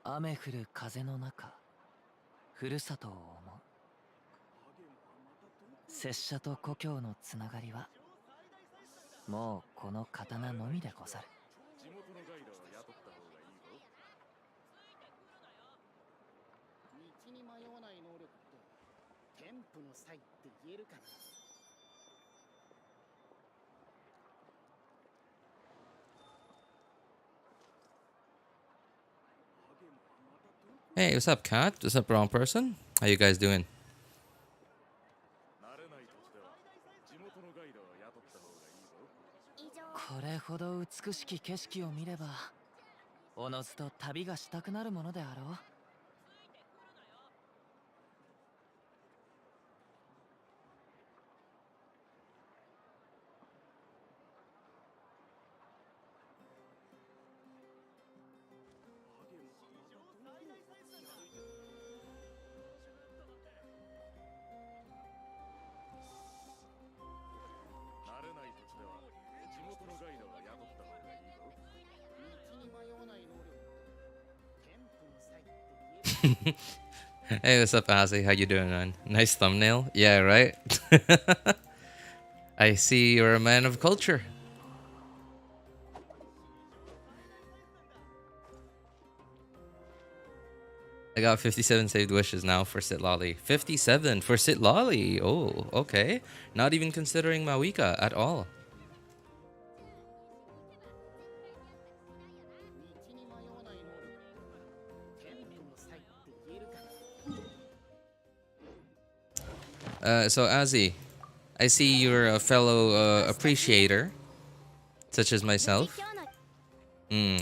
雨降る風の中、ふるさとを思う。拙者と故郷のつながりはもうこの刀のみでござる。地元のガイドを雇った方がいいぞ。道に迷わない能力って添付の際って言えるかな。Hey, what's up, cat? What's up, wrong person? How you guys doing? 慣れない土地では地元のガイドを雇った方がいいぞ。これほど美しき景色を見ればおのずと旅がしたくなるものであろう。慣れない土地では地元のガイドを雇った方がいいぞ。道に迷わない能力添付の際って言えるかな。 Hey, what's up, Ozzy? How you doing, man? Nice thumbnail. Yeah, right? I see you're a man of culture. I got 57 saved wishes now for Sitlali. 57 for Sitlali. Oh, okay. Not even considering Mawika at all. So Azzy, I see you're a fellow appreciator, such as myself.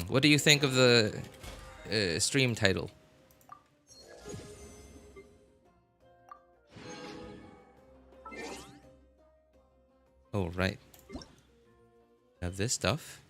What do you think of the stream title? Oh, right. Have this stuff.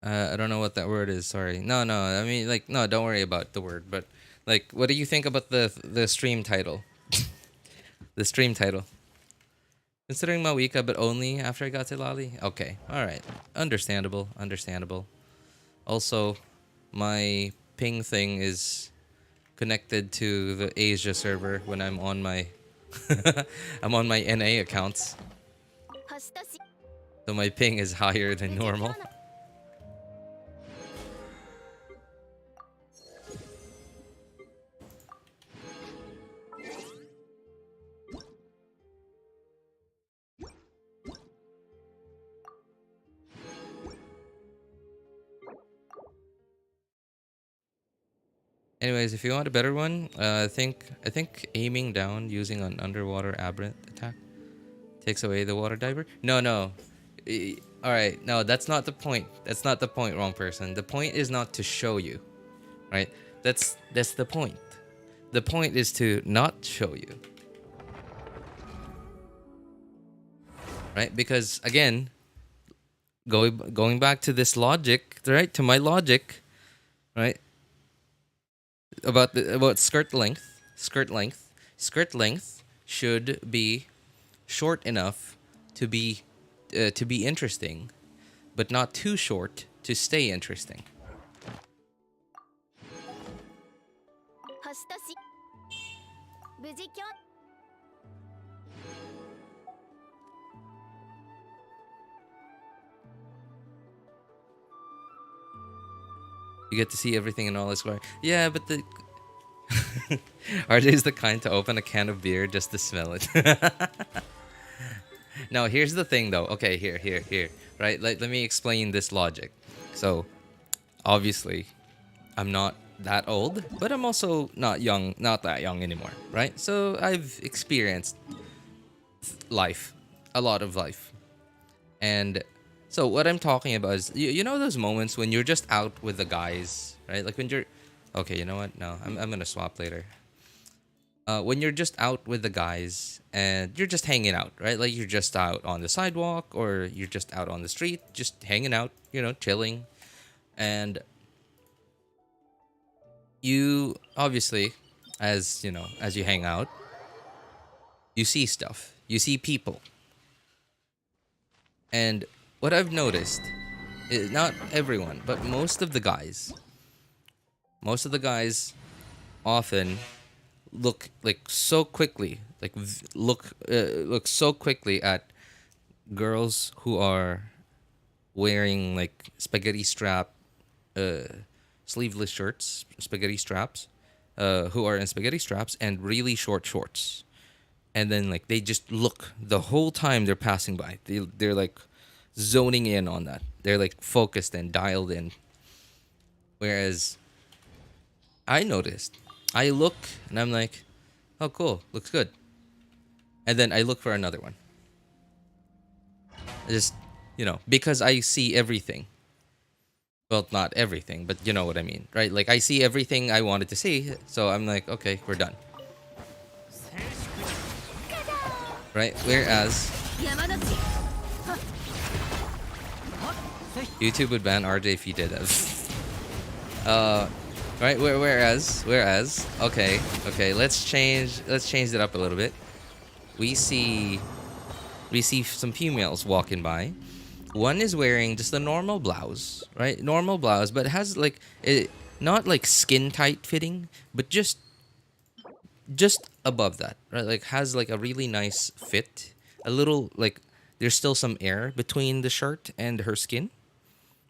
I don't know what that word is. Sorry. No. I mean, like, no. Don't worry about the word. But, like, what do you think about the stream title? The stream title. Considering Mawika, but only after I got to Lali. Okay. All right. Understandable. Understandable. Also, my ping thing is connected to the Asia server when I'm on my I'm on my NA accounts. So my ping is higher than normal. Anyways, if you want a better one, I think aiming down using an underwater aberrant attack takes away the water diver. No. All right, no, that's not the point. That's not the point, wrong person. The point is not to show you, right? That's the point. The point is to not show you, right? Because again, going back to this logic, right? To my logic, right? About skirt length should be short enough to be interesting, but not too short to stay interesting. You get to see everything in all its glory. Yeah, but the RJ's the kind to open a can of beer just to smell it. Now, here's the thing, though. Okay, here. Right? Let me explain this logic. So, obviously, I'm not that old, but I'm also not that young anymore, right? So, I've experienced life, a lot of life. And So what I'm talking about is you know those moments when you're just out with the guys, right? Like when you're okay, you know what? No, I'm gonna swap later. When you're just out with the guys and you're just hanging out, right? Like you're just out on the sidewalk or you're just out on the street, just hanging out, you know, chilling. And you obviously, as you know, as you hang out, you see stuff, you see people. And what I've noticed is not everyone, but most of the guys often look like so quickly, like look so quickly at girls who are wearing like spaghetti strap, sleeveless shirts, spaghetti straps, who are in spaghetti straps and really short shorts, and then like they just look the whole time they're passing by. They're like zoning in on that. They're like focused and dialed in. Whereas I noticed, I look and I'm like, oh cool, looks good. And then I look for another one. Just, you know, because I see everything. Well, not everything, but you know what I mean, right? Like I see everything I wanted to see, so I'm like, okay, we're done. Right? Whereas YouTube would ban RJ if he did that. Right? Whereas, okay, let's change it up a little bit. We see some females walking by. One is wearing just a normal blouse, right? Normal blouse, but it has like not like skin tight fitting, but just above that, right? Like has like a really nice fit. A little like there's still some air between the shirt and her skin,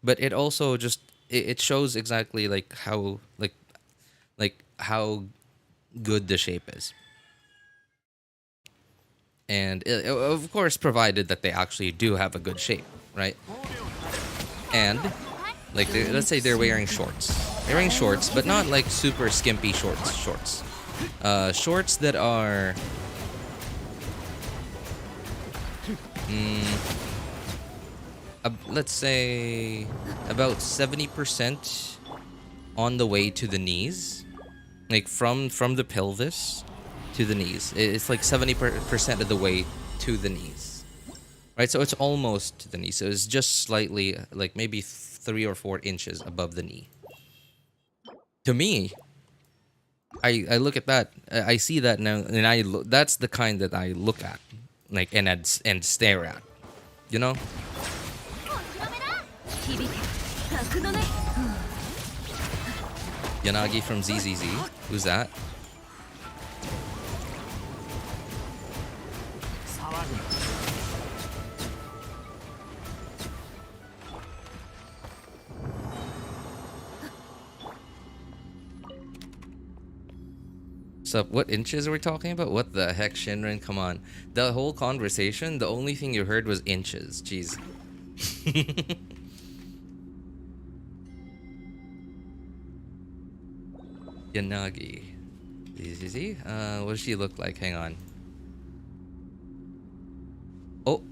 but it also just it shows exactly like how how good the shape is. And of course, provided that they actually do have a good shape, right? And like let's say they're wearing shorts. They're wearing shorts, but not like super skimpy shorts. Shorts that are let's say about 70% on the way to the knees, like from the pelvis to the knees. It's like 70% of the way to the knees, right? So it's almost to the knee. So it's just slightly, like maybe 3 or 4 inches above the knee. To me, I look at that, I see that now, and that's the kind that I look at, like and stare at, you know. Yanagi from ZZZ, who's that? Up, what inches are we talking about? What the heck, Shinrin? Come on. The whole conversation, the only thing you heard was inches. Jeez. Yanagi. Easy. What does she look like? Hang on. Oh.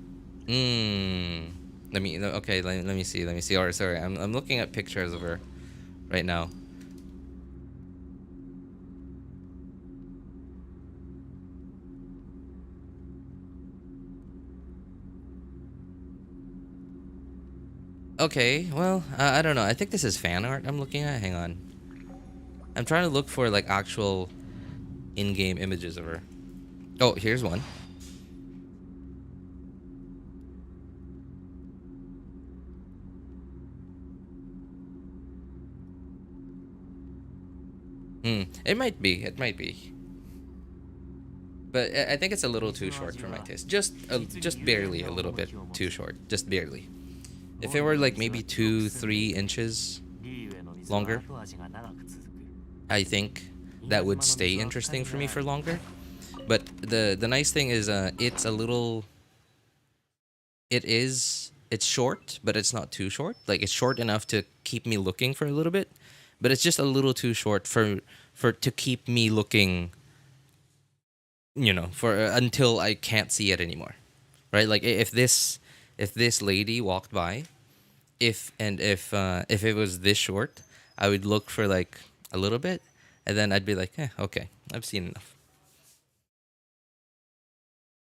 Let me see. Or sorry, I'm looking at pictures of her right now. Okay, well, I don't know. I think this is fan art I'm looking at. Hang on. I'm trying to look for, like, actual in-game images of her. Oh, here's one. It might be. But I think it's a little too short for my taste. Just barely a little bit too short. Just barely. If it were like maybe 2-3 inches longer, I think that would stay interesting for me for longer. But the nice thing is it's short, but it's not too short. Like it's short enough to keep me looking for a little bit, but it's just a little too short for to keep me looking, you know, for until I can't see it anymore. Right? Like if this if this lady walked by, if it was this short, I would look for like a little bit, and then I'd be like, okay, I've seen enough.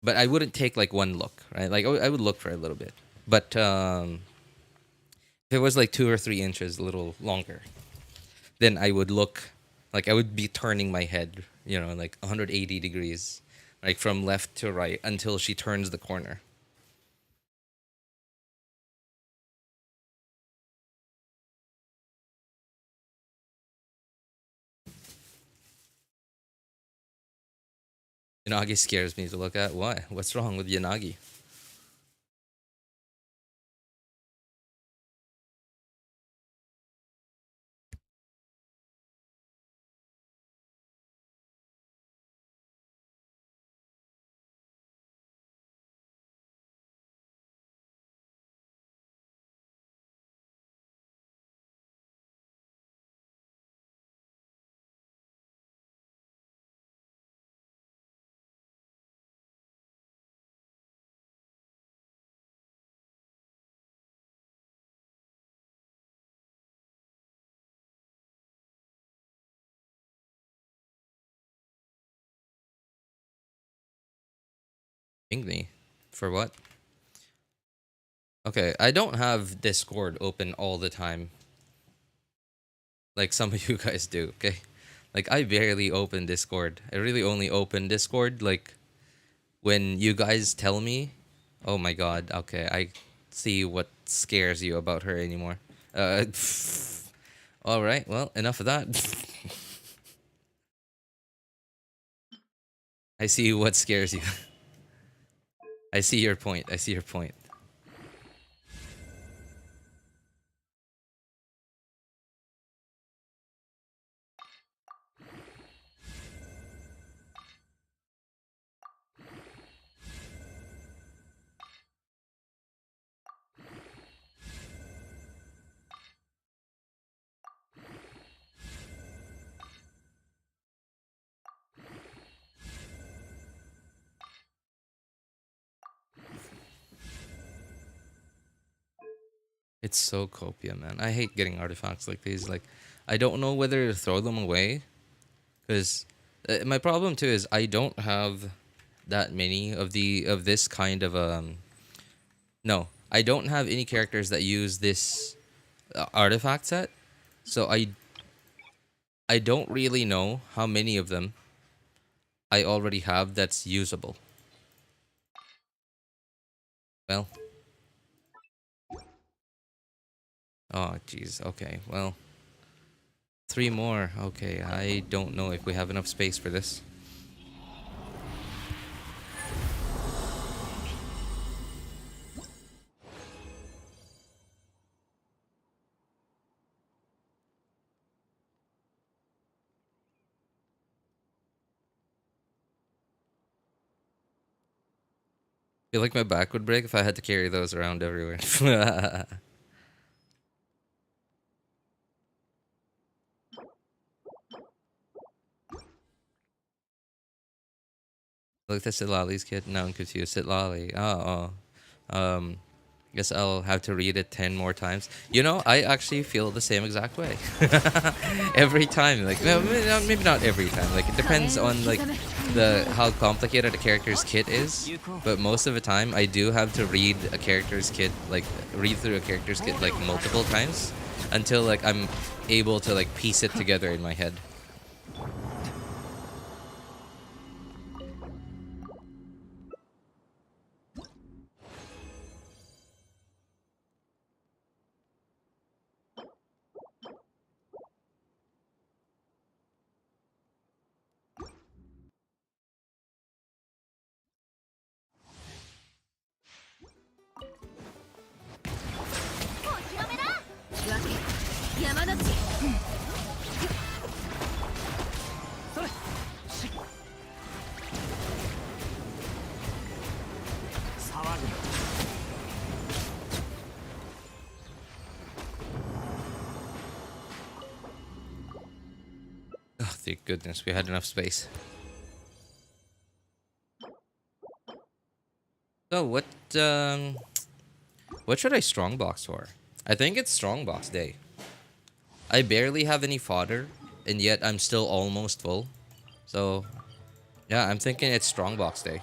But I wouldn't take like one look, right? Like I would look for a little bit, but if it was like 2 or 3 inches, a little longer, then I would look, like I would be turning my head, like 180 degrees, like from left to right until she turns the corner. Yanagi scares me to look at. Why? What's wrong with Yanagi? Ping me. For what? Okay, I don't have Discord open all the time. Like some of you guys do, okay? Like I barely open Discord. I really only open Discord like when you guys tell me, oh my god, okay, I see what scares you about her anymore. All right, well, enough of that. I see what scares you. I see your point. I see your point. It's so copia, man. I hate getting artifacts like these. Like, I don't know whether to throw them away, because my problem too is I don't have that many of this kind of No, I don't have any characters that use this artifact set, so I don't really know how many of them I already have that's usable. Well. Oh, jeez. Okay, well. 3 more. Okay, I don't know if we have enough space for this. I feel like my back would break if I had to carry those around everywhere. Look, that's Sitlali's kid. Now I'm confused. Sitlali. Guess I'll have to read it 10 more times. You know, I actually feel the same exact way. Every time. Like, well, maybe not every time. Like, it depends on, like, how complicated a character's kit is. But most of the time, I do have to read a character's kit, like, read through a character's kit, like, multiple times. Until, like, I'm able to, like, piece it together in my head. Oh, thank goodness, we had enough space. So what What should I strongbox for? I think it's strongbox day. I barely have any fodder, and yet I'm still almost full. So, yeah, I'm thinking it's strongbox day.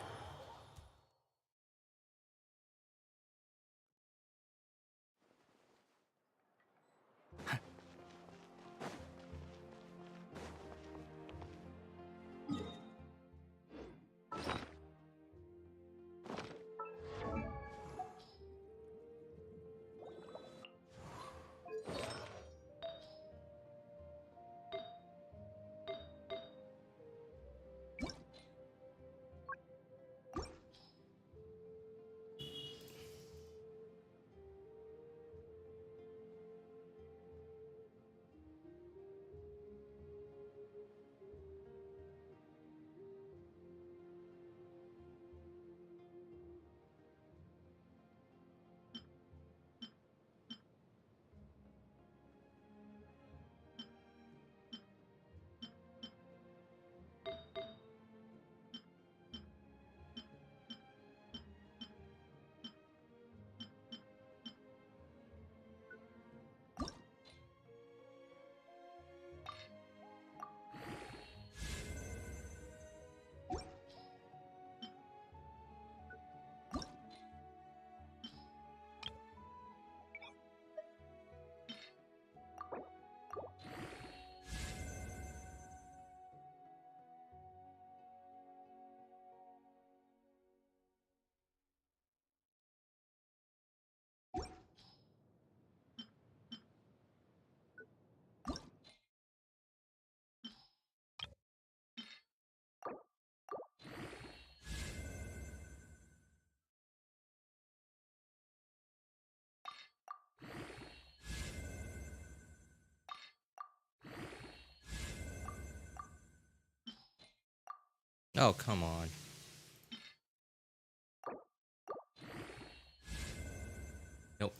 Oh, come on. Nope.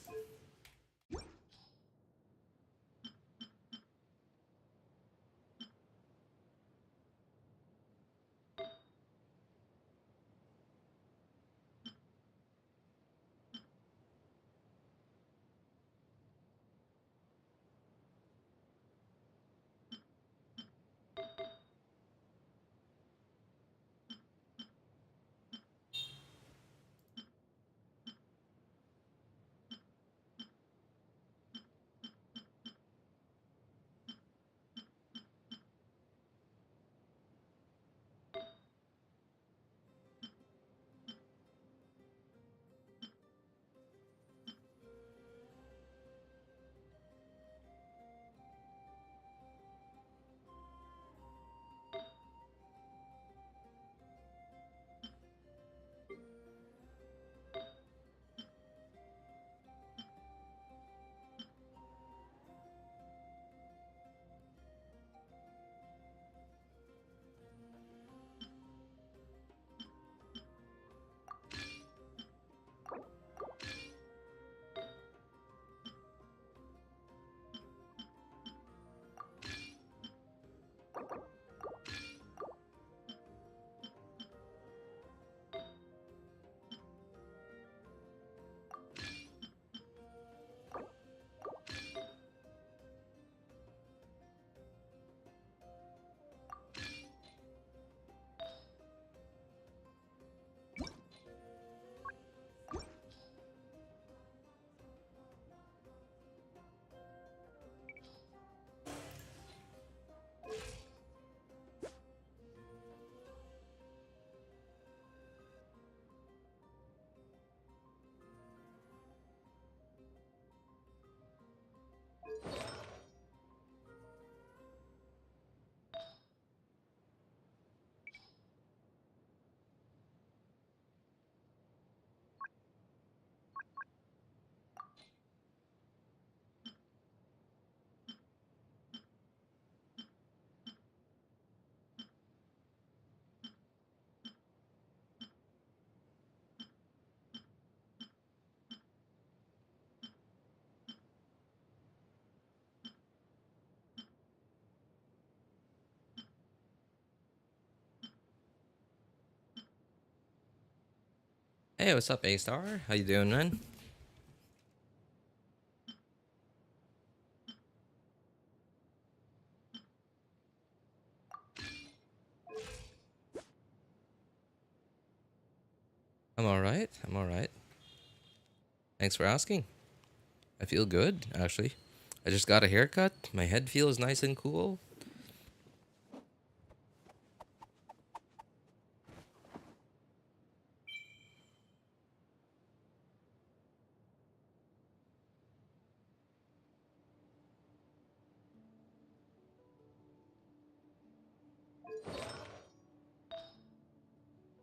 Hey, what's up, A-Star? How you doing, man? alright. I'm alright. Thanks for asking. I feel good, actually. I just got a haircut. My head feels nice and cool.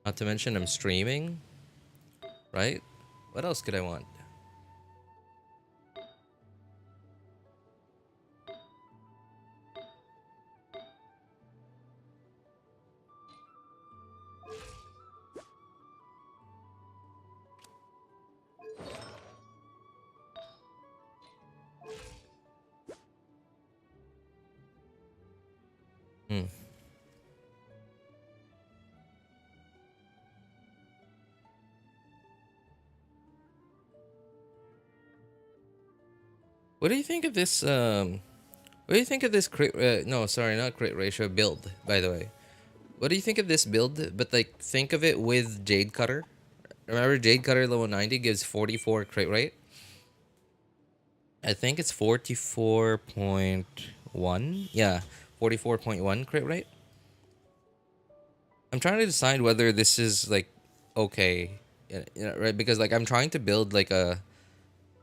Not to mention I'm streaming, right? What else could I want? Hmm. What do you think of this? What do you think of this crit? No, sorry, not crit ratio build. By the way, what do you think of this build? But like, think of it with Jade Cutter. Remember, Jade Cutter level 90 gives 44 crit rate. I think it's 44.1. Yeah, 44.1 crit rate. I'm trying to decide whether this is like okay, right? Because like I'm trying to build like a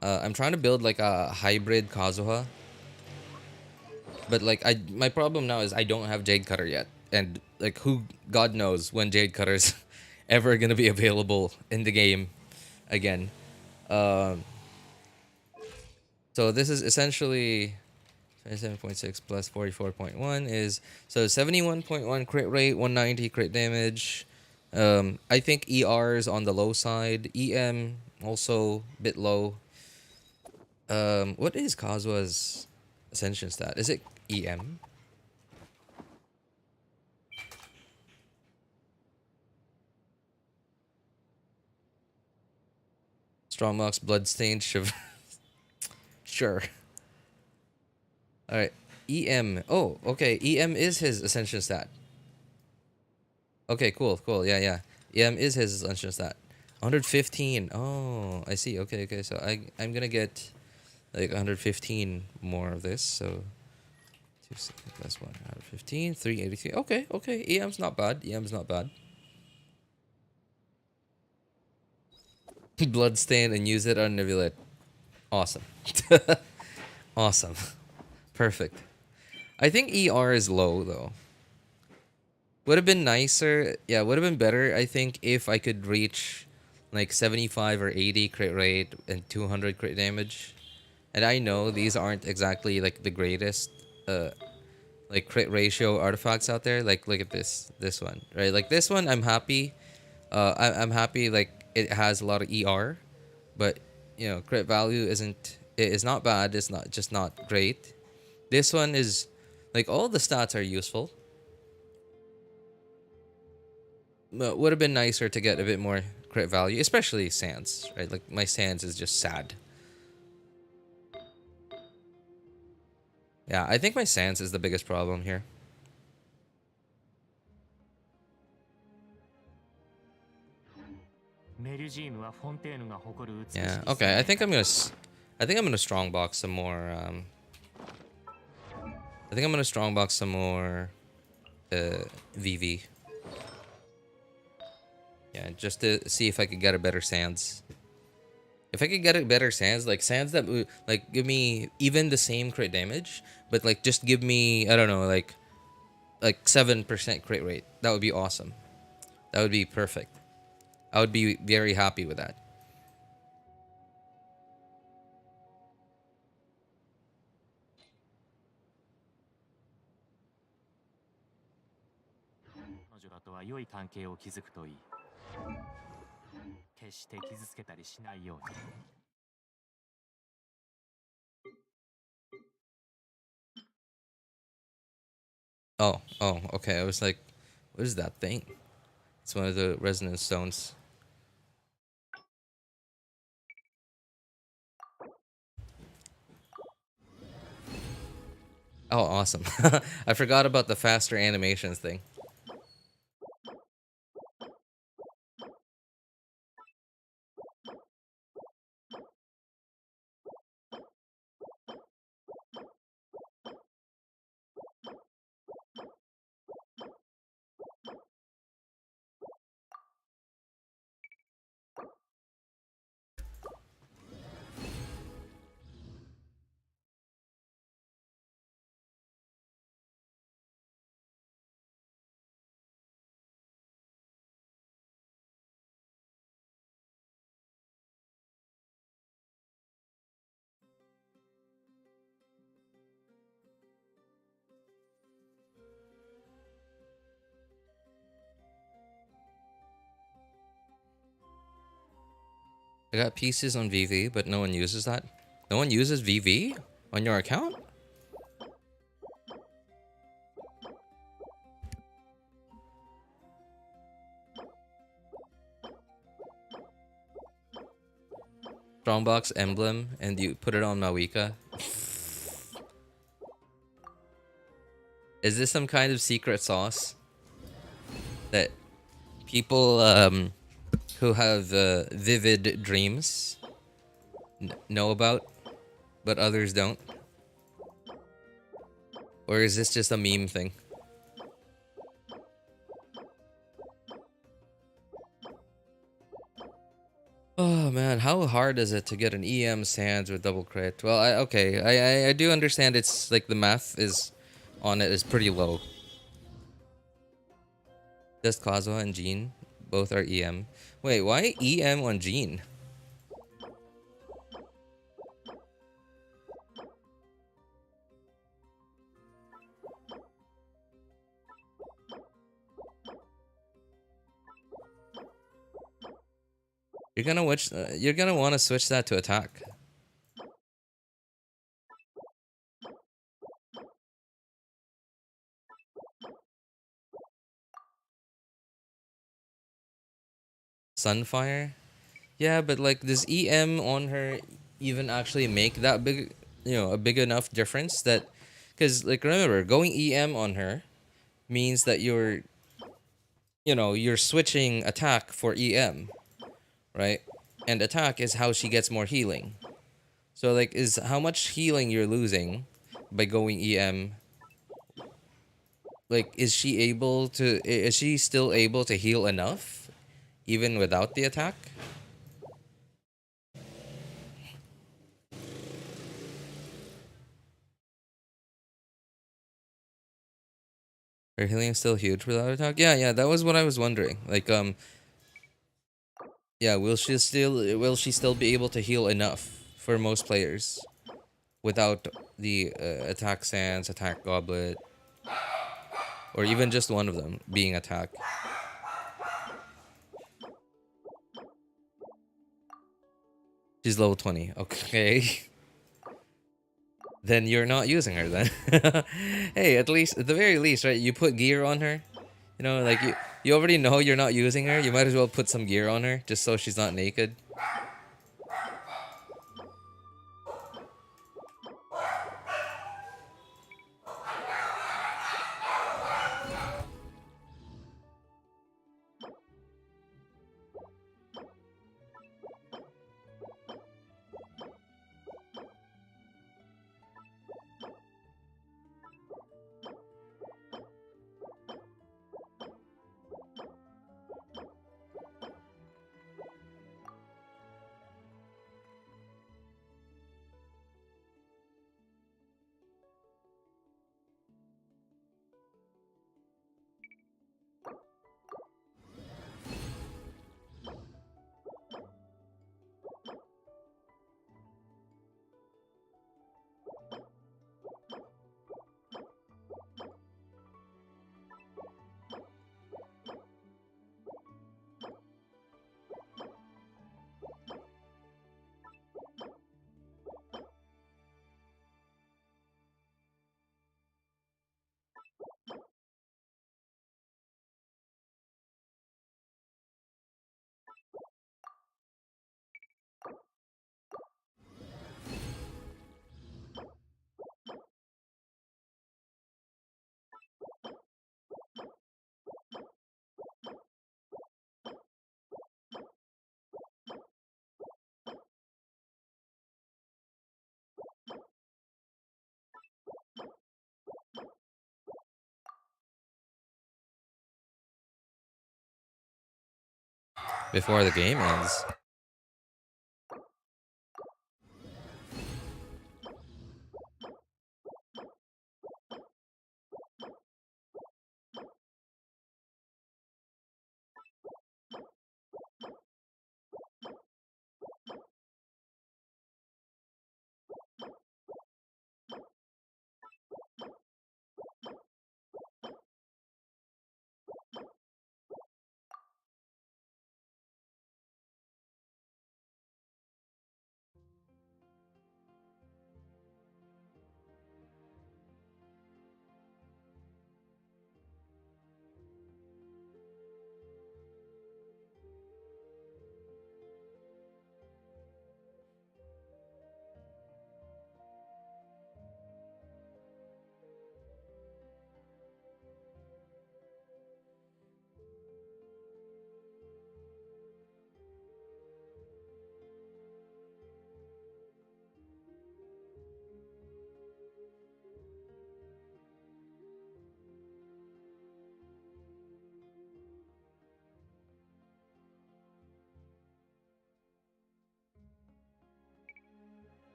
hybrid Kazuha. But like my problem now is I don't have Jade Cutter yet, and like God knows when Jade Cutter's ever gonna be available in the game again. Um, so this is essentially 27.6 plus 44.1 is so 71.1 crit rate, 190 crit damage. I think ER is on the low side. EM also a bit low. What is Kazuha's ascension stat? Is it EM? Strongbox, Bloodstained, Sure. Alright. EM. Oh, okay. EM is his ascension stat. Okay, cool, cool. Yeah, yeah. EM is his ascension stat. 115. Oh, I see. Okay, okay. So I'm gonna get like 115 more of this. So 260 plus 115, 383. Okay, okay. EM's not bad. EM's not bad. Bloodstain and use it on Neuvillette. Awesome. Awesome. Perfect. I think ER is low though. Would have been nicer. Yeah, would have been better, I think, if I could reach like 75 or 80 crit rate and 200 crit damage. And I know these aren't exactly like the greatest like crit ratio artifacts out there. Like look at this one, right? Like this one I'm happy. I'm happy like it has a lot of ER, but you know, crit value is not bad, it's not just not great. This one is like all the stats are useful. But would have been nicer to get a bit more crit value, especially Sans, right? Like my Sans is just sad. Yeah, I think my Sans is the biggest problem here. Yeah, okay. I think I'm gonna strongbox some more. I think I'm gonna strongbox some more VV. Yeah, just to see if I could get a better Sans. If I could get a better Sans, like Sans that would like give me even the same crit damage, but like just give me, I don't know, like 7% crit rate. That would be awesome. That would be perfect. I would be very happy with that. Oh, oh, okay. I was like, what is that thing? It's one of the resonance stones. Oh, awesome. I forgot about the faster animations thing. I got pieces on VV, but no one uses that. No one uses VV on your account? Strongbox emblem, and you put it on Mawika. Is this some kind of secret sauce that people who have vivid dreams know about, but others don't? Or is this just a meme thing? Oh man, how hard is it to get an EM Sands with double crit? Well, I do understand it's like the math is on it is pretty low. Just Kazuha and Jean both are EM. Wait, why EM on Jean? You're gonna want to switch that to attack. Sunfire? Yeah, but like, does EM on her even actually make that big, a big enough difference that, because like remember, going EM on her means that you're switching attack for EM, right? And attack is how she gets more healing. So like, is how much healing you're losing by going EM? Like, is she still able to heal enough even without the attack? Her healing is still huge without attack? Yeah, that was what I was wondering. Like, yeah, will she still be able to heal enough for most players without the attack sands, attack goblet, or even just one of them being attack? She's level 20. Okay. Then you're not using her then. Hey, at the very least, right? You put gear on her. Like you already know you're not using her. You might as well put some gear on her just so she's not naked. Before the game ends.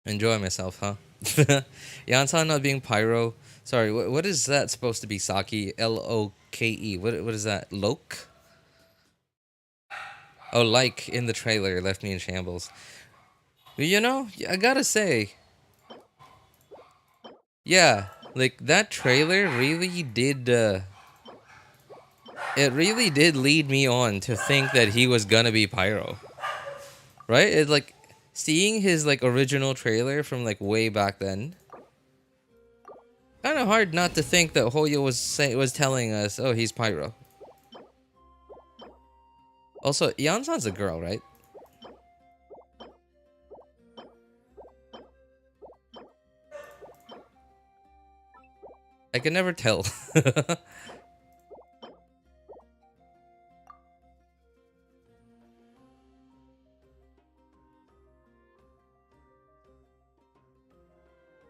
Enjoy myself, huh? Yansan not being pyro. Sorry, what is that supposed to be? Saki, Loke. What is that? Loke? Oh, like in the trailer left me in shambles. You know, I gotta say, yeah, like that trailer really did. It really did lead me on to think that he was gonna be pyro, right? It like seeing his like original trailer from like way back then. Kind of hard not to think that Hoyo was telling us, oh, he's pyro. Also, Yansan's a girl, right? I can never tell.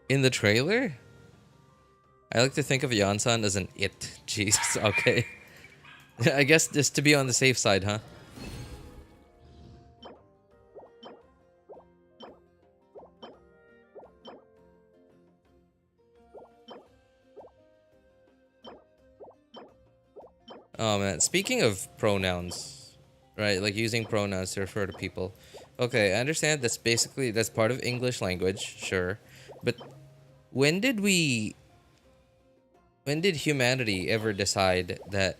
In the trailer? I like to think of Yansan as an it. Jesus, okay. I guess just to be on the safe side, huh? Oh man, speaking of pronouns, right? Like using pronouns to refer to people. Okay, I understand that's part of English language, sure. But when did humanity ever decide that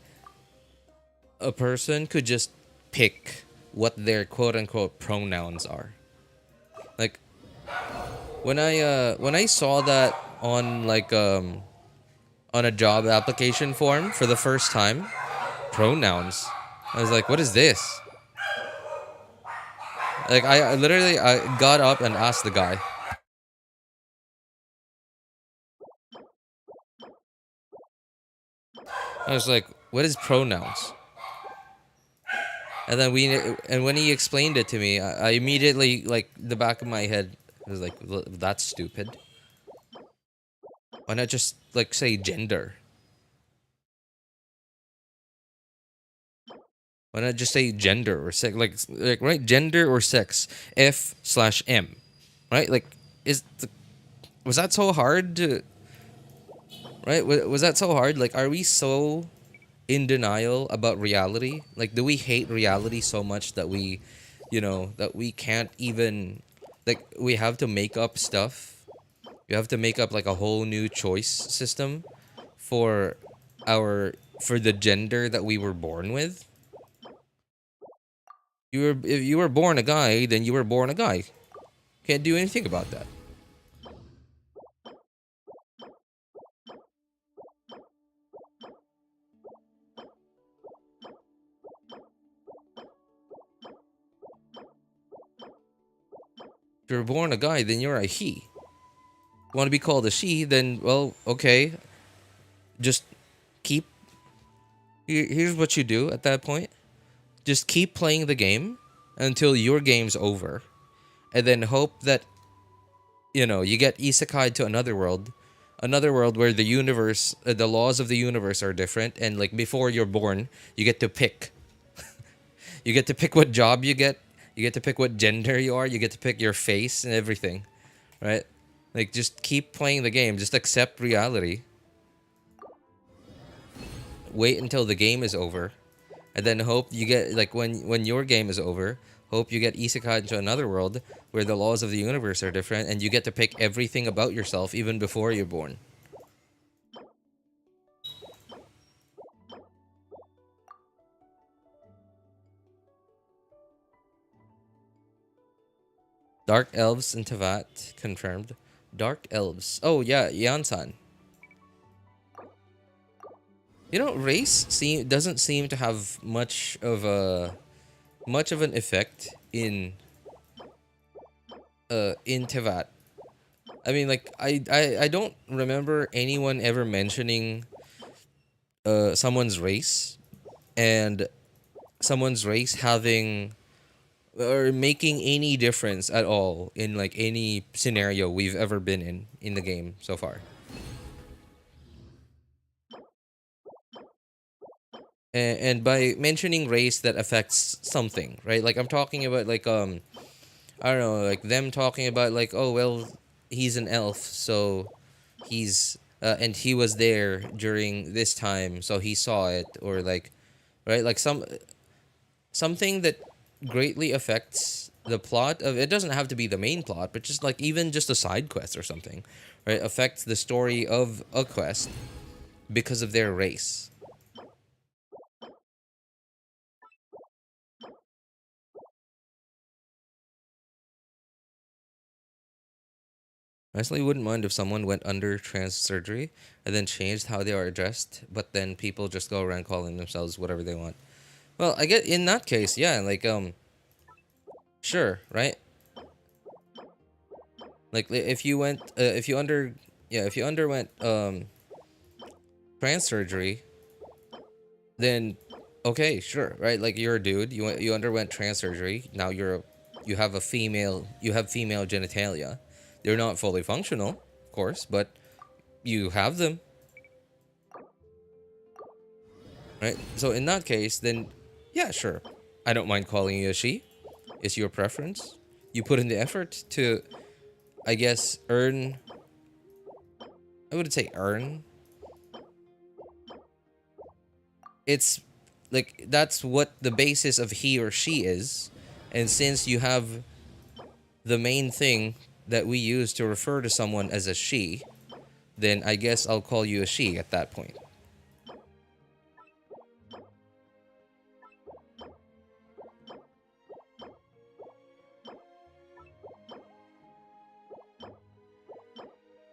a person could just pick what their quote unquote pronouns are? Like when I saw that on like on a job application form for the first time, pronouns. I was like, what is this? Like I literally I got up and asked the guy. I was like, what is pronouns? And then when he explained it to me, I immediately, like, the back of my head was like, that's stupid. Why not just like say gender? Why not just say gender or sex? Like right, gender or sex. F/M, right? Like, was that so hard to? Right? Was that so hard? Like, are we so in denial about reality? Like, do we hate reality so much that we, that we can't even, like, we have to make up stuff? You have to make up like a whole new choice system for for the gender that we were born with. If you were born a guy, then you were born a guy. Can't do anything about that. If you're born a guy, then you're a he. Want to be called a she, then, well, okay. Just keep. Here's what you do at that point. Just keep playing the game until your game's over. And then hope that, you get isekai to another world. Another world where the universe, the laws of the universe are different. And, like, before you're born, you get to pick. You get to pick what job you get. You get to pick what gender you are. You get to pick your face and everything. Right? Like, just keep playing the game. Just accept reality. Wait until the game is over. And then hope you get, like, when your game is over, hope you get isekai into another world where the laws of the universe are different and you get to pick everything about yourself even before you're born. Dark Elves in Tevat, confirmed. Dark Elves. Oh, yeah, Yansan. Race doesn't seem to have much of an effect in Tevat. I mean, like, I don't remember anyone ever mentioning someone's race and someone's race having or making any difference at all in, like, any scenario we've ever been in the game so far. And by mentioning race that affects something, right? Like, I'm talking about, like, I don't know, like them talking about, like, oh, well, he's an elf, so he's and he was there during this time, so he saw it, or like, right, like something that greatly affects the plot of it. Doesn't have to be the main plot, but just like even just a side quest or something, right, affects the story of a quest because of their race. Honestly, wouldn't mind if someone went under trans surgery and then changed how they are addressed, but then people just go around calling themselves whatever they want. Well, I get in that case, yeah, like sure, right? Like if you went, if you underwent trans surgery, then okay, sure, right? Like you're a dude, you underwent trans surgery. Now you have female genitalia. They're not fully functional, of course, but you have them, right? So in that case, then yeah, sure, I don't mind calling you a she. It's your preference. You put in the effort to, I guess, earn. I wouldn't say earn. It's like that's what the basis of he or she is, and since you have the main thing that we use to refer to someone as a she, then I guess I'll call you a she at that point.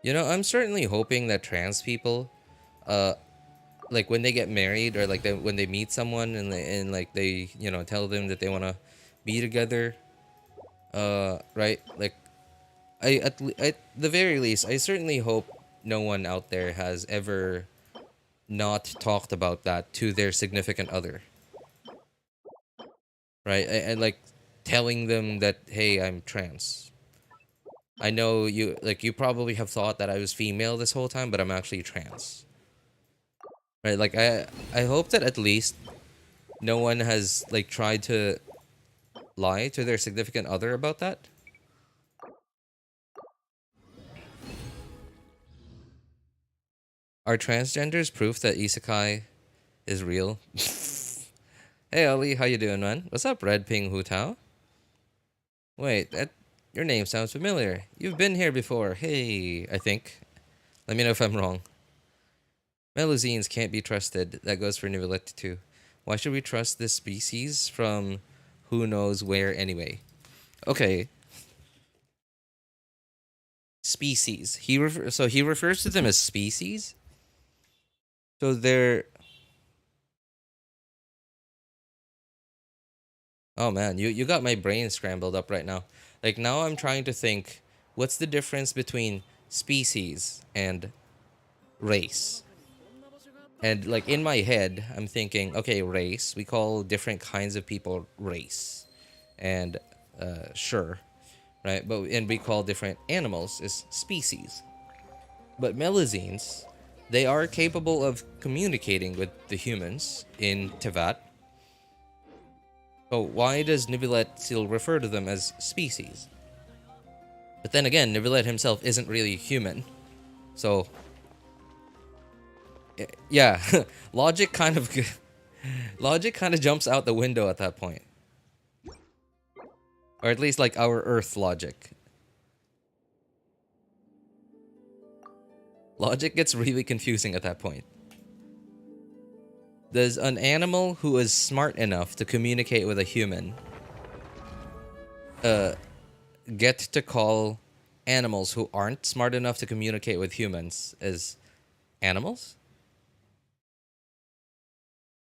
You know, I'm certainly hoping that trans people, like when they get married or like when they meet someone and like they, you know, tell them that they want to be together, right? Like at the very least, I certainly hope no one out there has ever not talked about that to their significant other, right? And like telling them that, hey, I'm trans. I know you probably have thought that I was female this whole time, but I'm actually trans. Right? Like I hope that at least no one has like tried to lie to their significant other about that. Are transgenders proof that isekai is real? Hey Ali, how you doing, man? What's up, Red Ping Hu Tao? Wait, your name sounds familiar. You've been here before. Hey, I think. Let me know if I'm wrong. Melusines can't be trusted. That goes for Neuvillette too. Why should we trust this species from who knows where anyway? Okay. Species. He refers to them as species. So they're. Oh man, you got my brain scrambled up right now. Like now I'm trying to think, what's the difference between species and race? And like in my head, I'm thinking, okay, race. We call different kinds of people race, and sure, right? And we call different animals as species. But Melusines, they are capable of communicating with the humans in Tevat. So why does Neuvillette still refer to them as species? But then again, Neuvillette himself isn't really human, so. Yeah, logic kind of jumps out the window at that point. Or at least like our Earth logic. Logic gets really confusing at that point. Does an animal who is smart enough to communicate with a human get to call animals who aren't smart enough to communicate with humans as animals?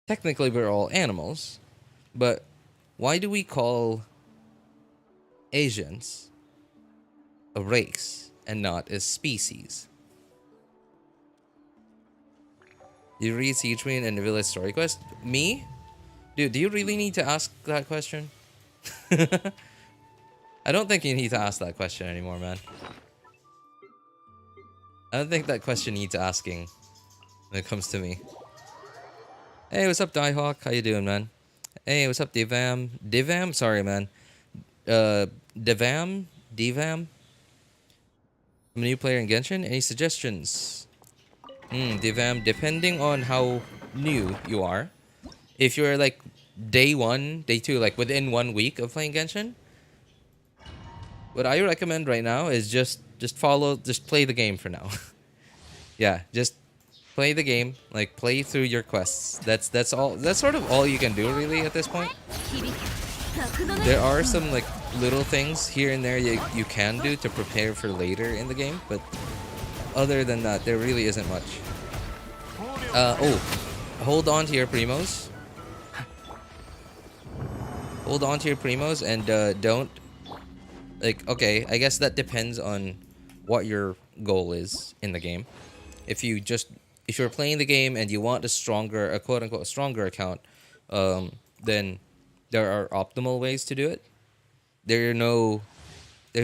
Technically, we're all animals, but why do we call Asians a race and not a species? You read Siegeman and Neuville's story quest? Me? Dude, do you really need to ask that question? I don't think you need to ask that question anymore, man. I don't think that question needs asking when it comes to me. Hey, what's up, Diehawk? How you doing, man? Hey, what's up, Divam? Divam? Sorry, man. Divam? Divam? I'm a new player in Genshin. Any suggestions? Devam, depending on how new you are. If you're like day 1, day 2, like within 1 week of playing Genshin, what I recommend right now is just play the game for now. Yeah, just play the game, like play through your quests. That's all. That's sort of all you can do really at this point. There are some like little things here and there you can do to prepare for later in the game, but other than that, there really isn't much. Hold on to your primos. Hold on to your primos and don't like. Okay, I guess that depends on what your goal is in the game. If you're playing the game and you want a quote unquote stronger account, then there are optimal ways to do it. There's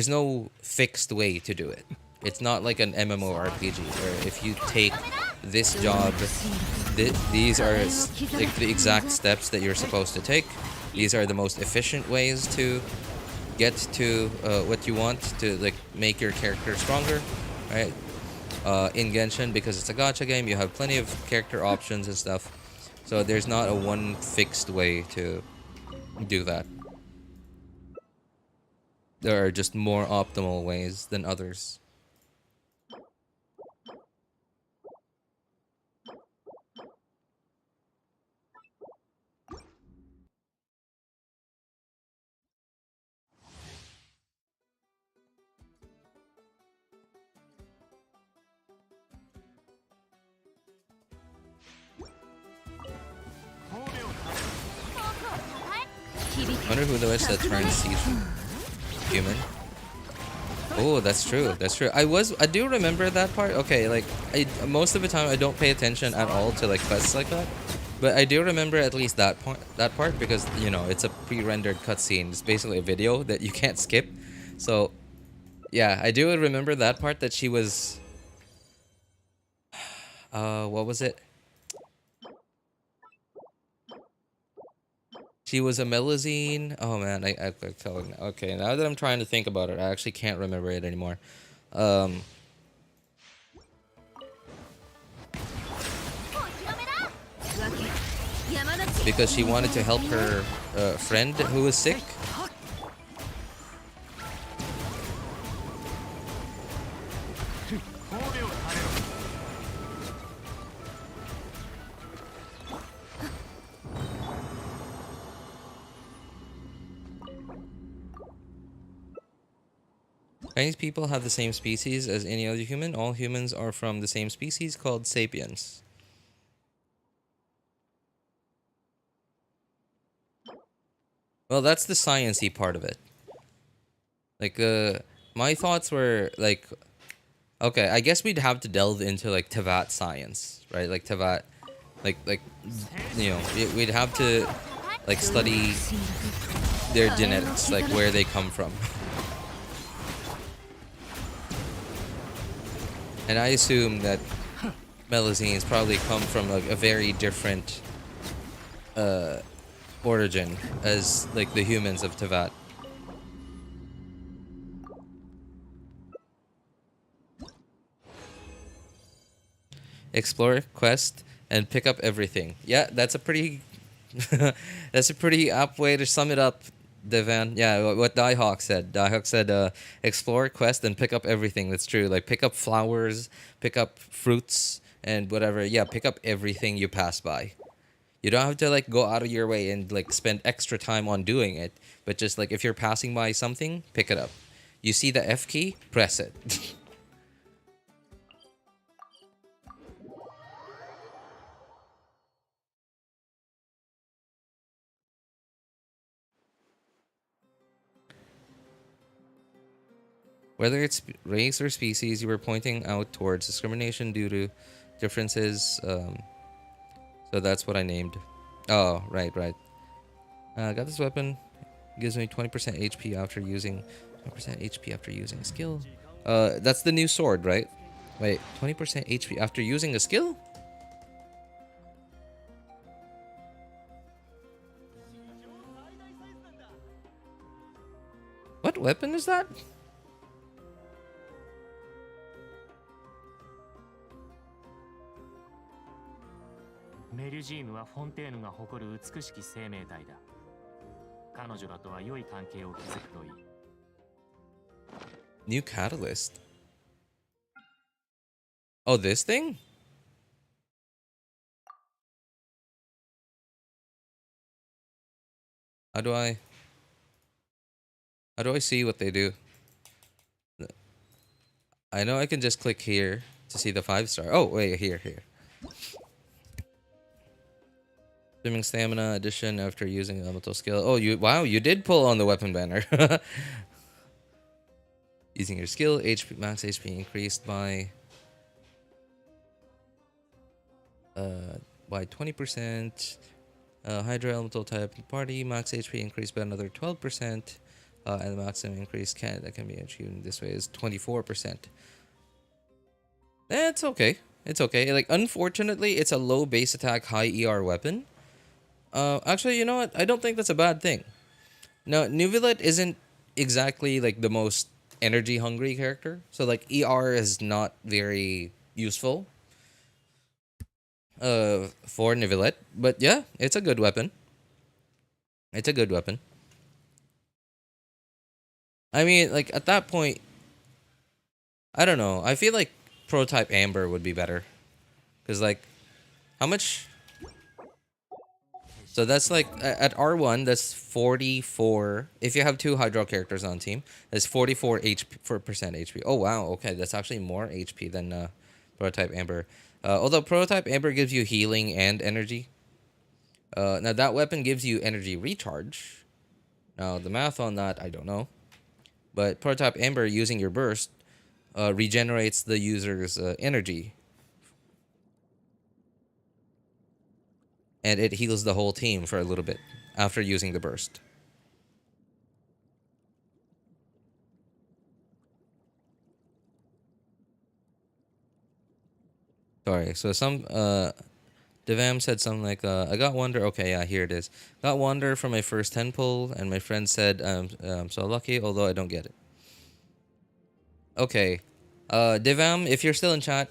no fixed way to do it. It's not like an MMORPG where if you take this job, these are like the exact steps that you're supposed to take. These are the most efficient ways to get to what you want to like make your character stronger, right? In Genshin, because it's a gacha game, you have plenty of character options and stuff. So there's not a one fixed way to do that. There are just more optimal ways than others. I wonder who the is that turns season human. Oh, that's true. That's true. I do remember that part. Okay, like most of the time I don't pay attention at all to like quests like that, but I do remember at least that part because you know it's a pre-rendered cutscene. It's basically a video that you can't skip. So yeah, I do remember that part that she was. What was it? She was a Melazine. Oh man, I okay. Now that I'm trying to think about it, I actually can't remember it anymore. Because she wanted to help her friend who was sick. Chinese people have the same species as any other human. All humans are from the same species called sapiens. Well, that's the sciencey part of it. Like, my thoughts were like, okay, I guess we'd have to delve into like Teyvat science, right? Like Teyvat, like, you know, we'd have to like study their genetics, like where they come from. And I assume that Melazines probably come from like a very different origin as like the humans of Teyvat. Explore, quest, and pick up everything. Yeah, that's a pretty that's a pretty apt way to sum it up, Devan. Yeah, what Diehawk said. Diehawk said, explore, quest, and pick up everything. That's true. Like, pick up flowers, pick up fruits, and whatever. Yeah, pick up everything you pass by. You don't have to, like, go out of your way and, like, spend extra time on doing it. But just, like, if you're passing by something, pick it up. You see the F key? Press it. Whether it's race or species, you were pointing out towards discrimination due to differences. So that's what I named. Oh, right. Got this weapon. Gives me 20% HP after using 20% HP after using a skill. That's the new sword, right? Wait, 20% HP after using a skill? What weapon is that? リュジームはフォンテーヌが誇る美しき生命体だ。彼女らとは良い関係を築くといい。 New catalyst. Oh, this thing? How do I see what they do? I know I can just click here to see the 5-star. Oh, wait, here. Swimming stamina addition after using elemental skill. Oh, you did pull on the weapon banner. Using your skill, max HP increased by 20%. Hydra elemental type party, max HP increased by another 12%. And the maximum increase that can be achieved this way is 24%. It's okay. It's okay. Like, unfortunately, it's a low base attack, high ER weapon. Actually, you know what? I don't think that's a bad thing. Now, Neuvillette isn't exactly like the most energy hungry character, so like ER is not very useful for Neuvillette. But yeah, it's a good weapon. It's a good weapon. I mean, like, at that point, I don't know. I feel like Prototype Amber would be better. Because, like, how much? So that's like, at R1, that's 44. If you have 2 Hydro characters on team, that's 44 percent HP. Oh, wow. Okay, that's actually more HP than Prototype Amber. Although Prototype Amber gives you healing and energy. Now, that weapon gives you energy recharge. Now, the math on that, I don't know. But Prototype Amber, using your burst, regenerates the user's energy. And it heals the whole team for a little bit after using the burst. Sorry, so some Devam said something like, I got Wonder. Okay, yeah, here it is. Got Wonder for my first 10 pull, and my friend said I'm so lucky, although I don't get it. Okay. Devam, if you're still in chat,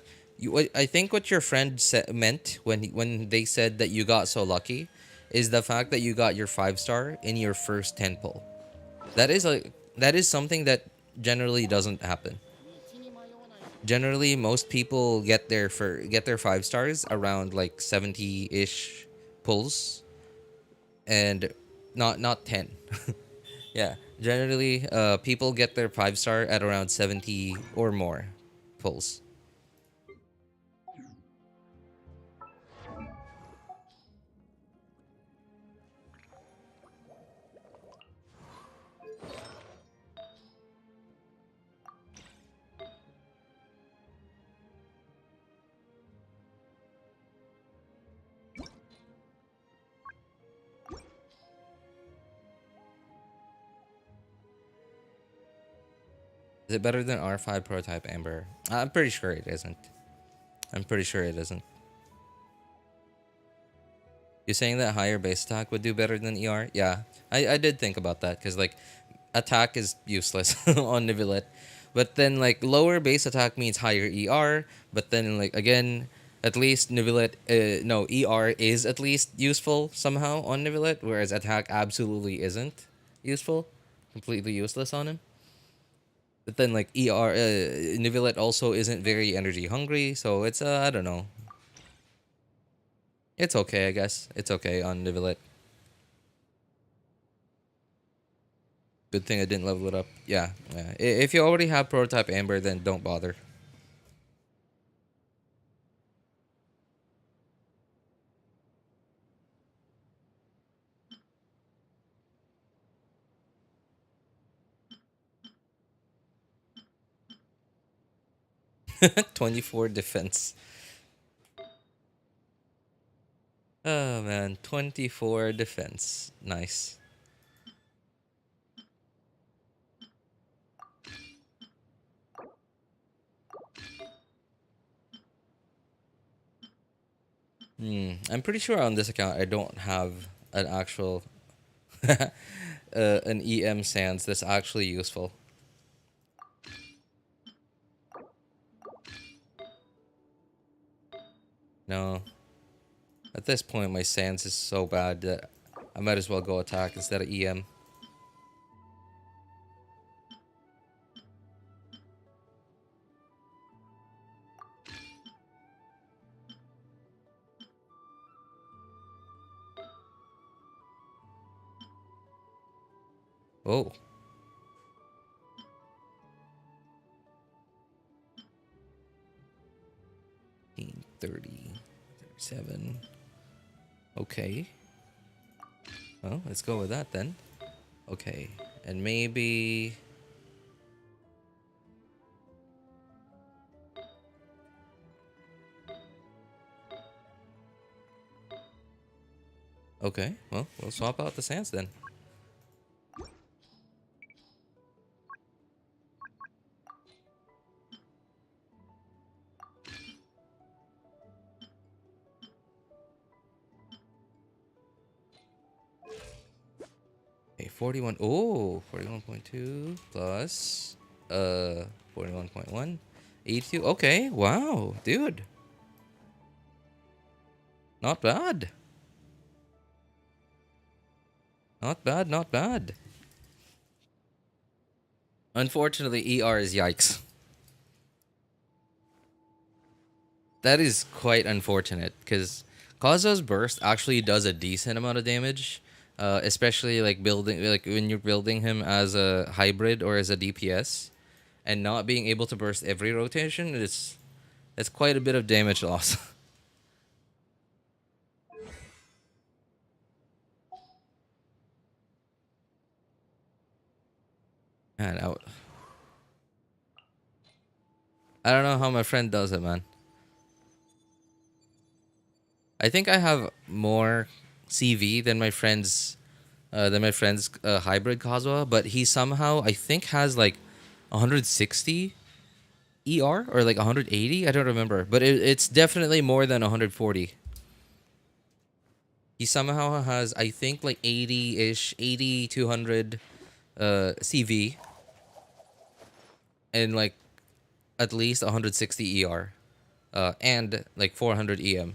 I think what your friend meant when they said that you got so lucky is the fact that you got your 5-star in your first 10 pull. That is something that generally doesn't happen. Generally, most people get their 5 stars around like 70-ish pulls, and not 10. Yeah, generally, people get their 5-star at around 70 or more pulls. Is it better than R5 Prototype Amber? I'm pretty sure it isn't. I'm pretty sure it isn't. You're saying that higher base attack would do better than ER? Yeah, I did think about that, because like attack is useless on Neuvillette. But then like lower base attack means higher ER, but then like again, at least Neuvillette, no, ER is at least useful somehow on Neuvillette, whereas attack absolutely isn't useful. Completely useless on him. But then like Neuvillette also isn't very energy hungry, so it's I don't know. It's okay, I guess. It's okay on Neuvillette. Good thing I didn't level it up. Yeah. If you already have Prototype Amber, then don't bother. "24 defense. Oh man, 24 defense. Nice. I'm pretty sure on this account I don't have an actual an EM Sands that's actually useful. No. At this point, my Sans is so bad that I might as well go attack instead of EM. Oh. 30, 37. Okay. Well, let's go with that then. Okay. And maybe... Okay, well, we'll swap out the Sans then. Okay, 41. Oh, 41.2 plus 41.1. 82. Okay, wow, dude. Not bad. Not bad, not bad. Unfortunately, ER is yikes. That is quite unfortunate, because Kazuha's burst actually does a decent amount of damage. Especially like when you're building him as a hybrid or as a DPS, and not being able to burst every rotation, it's quite a bit of damage loss. Man, I don't know how my friend does it, man. I think I have more CV than my friend's hybrid Kazuha, but he somehow I think has like 160 ER or like 180. I don't remember, but it's definitely more than 140. He somehow has, I think, like 80-ish, 80 200 CV, and like at least 160 ER, and like 400 EM.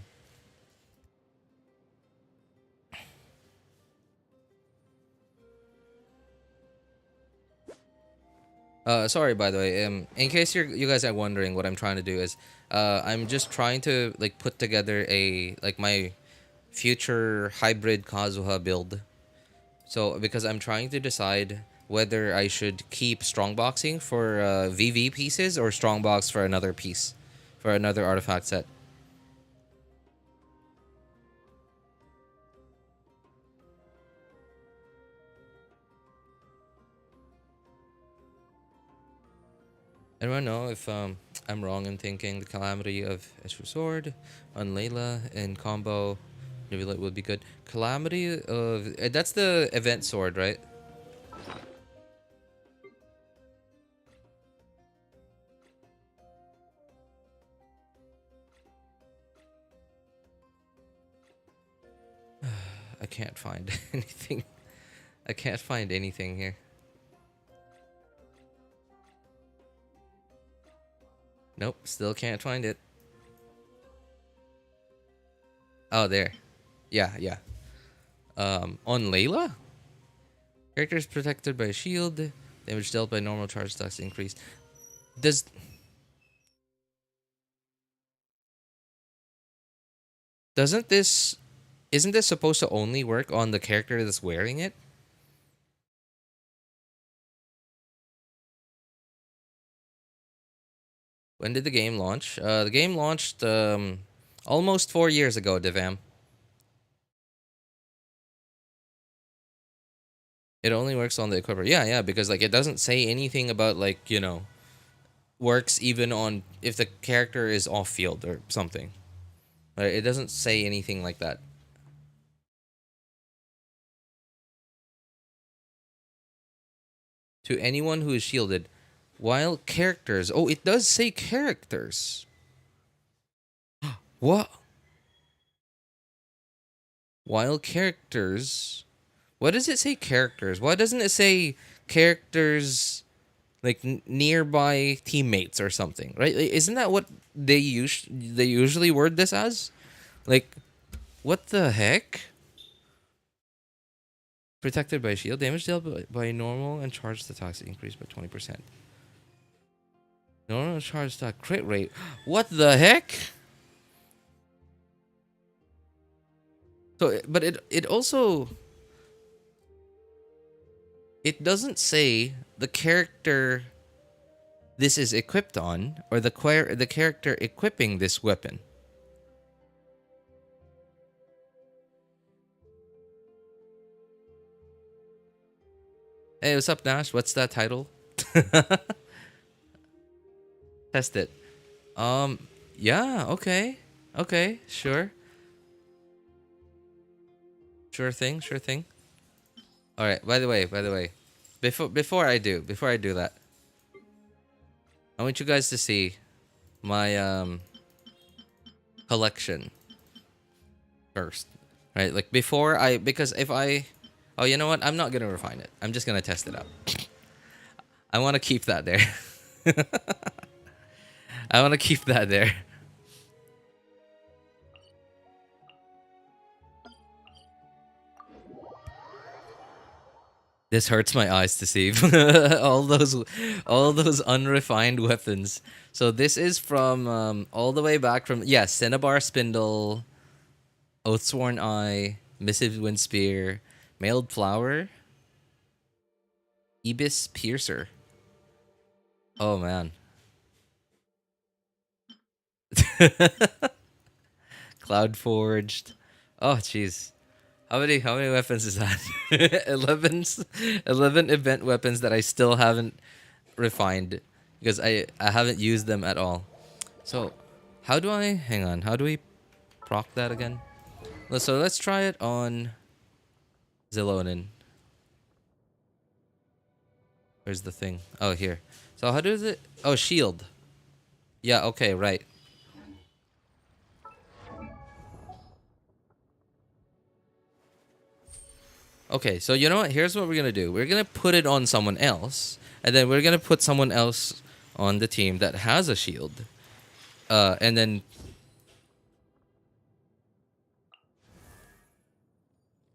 Sorry, by the way. In case you guys are wondering, what I'm trying to do is, I'm just trying to like put together my future hybrid Kazuha build. So because I'm trying to decide whether I should keep strongboxing for VV pieces or strongbox for another piece, for another artifact set. I don't know if I'm wrong in thinking the Calamity of Eshu Sword on Layla in combo Neuvillette would be good. Calamity of... that's the event sword, right? I can't find anything. I can't find anything here. Nope, still can't find it. Oh, there. Yeah. On Layla? Character is protected by a shield. Damage dealt by normal charge stocks increased. Isn't this supposed to only work on the character that's wearing it? When did the game launch? The game launched almost 4 years ago, Devam. It only works on the equipper. Yeah, because like it doesn't say anything about like, you know, works even on if the character is off field or something. It doesn't say anything like that. To anyone who is shielded, while characters... Oh, it does say characters. What? While characters... What does it say characters? Why doesn't it say characters like nearby teammates or something, right? Isn't that what they usually word this as? Like What the heck? Protected by shield. Damage dealt by normal and charged attacks increased by 20%. Normal and charged attack crit rate. What the heck? So, but it also... It doesn't say the character this is equipped on, or the character equipping this weapon. Hey, what's up, Nash? What's that title? Test it. Yeah, okay. Okay, sure. Sure thing, sure thing. Alright, by the way, before I do that, I want you guys to see my collection first. Right? Like because if I oh, you know what? I'm not gonna refine it. I'm just gonna test it out. I wanna keep that there. I wanna keep that there. This hurts my eyes to see. all those unrefined weapons. So this is from all the way back from Cinnabar Spindle, Oathsworn Eye, Missive Wind Spear, Mailed Flower, Ibis Piercer. Oh man. Cloud Forged. Oh jeez. How many weapons is that? 11 event weapons that I still haven't refined because I haven't used them at all. So, how do I hang on? How do we proc that again? So let's try it on Zilonin. Where's the thing? Oh, here. So how does it? Oh, shield. Yeah, okay, right. Okay, so you know what? Here's what we're going to do. We're going to put it on someone else. And then we're going to put someone else on the team that has a shield. And then...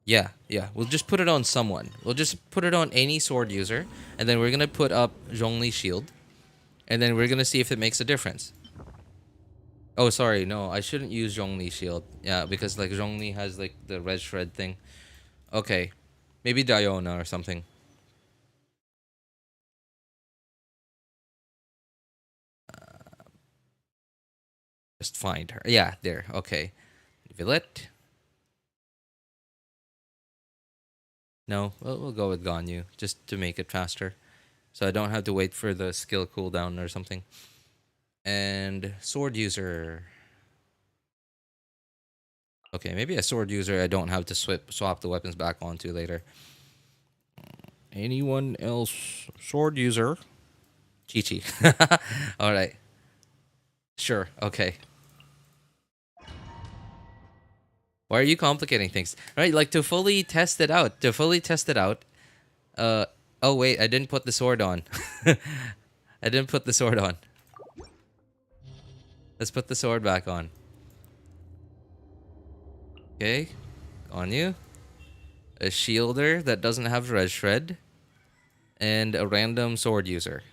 Yeah. We'll just put it on someone. We'll just put it on any sword user. And then we're going to put up Zhongli's shield. And then we're going to see if it makes a difference. Oh, sorry. No, I shouldn't use Zhongli's shield. Yeah, because like Zhongli has like the red shred thing. Okay. Maybe Diona or something. Just find her. Yeah, there. Okay. Neuvillette. No, we'll go with Ganyu just to make it faster. So I don't have to wait for the skill cooldown or something. And sword user. Okay, maybe a sword user I don't have to swap the weapons back onto later. Anyone else? Sword user. Chi-Chi. Alright. Sure, okay. Why are you complicating things? Right, like to fully test it out. Oh wait, I didn't put the sword on. I didn't put the sword on. Let's put the sword back on. Okay, on you. A shielder that doesn't have red shred. And a random sword user.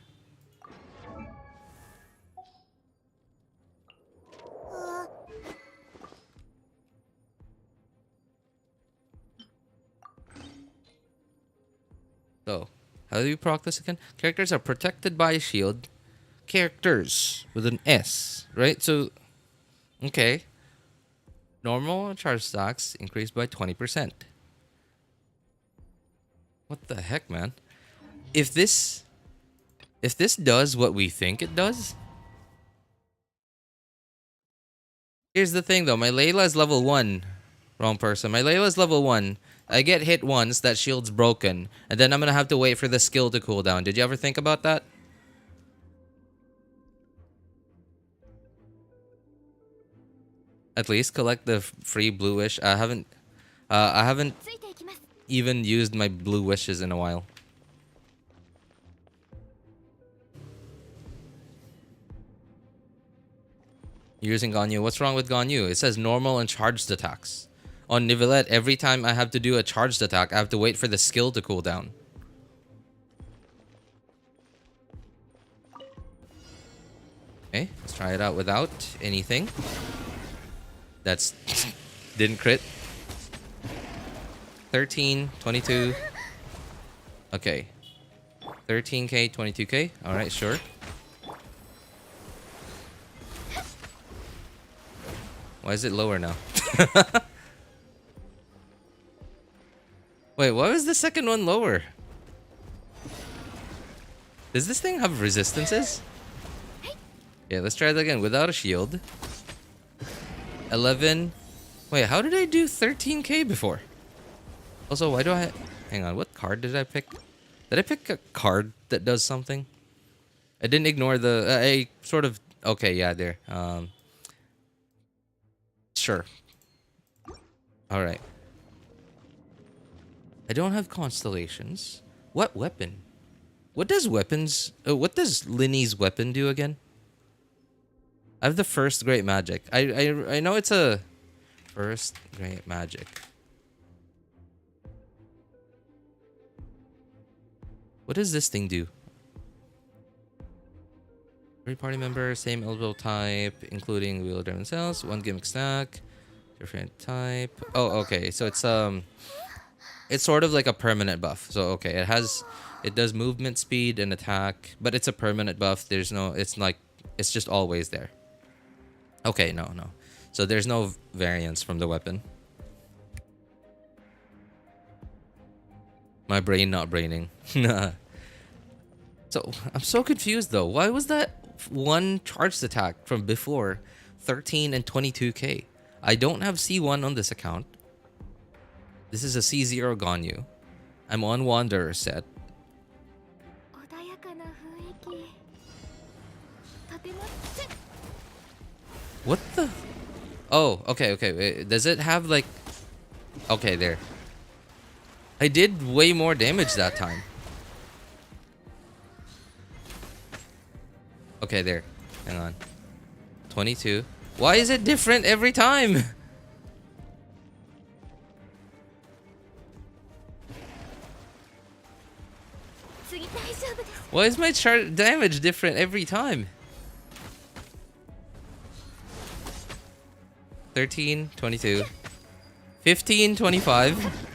So, how do you proc this again? Characters are protected by a shield. Characters with an S, right? So, okay. Normal charge stacks increased by 20%. What the heck, man? If this does what we think it does... Here's the thing though, my Layla's level 1. Wrong person. My Layla's level 1. I get hit once, that shield's broken. And then I'm gonna have to wait for the skill to cool down. Did you ever think about that? At least collect the free blue wish. I haven't even used my blue wishes in a while. You're using Ganyu. What's wrong with Ganyu? It says normal and charged attacks. On Neuvillette, every time I have to do a charged attack, I have to wait for the skill to cool down. Okay, let's try it out without anything. That's didn't crit. 13, 22. Okay. 13k, 22k. Alright, sure. Why is it lower now? Wait, why was the second one lower? Does this thing have resistances? Yeah, let's try it again without a shield. 11. Wait, how did I do 13k before? Also, why do I... Hang on, what card did I pick? Did I pick a card that does something? I didn't ignore the... I sort of... Okay, yeah, there. Sure. Alright. I don't have constellations. What weapon? What does weapons... what does Lyney's weapon do again? I have the first great magic. I know it's a... First great magic. What does this thing do? Every party member, same elbow type, including wielder themselves, one gimmick stack, different type. Oh, okay. So it's sort of like a permanent buff. So okay, it does movement speed and attack, but it's a permanent buff. There's no, it's just always there. Okay, no. So there's no variance from the weapon. My brain not braining. So I'm so confused though. Why was that one charged attack from before 13 and 22k? I don't have C1 on this account. This is a C0 Ganyu. I'm on Wanderer set. What the? Oh, okay. Wait, does it have like... Okay, there. I did way more damage that time. Okay, there. Hang on. 22. Why is it different every time? Why is my damage different every time? 13, 22. 15, 25.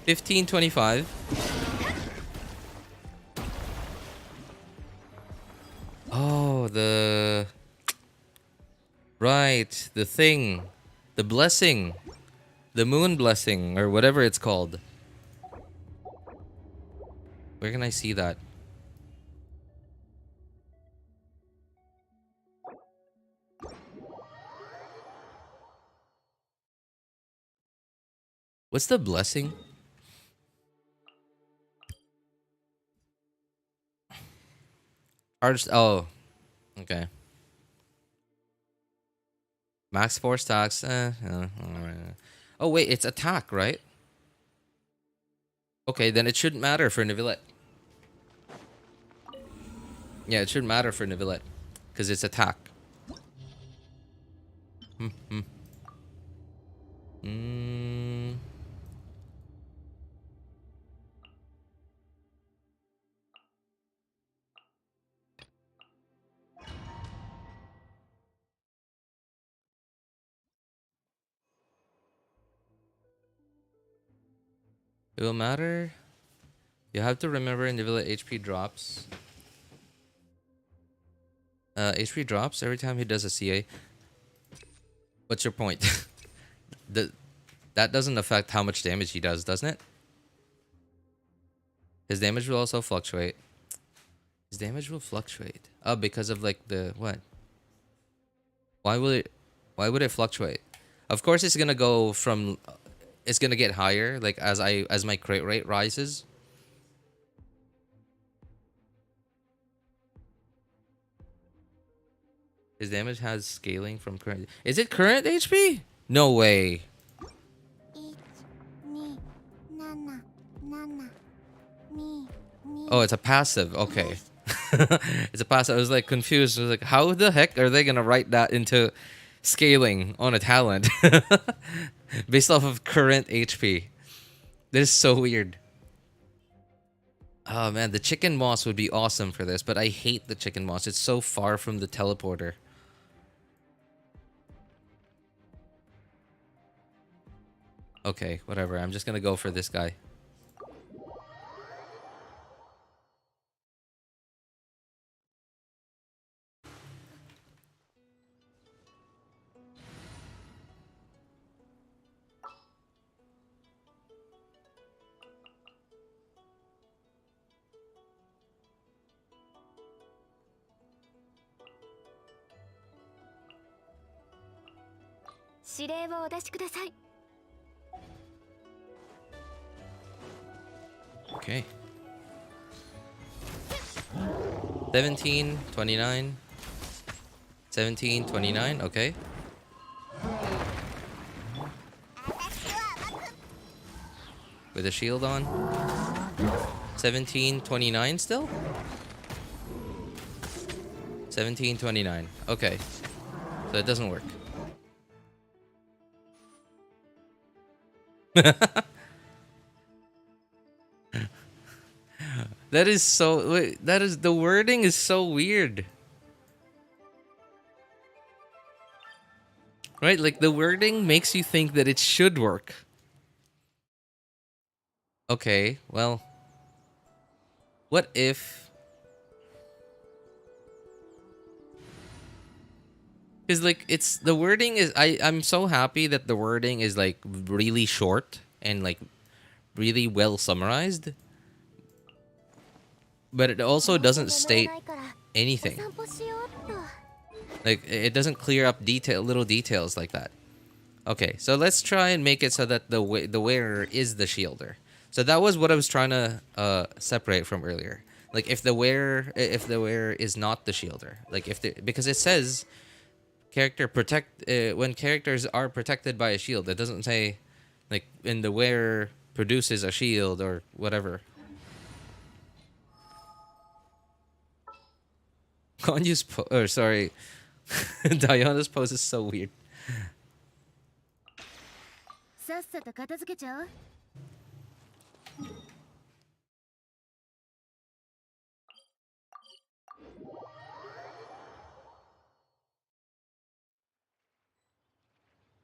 15, 25. Oh, the... Right, the thing. The blessing. The moon blessing, or whatever it's called. Where can I see that? What's the blessing? Oh, okay. Max 4 stacks. Alright. Oh wait, it's attack, right? Okay, then it shouldn't matter for Neuvillette. Yeah, it shouldn't matter for Neuvillette, because it's attack. It will matter. You have to remember Neuvillette HP drops. HP drops every time he does a CA. What's your point? That doesn't affect how much damage he does, doesn't it? His damage will also fluctuate. His damage will fluctuate. Oh, because of like the what? Why would it fluctuate? Of course it's gonna go from... It's gonna get higher, like as my crit rate rises. His damage has scaling from current. Is it current HP? No way. Oh, it's a passive. Okay. It's a passive. I was like confused. I was like, how the heck are they gonna write that into scaling on a talent based off of current HP. That is so weird. Oh man, the chicken moss would be awesome for this, but I hate the chicken moss. It's so far from the teleporter. Okay, whatever. I'm just gonna go for this guy. Okay. 17, 29. 17, 29, okay. With a shield on. 17, 29 still? 17, 29. Okay. So it doesn't work. That is so... Wait, that is... The wording is so weird. Right? Like, the wording makes you think that it should work. Okay, well... What if... Because, like, it's... The wording is... I'm so happy that the wording is, like, really short and, like, really well summarized. But it also doesn't state anything. Like, it doesn't clear up little details like that. Okay, so let's try and make it so that the wearer is the shielder. So that was what I was trying to separate from earlier. Like, if the wearer is not the shielder, like because it says character when characters are protected by a shield. It doesn't say like when the wearer produces a shield or whatever. Konju's sorry. Diana's pose is so weird.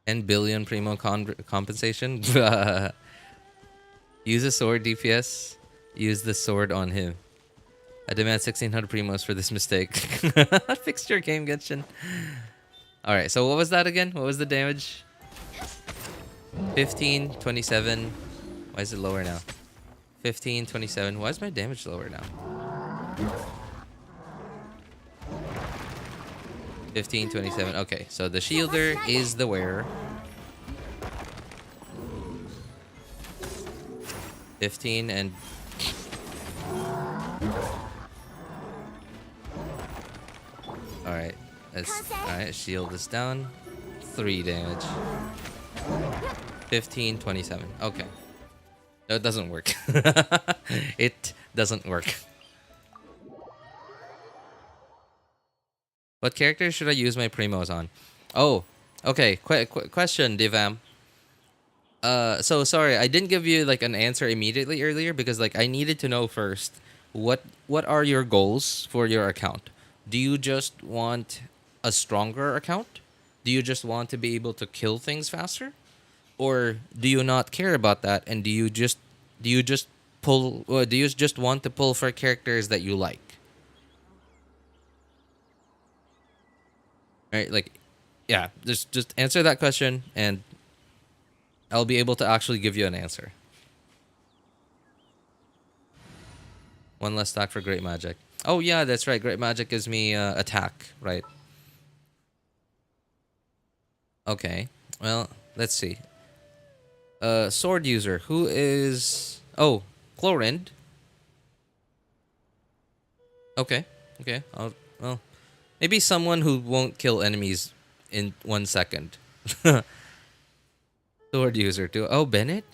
$10 billion primo compensation. Use a sword DPS. Use the sword on him. I demand 1,600 primos for this mistake. Fixed your game, Genshin. Alright, so what was that again? What was the damage? 15, 27. Why is it lower now? 15, 27. Why is my damage lower now? 15, 27. Okay, so the shielder is the wearer. 15 and... Alright, alright, shield is down. 3 damage. 15, 27. Okay. No, it doesn't work. It doesn't work. What characters should I use my primos on? Oh, okay. Question, Divam. So sorry, I didn't give you like an answer immediately earlier because like I needed to know first what are your goals for your account? Do you just want a stronger account? Do you just want to be able to kill things faster? Or do you not care about that and do you just pull or do you just want to pull for characters that you like? Right? Like yeah, just answer that question and I'll be able to actually give you an answer. One less stack for Great Magic. Oh yeah, that's right. Great Magic gives me attack, right? Okay. Well, let's see. Sword user. Who is... Oh, Chlorinde. Okay. Okay. Well, maybe someone who won't kill enemies in 1 second. Sword user too. Oh, Bennett?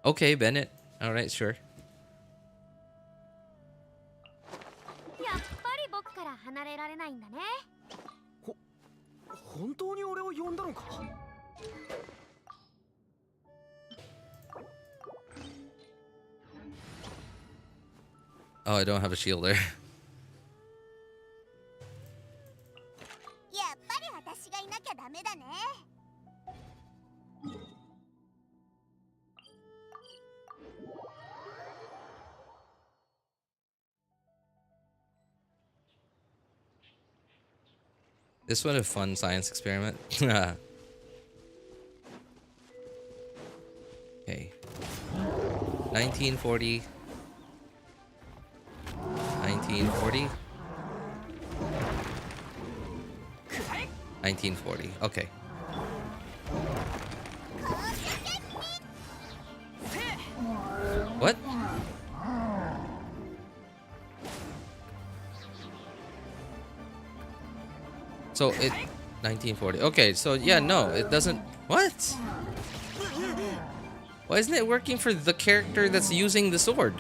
Okay, Bennett. Alright, sure. 本当に俺を呼んだのか。 Oh, I don't have a shield there. やっぱり私がいなきゃダメだね。 This was a fun science experiment. Okay. 1940. 1940. 1940. Okay. What? So it 1940. Okay, so yeah, no, it doesn't. What? Why isn't it working for the character that's using the sword?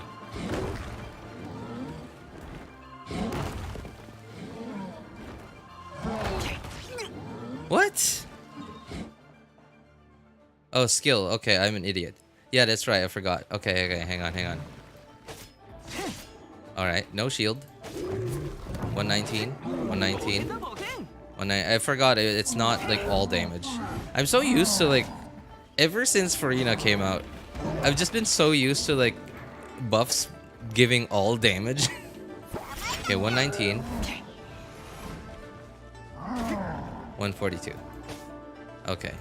What? Oh, skill. Okay, I'm an idiot. Yeah, that's right. I forgot. Okay, okay, hang on. All right, no shield. 119. 119. I forgot it's not like all damage. I'm so used to like ever since Farina came out, I've just been so used to like buffs giving all damage. Okay, 119. 142. Okay.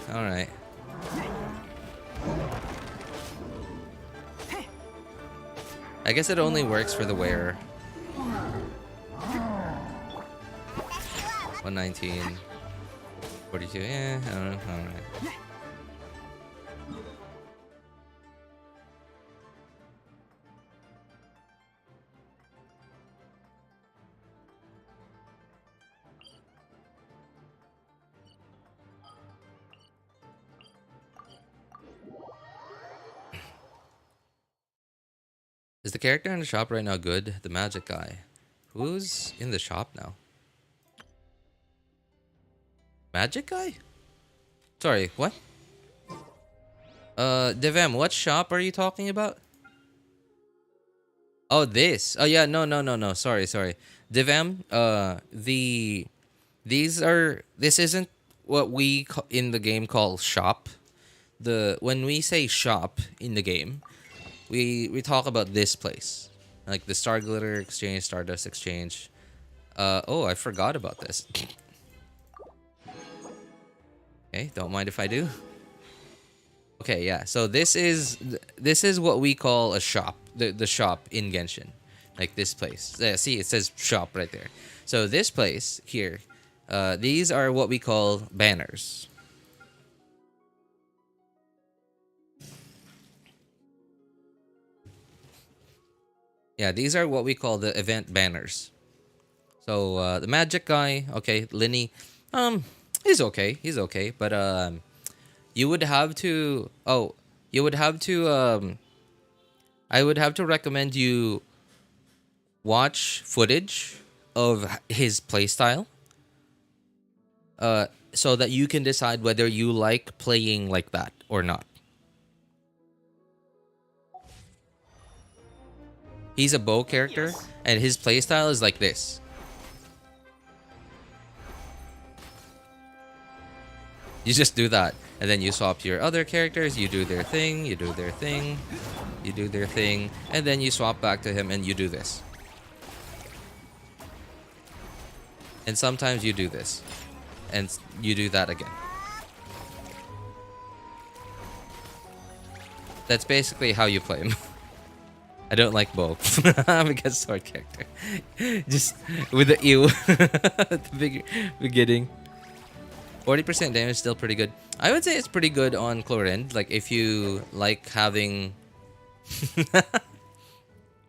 Alright. I guess it only works for the wearer. 119. 42. Yeah, I don't know. Alright. Is the character in the shop right now good? The magic guy. Who's in the shop now? Magic guy? Sorry, what? Devem, what shop are you talking about? Oh, this. Oh yeah, no. Sorry. Devem, this isn't what we in the game call shop. When we say shop in the game, we talk about this place. Like the Star Glitter Exchange, Stardust Exchange. Oh, I forgot about this. Okay, don't mind if I do. Okay, yeah. So this is what we call a shop. The shop in Genshin. Like this place. Yeah, see, it says shop right there. So this place here, these are what we call banners. Yeah, these are what we call the event banners. So the magic guy, okay, Lyney, he's okay, but you would have to I would have to recommend you watch footage of his playstyle so that you can decide whether you like playing like that or not. He's a bow character, and his playstyle is like this. You just do that, and then you swap to your other characters, you do their thing, you do their thing, you do their thing, and then you swap back to him and you do this. And sometimes you do this, and you do that again. That's basically how you play him. I don't like both. I'm a good sword character. Just with the ew at the beginning. 40% damage is still pretty good. I would say it's pretty good on Chlorinde. Like if you like having...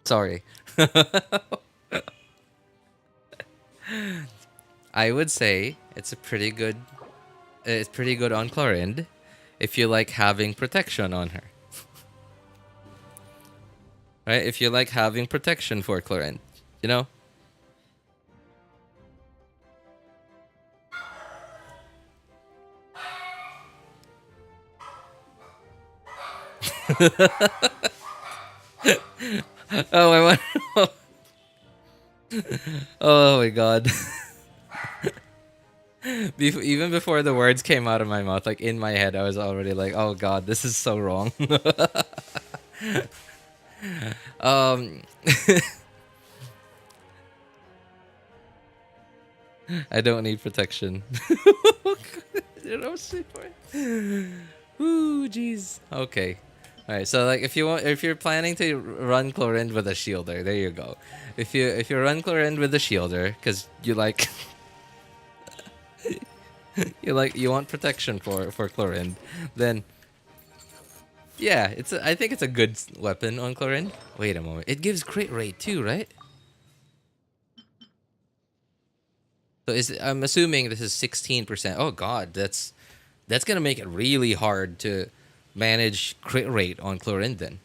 Sorry. I would say it's pretty good on Chlorinde if you like having protection on her. Right? If you like having protection for Chlorinde, you know? Oh, I want. Oh my god. Even before the words came out of my mouth, like in my head, I was already like, "Oh god, this is so wrong." um, I don't need protection. You know, ooh, jeez. Okay. All right. So like, if you're planning to run Chlorinde with a shielder, there you go. If you run Chlorinde with a shielder, because you like. You want protection for Chlorinde, then yeah, I think it's a good weapon on Chlorinde. Wait a moment, it gives crit rate too, right? So I'm assuming this is 16%. Oh god, that's gonna make it really hard to manage crit rate on Chlorinde then.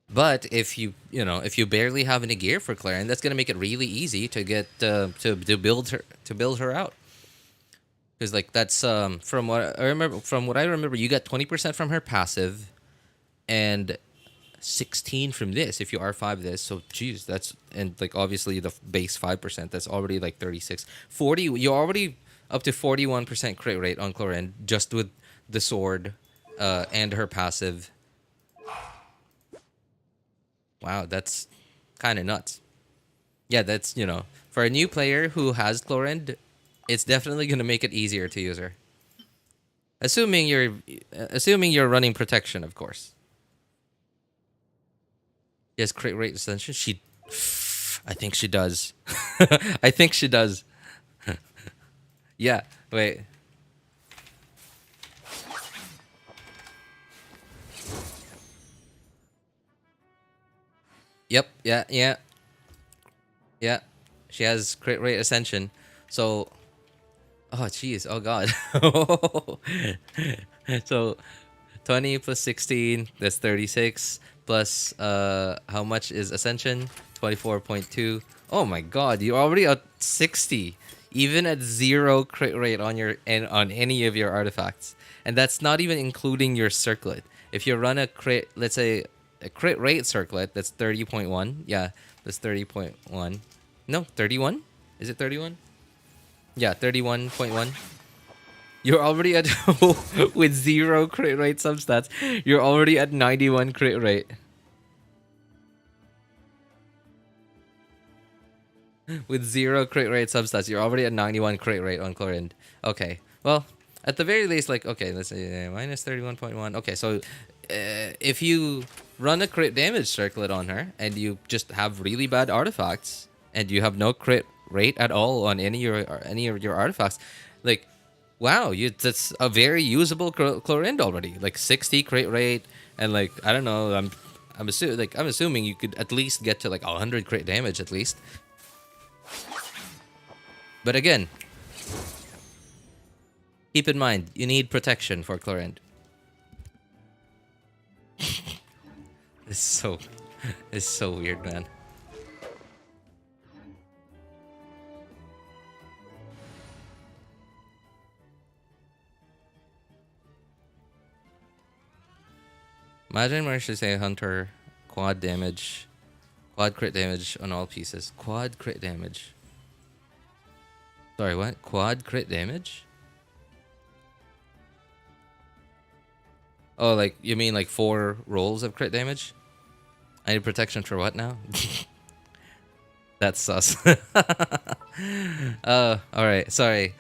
But if you barely have any gear for Chlorinde, that's gonna make it really easy to get to build her out. Because like that's from what I remember, you got 20% from her passive, and 16 from this if you R5 this. So geez, that's, and like obviously the base 5%, that's already like 36, 40. You're already up to 41% crit rate on Chlorinde just with the sword, and her passive. Wow, that's kind of nuts. Yeah, that's, for a new player who has Chlorinde, it's definitely going to make it easier to use her. Assuming you're running protection, of course. Yes, crit rate ascension. I think she does. I think she does. Yeah, wait. Yep, yeah. She has crit rate ascension. So, oh jeez, oh god. So 20 plus 16, that's 36, plus how much is ascension? 24.2. Oh my god, you're already at 60, even at 0 crit rate on on any of your artifacts. And that's not even including your circlet. If you run a crit, let's say a crit rate circlet, that's 30.1. Yeah, that's 30.1. No, 31? Is it 31? Yeah, 31.1. You're already at with 0 crit rate substats. You're already at 91 crit rate. With 0 crit rate substats, you're already at 91 crit rate on Chlorinde. Okay, well, at the very least, like, okay, let's say minus 31.1. Okay, so if you run a crit damage circlet on her and you just have really bad artifacts and you have no crit rate at all on any of your artifacts, like, wow, that's a very usable Chlorinde already. Like 60 crit rate, and like, I don't know, I'm assuming you could at least get to like 100 crit damage at least. But again, keep in mind, you need protection for Chlorinde. It's so weird, man. Imagine Marchaussee Hunter quad crit damage on all pieces. Quad crit damage. Sorry, what? Quad crit damage? Oh, like, you mean like 4 rolls of crit damage? I need protection for what now? That's sus. Alright, sorry.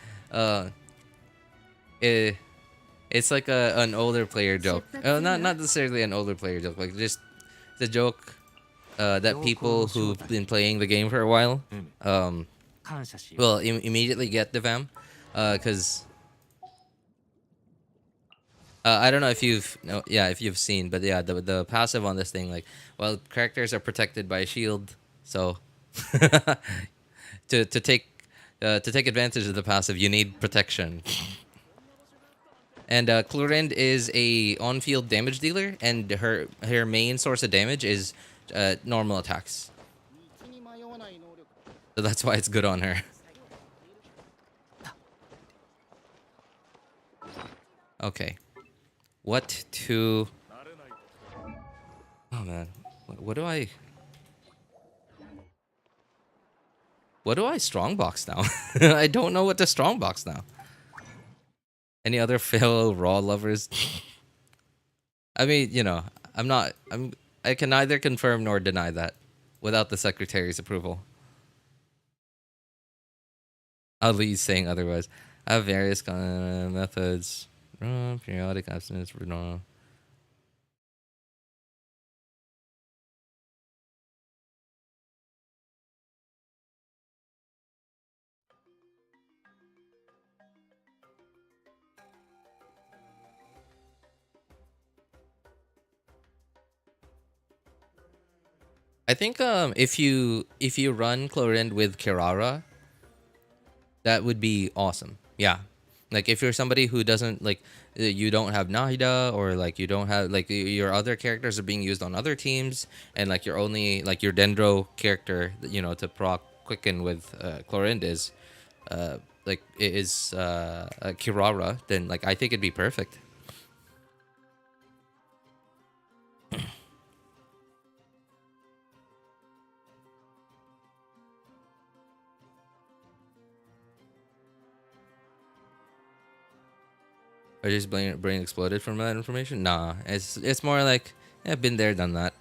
It's like an older player joke. Not necessarily an older player joke, like just the joke that people who've been playing the game for a while will immediately get the fam, because I don't know if you've seen, but yeah, the passive on this thing, like, well, characters are protected by a shield, so to take advantage of the passive, you need protection. And Chlorinde is a on-field damage dealer, and her main source of damage is normal attacks. So that's why it's good on her. Okay. What to... Oh man. What do I... What do I strongbox now? I don't know what to strongbox now. Any other fellow raw lovers? I mean, you know, I can neither confirm nor deny that without the secretary's approval. Ali saying otherwise. I have various methods. Periodic abstinence for normal. I think if you run Chlorinde with Kirara, that would be awesome. Yeah. Like if you're somebody who doesn't like you don't have Nahida, or like you don't have like your other characters are being used on other teams, and like you're only like your Dendro character, you know, to proc quicken with Chlorinde is Kirara, then like I think it'd be perfect. Or just brain exploded from that information? Nah, it's more like, yeah, been there, done that.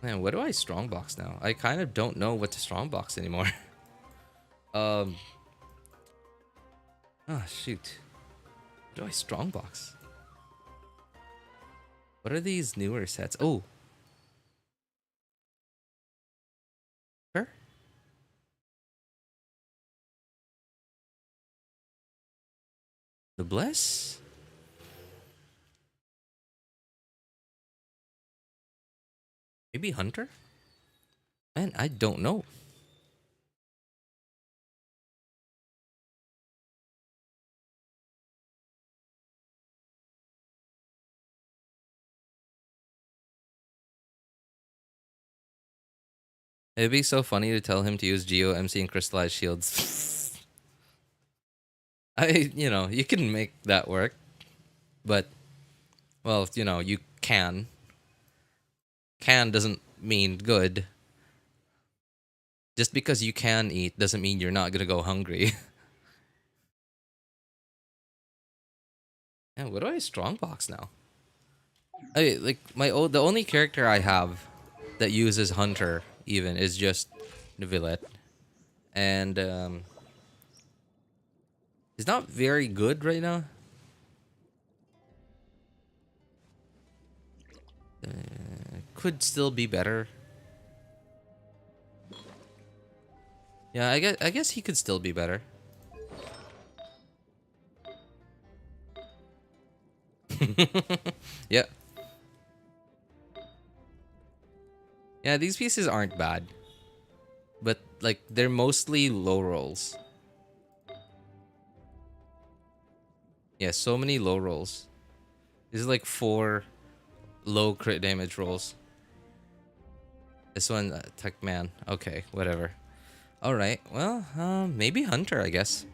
Man, what do I strongbox now? I kind of don't know what to strongbox anymore. Oh shoot. What do I strongbox? What are these newer sets? Oh. Sure. The Bless? Maybe Hunter? Man, I don't know. It'd be so funny to tell him to use Geo, MC, and Crystallized Shields. You know, you can make that work. But, well, you know, you can. Can doesn't mean good. Just because you can eat doesn't mean you're not gonna go hungry. Man, what do I strongbox now? Like the only character I have that uses Hunter even is just Neuvillette, and he's not very good right now. Could still be better. Yeah, I guess he could still be better. Yeah. Yeah, these pieces aren't bad. But, like, they're mostly low rolls. Yeah, so many low rolls. This is like 4 low crit damage rolls. This one, Tech Man. Okay, whatever. Alright, well, maybe Hunter, I guess.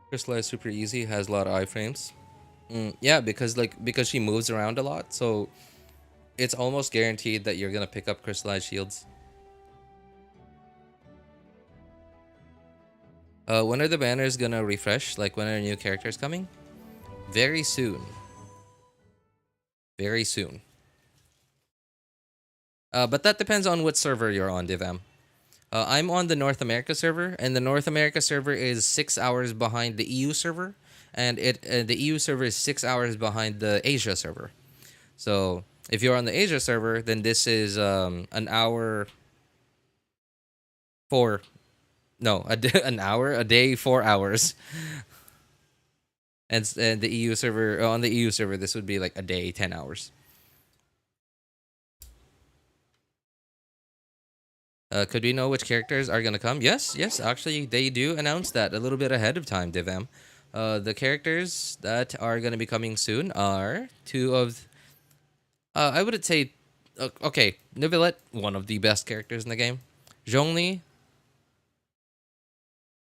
Crystallize super easy, has a lot of iframes. Yeah, because she moves around a lot, so it's almost guaranteed that you're gonna pick up crystallized shields. When are the banners gonna refresh? Like, when are new characters coming? Very soon. Very soon. But that depends on what server you're on, Divam. I'm on the North America server, and the North America server is 6 hours behind the EU server, and the EU server is 6 hours behind the Asia server. So if you're on the Asia server, then this is an hour. An hour a day, 4 hours. And the EU server, on the EU server, this would be like a day, 10 hours. Could we know which characters are gonna come? Yes, yes. Actually, they do announce that a little bit ahead of time, Divam. The characters that are gonna be coming soon are two of. I wouldn't say. Okay, Neuvillette, one of the best characters in the game. Zhongli,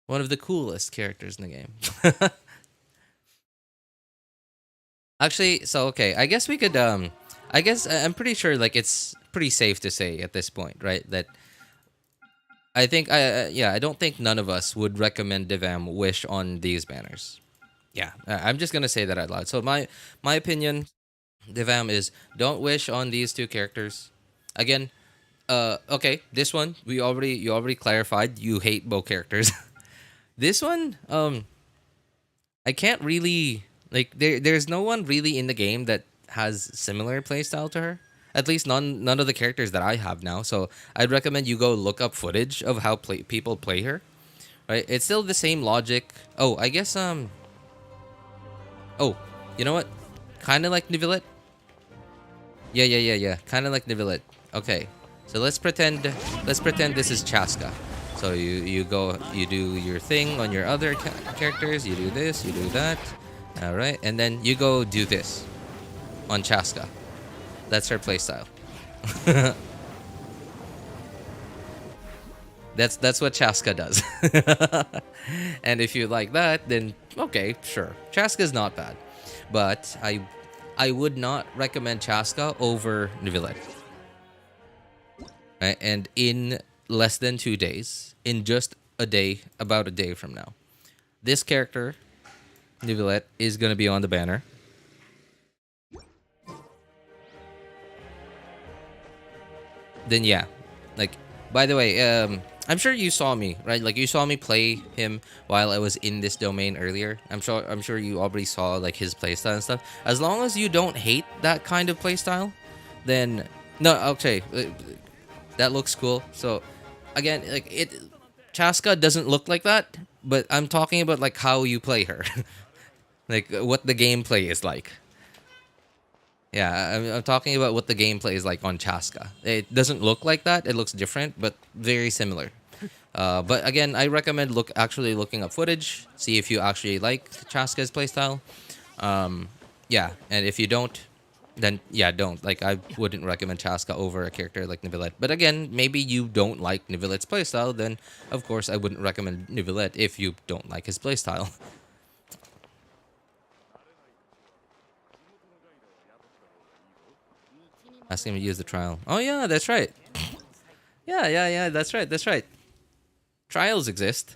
one of the coolest characters in the game. Actually, so okay, I guess we could. I guess I'm pretty sure like it's pretty safe to say at this point, right? That I think yeah, I don't think none of us would recommend Divam wish on these banners. Yeah, I'm just gonna say that out loud. So my opinion, Divam, is don't wish on these two characters. Again, okay, this one you already clarified you hate both characters. This one, I can't really like there's no one really in the game that has similar playstyle to her. At least none of the characters that I have now. So I'd recommend you go look up footage of how people play her. Right? It's still the same logic. Oh, I guess oh, you know what? Kind of like Neuvillette. Yeah. Kind of like Neuvillette. Okay. So let's pretend this is Chasca. So you do your thing on your other characters. You do this, you do that. All right, and then you go do this on Chasca. That's her playstyle. That's what Chasca does. And if you like that, then okay, sure. Chasca's not bad, but I would not recommend Chasca over Neuvillette. Right? And in less than 2 days, in just a day, about a day from now, this character, Neuvillette, is gonna be on the banner. Then yeah, like by the way, I'm sure you saw me, right? Like you saw me play him while I was in this domain earlier. I'm sure you already saw like his playstyle and stuff. As long as you don't hate that kind of playstyle, then no, okay, that looks cool. So again, like Chasca doesn't look like that, but I'm talking about like how you play her, like what the gameplay is like. Yeah, I'm talking about what the gameplay is like on Chasca. It doesn't look like that. It looks different, but very similar. But again, I recommend actually looking up footage, see if you actually like Chasca's playstyle. Yeah, and if you don't, then yeah, don't. Like I wouldn't recommend Chasca over a character like Neuvillette. But again, maybe you don't like Neuvillette's playstyle, then of course I wouldn't recommend Neuvillette if you don't like his playstyle. Ask him to use the trial. Oh yeah, that's right. Yeah, that's right. Trials exist.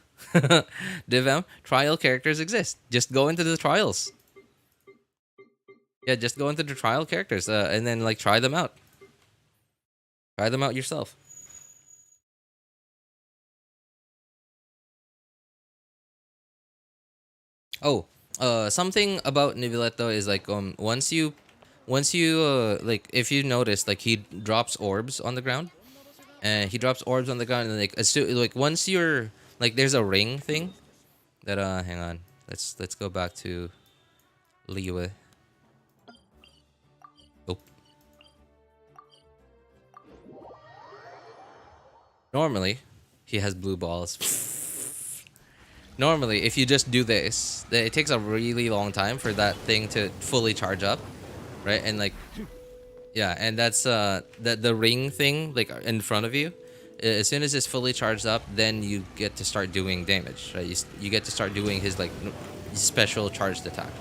Divam, trial characters exist. Just go into the trials. Yeah, just go into the trial characters and then like try them out. Try them out yourself. Oh, something about Neuvillette though is like once you like if you notice like he drops orbs on the ground, and like like once you're like there's a ring thing that hang on, let's go back to Liyue. Oh, normally he has blue balls. Normally if you just do this, it takes a really long time for that thing to fully charge up, right? And like yeah, and that's the ring thing like in front of you. As soon as it's fully charged up, then you get to start doing damage, right? You get to start doing his like special charged attack.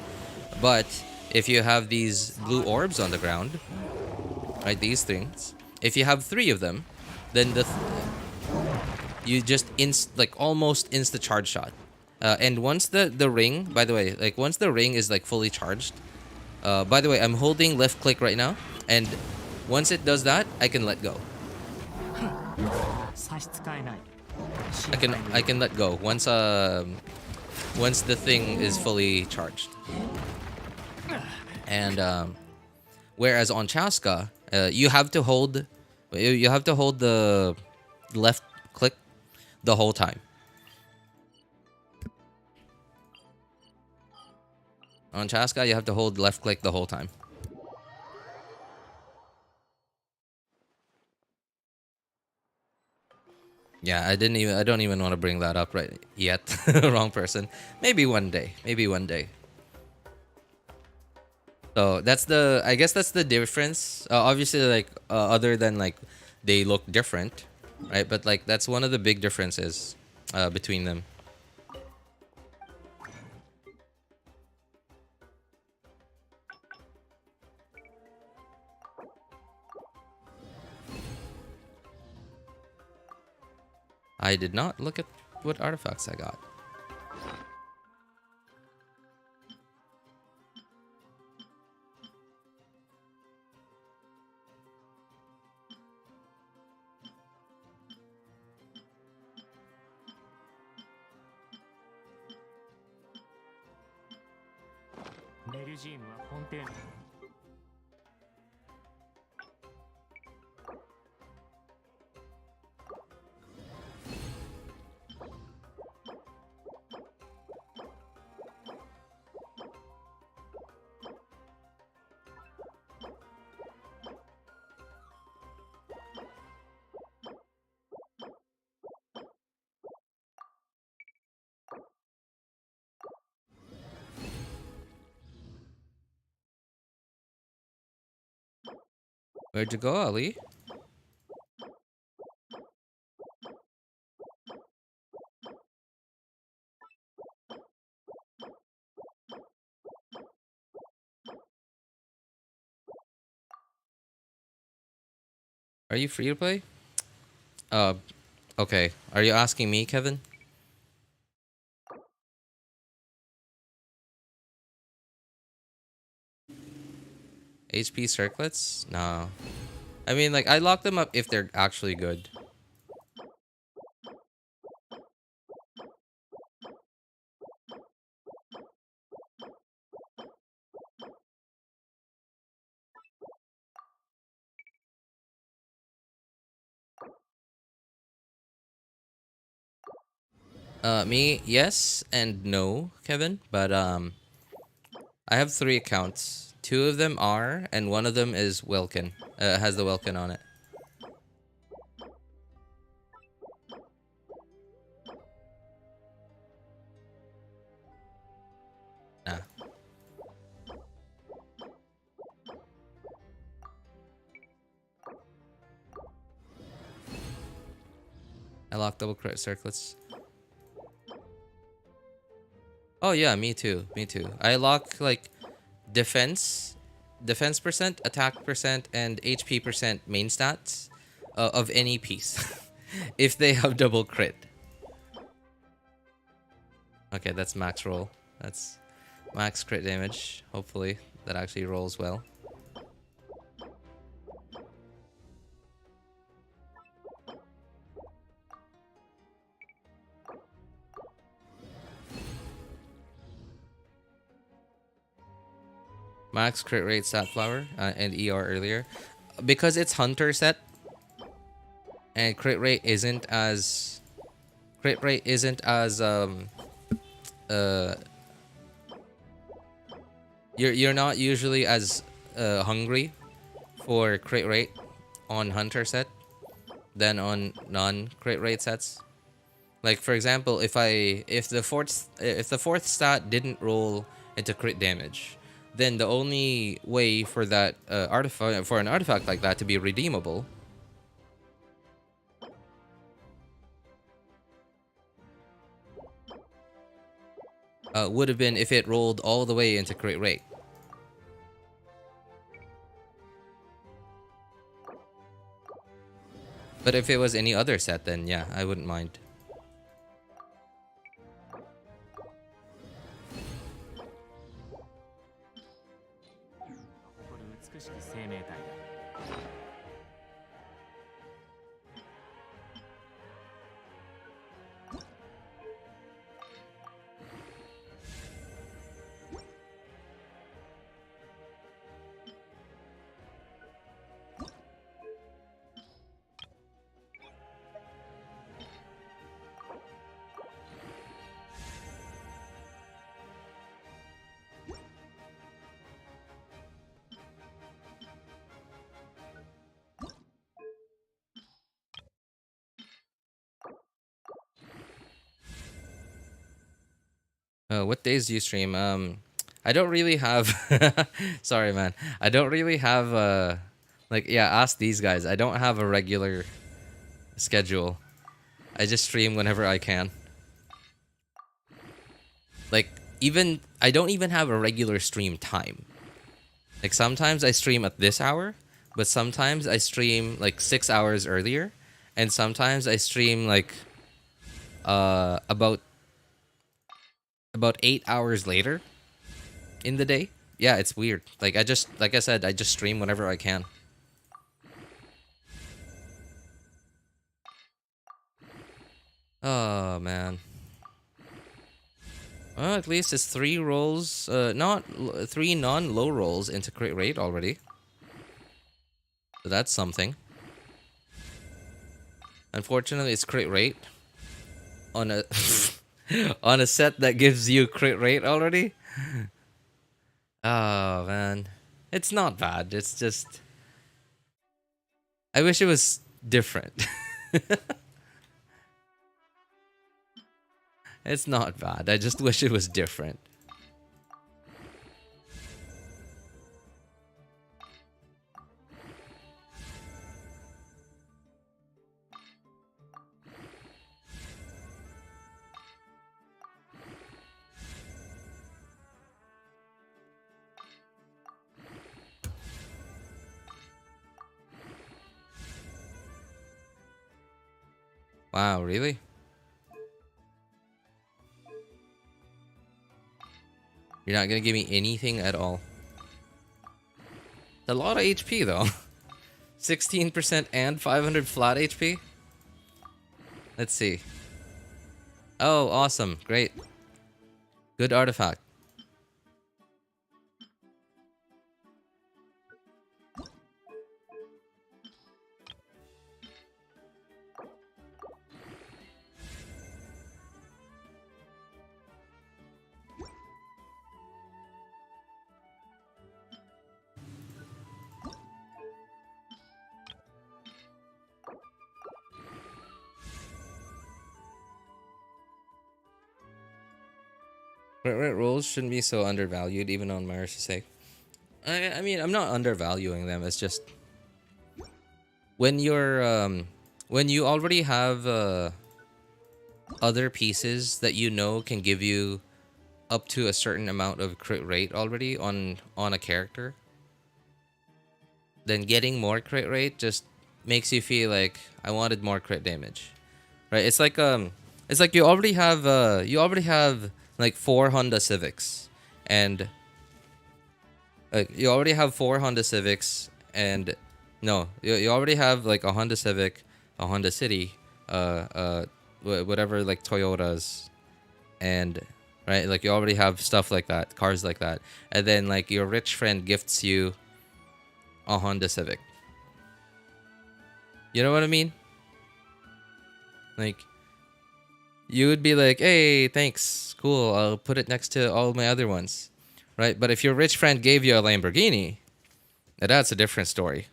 But if you have these blue orbs on the ground, right, these things, if you have 3 of them, then you just almost insta charge shot. And once the ring, by the way, like once the ring is like fully charged, by the way, I'm holding left click right now, and once it does that, I can let go. I can let go once the thing is fully charged. And whereas on Chasca, you have to hold the left click the whole time. On Chasca, you have to hold left click the whole time. Yeah, I don't even want to bring that up right yet. Wrong person. Maybe one day. Maybe one day. So that's the, I guess that's the difference. Obviously, like other than like they look different, right? But like that's one of the big differences between them. I did not look at what artifacts I got. Where'd you go, Ali? Are you free to play? Uh, okay. Are you asking me, Kevin? HP circlets? No. I mean, like, I lock them up if they're actually good. Me, yes and no, Kevin. But I have 3 accounts. 2 of them are, and one of them is Welkin. Has the Welkin on it. Nah. I lock double crit circlets. Oh yeah, me too. Me too. I lock like defense percent, attack percent, and HP percent main stats of any piece if they have double crit. Okay, that's max roll. That's max crit damage. Hopefully that actually rolls well. Max crit rate stat flower and ER earlier. Because it's hunter set and crit rate isn't as uh you're not usually as hungry for crit rate on hunter set than on non crit rate sets. Like for example, if the fourth stat didn't roll into crit damage, then the only way for that an artifact like that to be redeemable would have been if it rolled all the way into crit rate. But if it was any other set, then yeah, I wouldn't mind. What days do you stream? I don't really have. Sorry, man. I don't really have. Like, yeah, ask these guys. I don't have a regular schedule. I just stream whenever I can. Like, even I don't even have a regular stream time. Like, sometimes I stream at this hour, but sometimes I stream like 6 hours earlier, and sometimes I stream like about 8 hours later in the day. Yeah, it's weird. Like, like I said, I just stream whenever I can. Oh man. Well, at least it's 3 rolls, 3 non-low rolls into crit rate already. So that's something. Unfortunately, it's crit rate on a on a set that gives you crit rate already. Oh man, it's not bad. It's just I wish it was different. It's not bad. I just wish it was different. Wow, really? You're not gonna give me anything at all. It's a lot of HP though. 16% and 500 flat HP? Let's see. Oh, awesome. Great. Good artifact. Crit rolls shouldn't be so undervalued, even on Marchaussee. I mean, I'm not undervaluing them. It's just when you're when you already have other pieces that you know can give you up to a certain amount of crit rate already on a character, then getting more crit rate just makes you feel like I wanted more crit damage, right? It's like you already have like 4 Honda Civics, and you already have 4 Honda Civics, and no, you already have like a Honda Civic, a Honda City, whatever, like Toyotas, and right, like you already have stuff like that, cars like that, and then like your rich friend gifts you a Honda Civic. You know what I mean? Like, you would be like, hey, thanks, cool, I'll put it next to all my other ones, right? But if your rich friend gave you a Lamborghini, now that's a different story.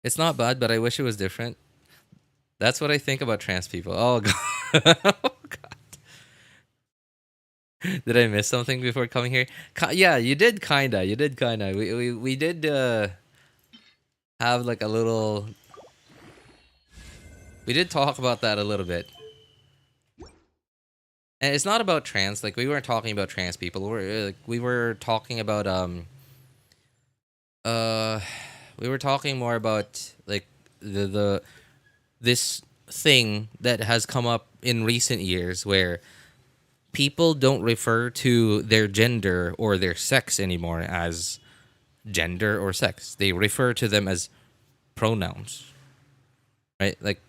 It's not bad, but I wish it was different. That's what I think about trans people. Oh god. Oh god. Did I miss something before coming here? Yeah, you did kinda. You did kinda. We did have like a little. We did talk about that a little bit. And it's not about trans. Like, we weren't talking about trans people. We were talking about we were talking more about like this thing that has come up in recent years where people don't refer to their gender or their sex anymore as gender or sex. They refer to them as pronouns. Right? Like,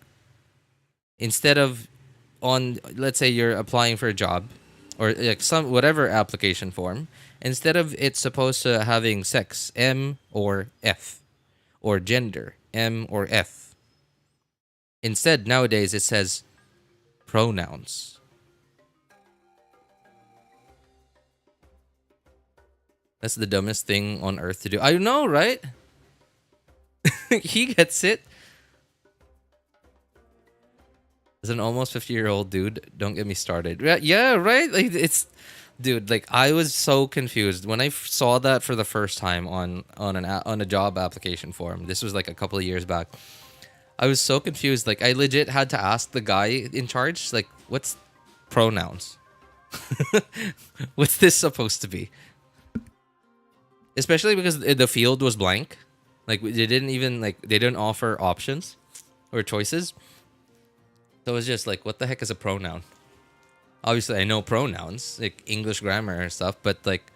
instead of let's say you're applying for a job or like some whatever application form, instead of it's supposed to having sex, M or F, or gender, M or F. Instead, nowadays it says pronouns. That's the dumbest thing on earth to do. I know, right? He gets it. As an almost 50-year-old dude, don't get me started. Yeah, right? Like it's dude, like I was so confused when I saw that for the first time on a job application form. This was like a couple of years back. I was so confused. Like I legit had to ask the guy in charge, like, what's pronouns? What's this supposed to be? Especially because the field was blank. Like they didn't offer options or choices. So it was just like, what the heck is a pronoun? Obviously, I know pronouns, like English grammar and stuff, but like,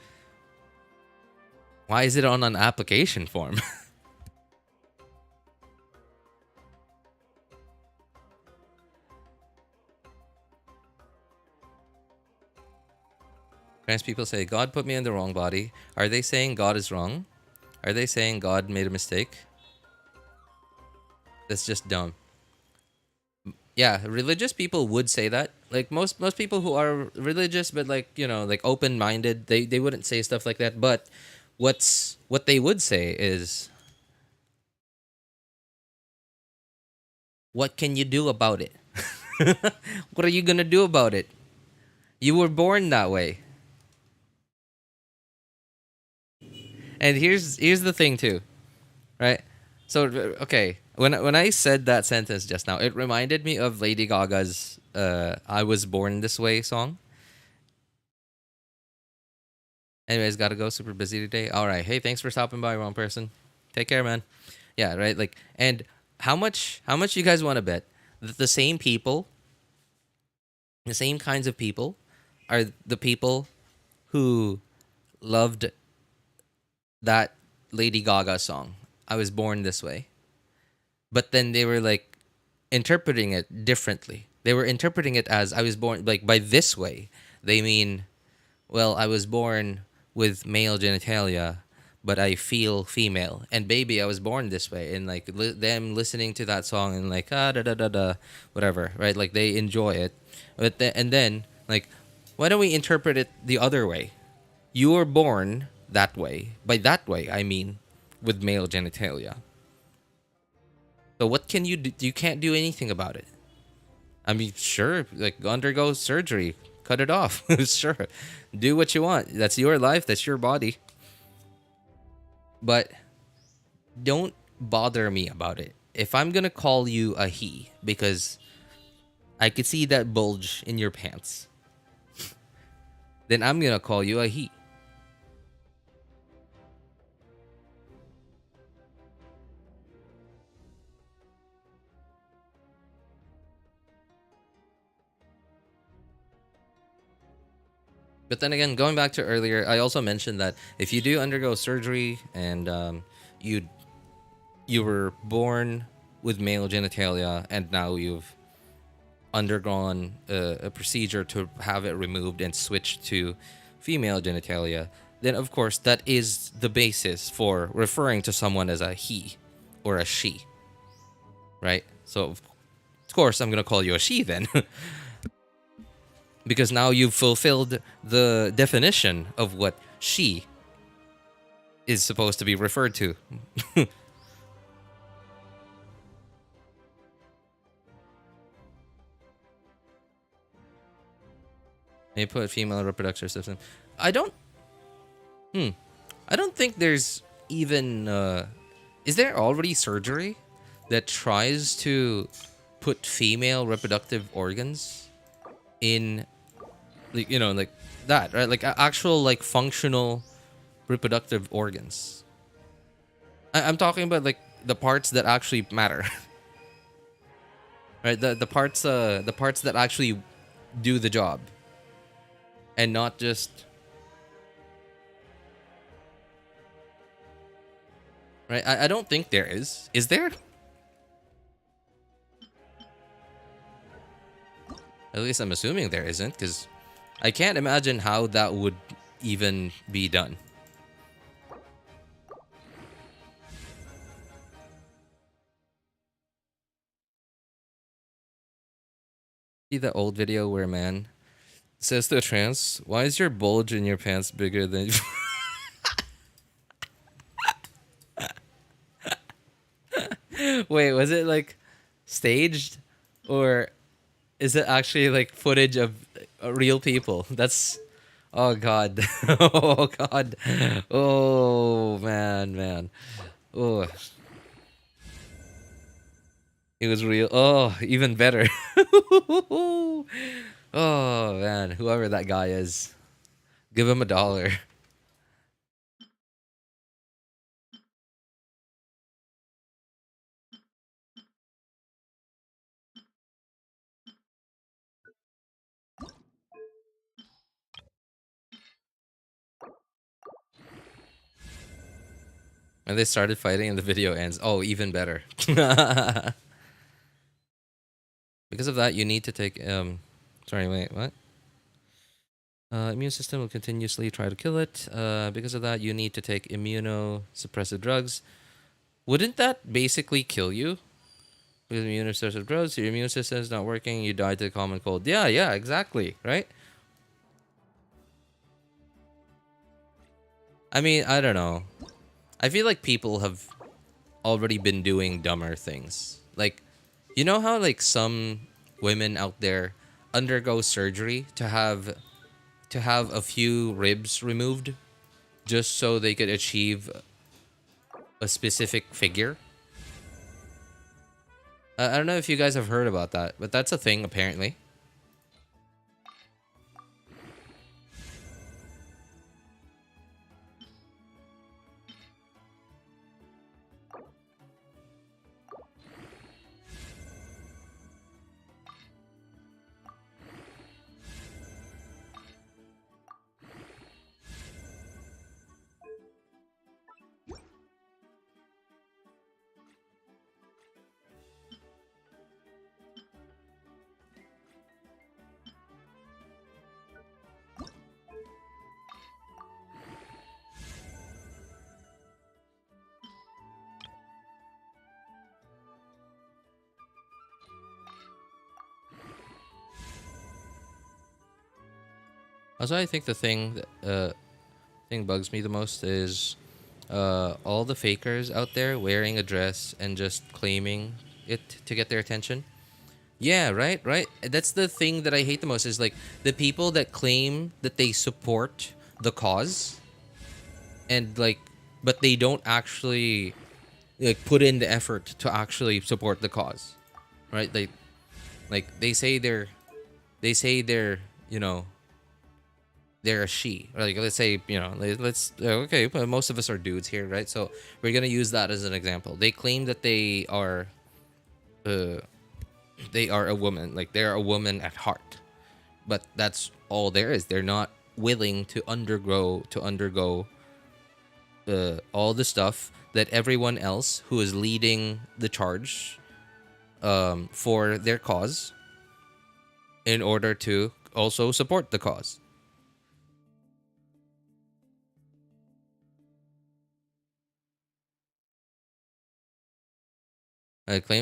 why is it on an application form? Trans people say, God put me in the wrong body. Are they saying God is wrong? Are they saying God made a mistake? That's just dumb. Yeah, religious people would say that. Like most people who are religious but like, you know, like open-minded, they wouldn't say stuff like that. But what they would say is, what can you do about it? What are you gonna do about it? You were born that way. And here's the thing too, right? So okay, when I said that sentence just now, it reminded me of Lady Gaga's "I Was Born This Way" song. Anyways, gotta go. Super busy today. All right. Hey, thanks for stopping by, wrong person. Take care, man. Yeah, right. Like, and how much you guys want to bet that the same people, the same kinds of people, are the people who loved that Lady Gaga song, "I Was Born This Way," but then they were like interpreting it differently. They were interpreting it as, I was born, like by this way, they mean, well, I was born with male genitalia, but I feel female. And baby, I was born this way. And like them listening to that song and like, da da da da, whatever, right? Like they enjoy it. But and then, like, why don't we interpret it the other way? You were born that way. By that way, I mean with male genitalia. So what can you do? You can't do anything about it. I mean, sure, like undergo surgery, cut it off. Sure, do what you want. That's your life. That's your body. But don't bother me about it. If I'm gonna call you a he because I could see that bulge in your pants, then I'm gonna call you a he. But then again, going back to earlier, I also mentioned that if you do undergo surgery and you were born with male genitalia and now you've undergone a procedure to have it removed and switched to female genitalia, then of course that is the basis for referring to someone as a he or a she, right? So of course I'm gonna call you a she then. Because now you've fulfilled the definition of what she is supposed to be referred to. They put female reproductive system. I don't think there's even is there already surgery that tries to put female reproductive organs in, like, you know, like that, right? Like actual like functional reproductive organs. I'm talking about like the parts that actually matter. Right? The parts that actually do the job. And not just, right? I don't think there is. Is there? At least I'm assuming there isn't, because I can't imagine how that would even be done. See the old video where a man says to a trans, "Why is your bulge in your pants bigger than..." Wait, was it like staged? Or is it actually like footage of real people? That's oh god. Oh god. Oh man. Oh, it was real. Oh, even better. Oh man, whoever that guy is, give him $1. And they started fighting and the video ends. Oh, even better. Because of that, you need to take sorry, wait, what? Immune system will continuously try to kill it. Because of that, you need to take immunosuppressive drugs. Wouldn't that basically kill you? With immunosuppressive drugs, your immune system is not working, you die to the common cold. Yeah, exactly, right? I mean, I don't know. I feel like people have already been doing dumber things. Like, you know how like some women out there undergo surgery to have a few ribs removed just so they could achieve a specific figure? I don't know if you guys have heard about that, but that's a thing apparently. Also, I think the thing bugs me the most is all the fakers out there wearing a dress and just claiming it to get their attention. Yeah, right. That's the thing that I hate the most is like the people that claim that they support the cause and like, but they don't actually like put in the effort to actually support the cause, right? They say they're you know they're a she, or like let's say let's okay, but most of us are dudes here, right? So we're gonna use that as an example. They claim that they are a woman, like they're a woman at heart, but that's all there is. They're not willing to undergo all the stuff that everyone else who is leading the charge for their cause in order to also support the cause.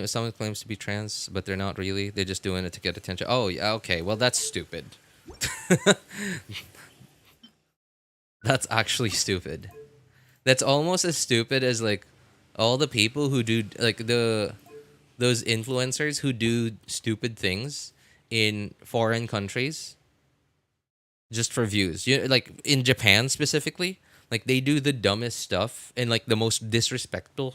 Someone claims to be trans, but they're not really. They're just doing it to get attention. Oh, yeah, okay. Well, that's stupid. That's actually stupid. That's almost as stupid as like all the people who do like those influencers who do stupid things in foreign countries just for views. Like in Japan specifically, like they do the dumbest stuff and like the most disrespectful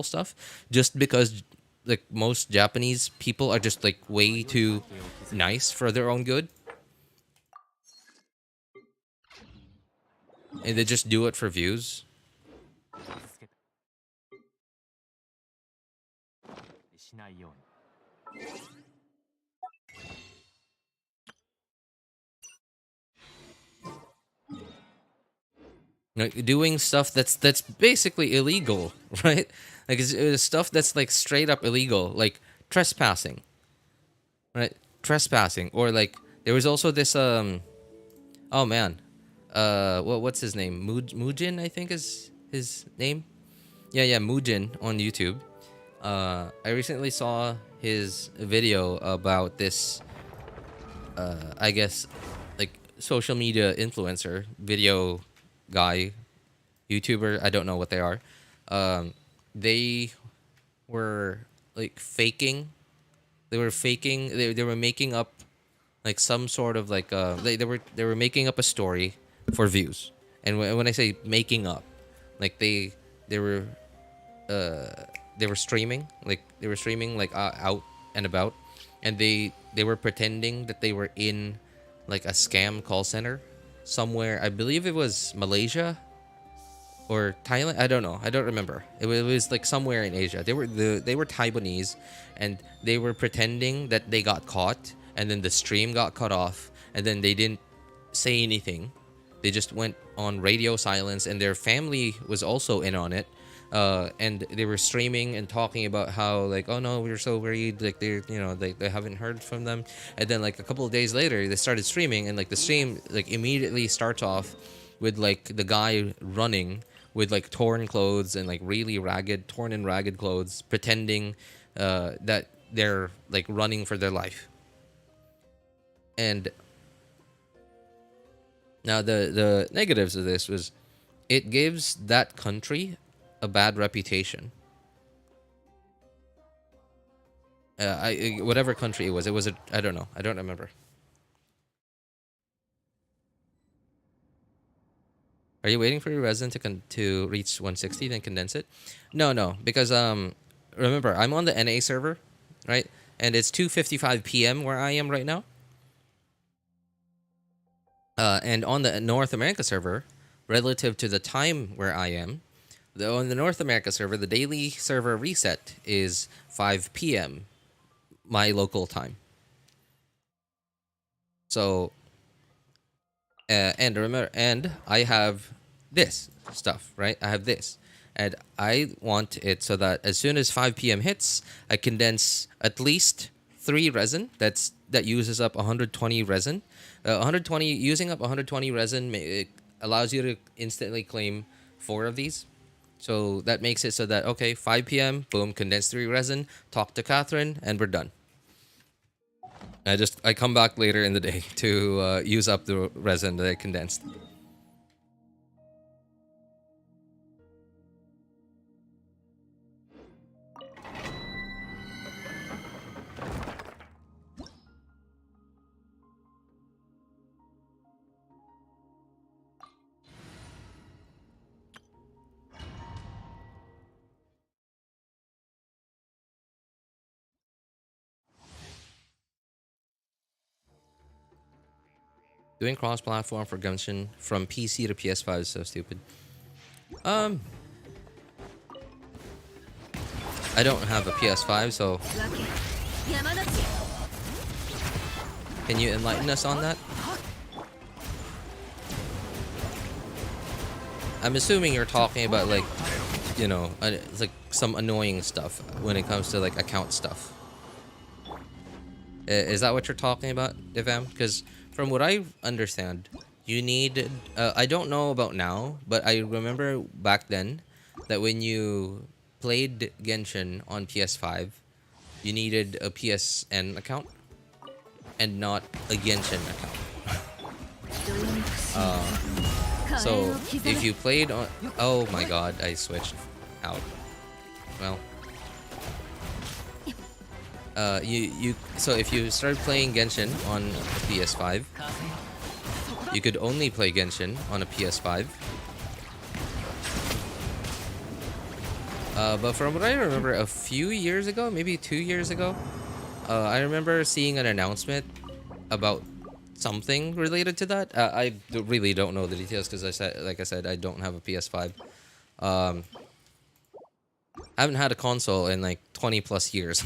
stuff just because like most Japanese people are just like way too nice for their own good. And they just do it for views. Like doing stuff that's basically illegal, right? Like it's stuff that's like straight up illegal, like trespassing, right? Trespassing, or like there was also this oh man, what's his name? Mujin, I think is his name. Yeah, Mujin on YouTube. I recently saw his video about this. I guess like social media influencer video guy, YouTuber, I don't know what they are. They were like faking They were faking. They were making up like some sort of like they were making up a story for views. And when I say making up, like they were they were streaming like out and about, and they were pretending that they were in like a scam call center somewhere. I believe it was Malaysia or Thailand. I don't know. I don't remember. It was like somewhere in Asia. They were Taiwanese, and they were pretending that they got caught, and then the stream got cut off, and then they didn't say anything. They just went on radio silence, and their family was also in on it. And they were streaming and talking about how like, oh no, we're so worried, like they haven't heard from them. And then like a couple of days later they started streaming, and like the stream like immediately starts off with like the guy running with like torn clothes and like really torn and ragged clothes, pretending that they're like running for their life. And now the negatives of this was it gives that country a bad reputation. Whatever country it was I don't know. I don't remember. Are you waiting for your resin to reach 160 then condense it? No, because remember I'm on the NA server, right? And it's 2:55 p.m. where I am right now. And on the North America server, relative to the time where I am, on the North America server, the daily server reset is 5 p.m. my local time. So, and remember, and I have this stuff, right? I have this, and I want it so that as soon as 5 p.m. hits, I condense at least 3 resin. That uses up 120 resin. 120 using up 120 resin it allows you to instantly claim 4 of these. So that makes it so that, okay, 5 p.m., boom, condense 3 resin, talk to Catherine, and we're done. I come back later in the day to use up the resin that I condensed. Doing cross-platform for Genshin from PC to PS5 is so stupid. I don't have a PS5, so can you enlighten us on that? I'm assuming you're talking about like, like some annoying stuff when it comes to like account stuff. Is that what you're talking about, Devam? Because from what I understand, you need... I don't know about now, but I remember back then that when you played Genshin on PS5, you needed a PSN account and not a Genshin account. So if you played on... Oh my god, I switched out. Well... so if you started playing Genshin on a PS5, you could only play Genshin on a PS5. But from what I remember, a few years ago, maybe 2 years ago, I remember seeing an announcement about something related to that. I really don't know the details because like I said, I don't have a PS5. I haven't had a console in like 20 plus years.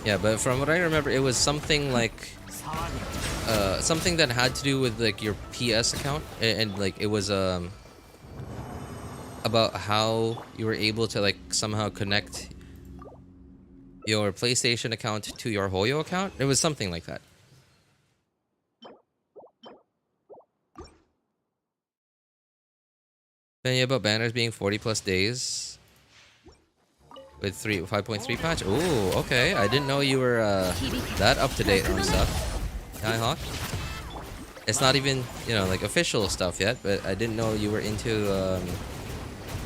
Yeah, but from what I remember, it was something like something that had to do with like your PS account, and like it was about how you were able to like somehow connect your PlayStation account to your Hoyo account. It was something like that. Then yeah, about banners being 40 plus days. with 5.3 patch. Ooh, okay. I didn't know you were that up to date on stuff. Nighthawk. It's not even, you know, like official stuff yet, but I didn't know you were into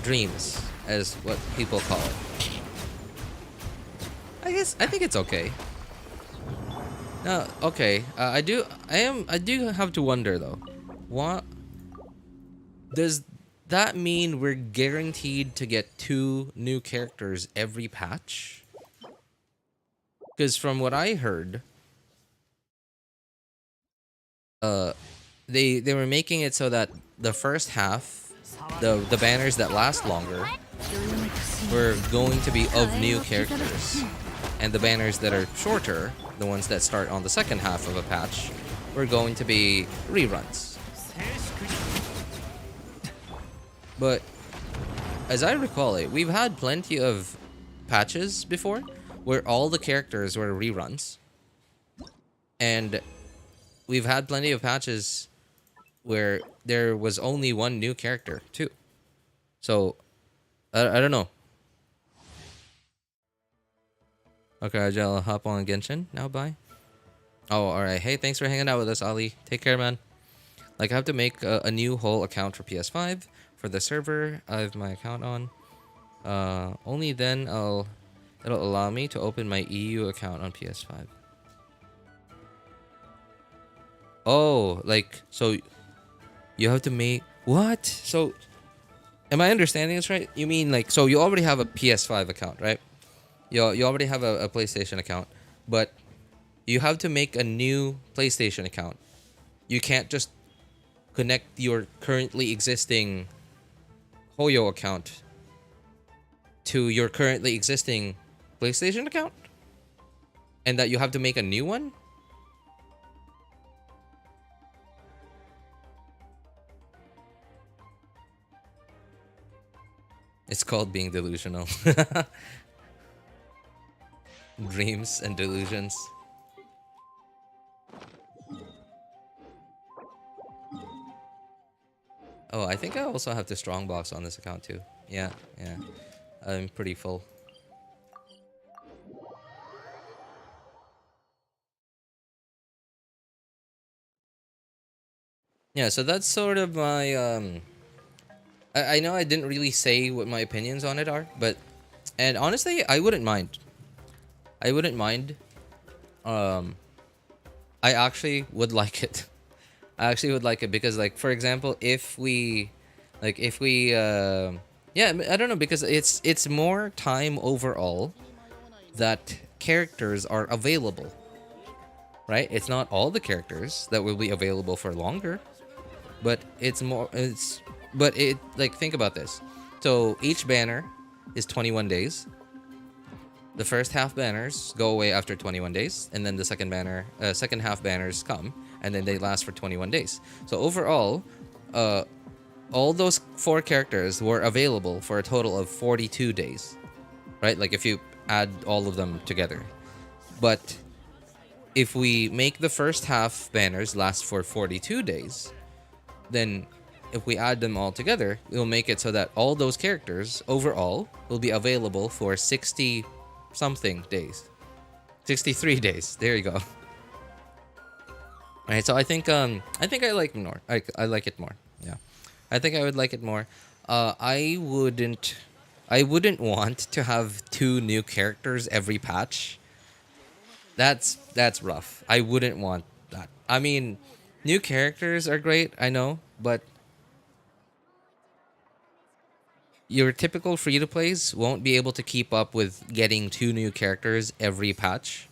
dreams, as what people call it. I think it's okay. Okay. I do have to wonder though. What does that mean? We're guaranteed to get 2 new characters every patch? Because from what I heard, they were making it so that the first half, the banners that last longer, were going to be of new characters, and the banners that are shorter, the ones that start on the second half of a patch, were going to be reruns. But as I recall it, we've had plenty of patches before where all the characters were reruns, and we've had plenty of patches where there was only one new character too. So I don't know. Okay, I'll hop on Genshin now. Bye. Oh, alright. Hey, thanks for hanging out with us, Ali. Take care, man. Like, I have to make a new whole account for PS5 for the server I have my account on. Only then it'll allow me to open my EU account on PS5. Oh, like, so you have to make what? So, am I understanding this right? You mean like, so you already have a PS5 account, right? You already have a PlayStation account, but you have to make a new PlayStation account. You can't just connect your currently existing Hoyo account to your currently existing PlayStation account, and that you have to make a new one. It's called being delusional. Dreams and delusions. Oh, I think I also have the Strongbox on this account too. Yeah. I'm pretty full. Yeah, so that's sort of my I know I didn't really say what my opinions on it are, but and honestly, I wouldn't mind. I wouldn't mind. I actually would like it. I actually would like it because, like, for example, if we yeah, I don't know, because it's more time overall that characters are available, right? It's not all the characters that will be available for longer, but like, think about this. So each banner is 21 days. The first half banners go away after 21 days, and then the second half banners come, and then they last for 21 days. So overall, all those 4 characters were available for a total of 42 days, right? Like, if you add all of them together. But if we make the first half banners last for 42 days, then if we add them all together, we'll make it so that all those characters overall will be available for 60 something days. 63 days. There you go. Alright, so I think I like more. I like it more. Yeah. I think I would like it more. I wouldn't want to have 2 new characters every patch. That's rough. I wouldn't want that. I mean, new characters are great, I know, but your typical free-to-plays won't be able to keep up with getting 2 new characters every patch.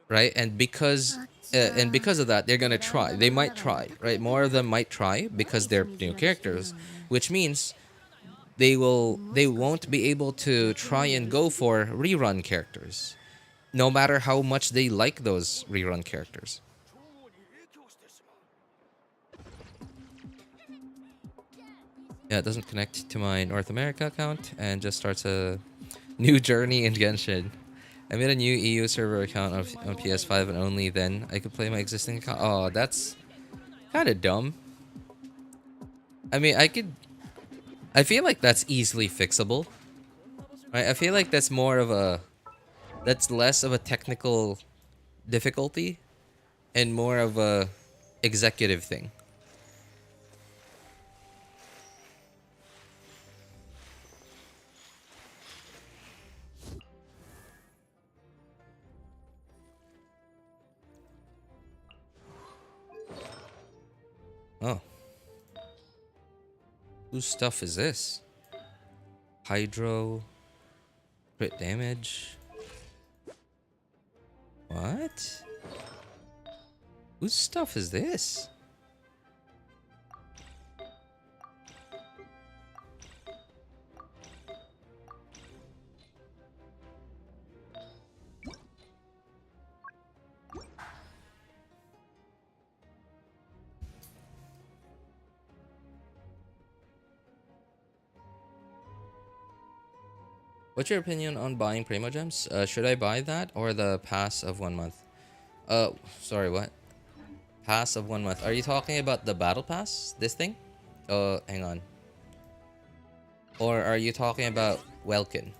Right? And because of that, they're gonna try. They might try, right? More of them might try because they're new characters, which means they won't be able to try and go for rerun characters, no matter how much they like those rerun characters. Yeah, it doesn't connect to my North America account and just starts a new journey in Genshin. I made a new EU server account on PS5 and only then I could play my existing account. Oh, that's kind of dumb. I mean, I could I feel like that's easily fixable. Right? I feel like that's more of a that's less of a technical difficulty and more of a executive thing. Oh. Whose stuff is this? Hydro. Crit damage. What? Whose stuff is this? What's your opinion on buying Primogems? Should I buy that or the pass of 1 month? Sorry, what? Pass of 1 month. Are you talking about the battle pass? This thing? Hang on. Or are you talking about Welkin?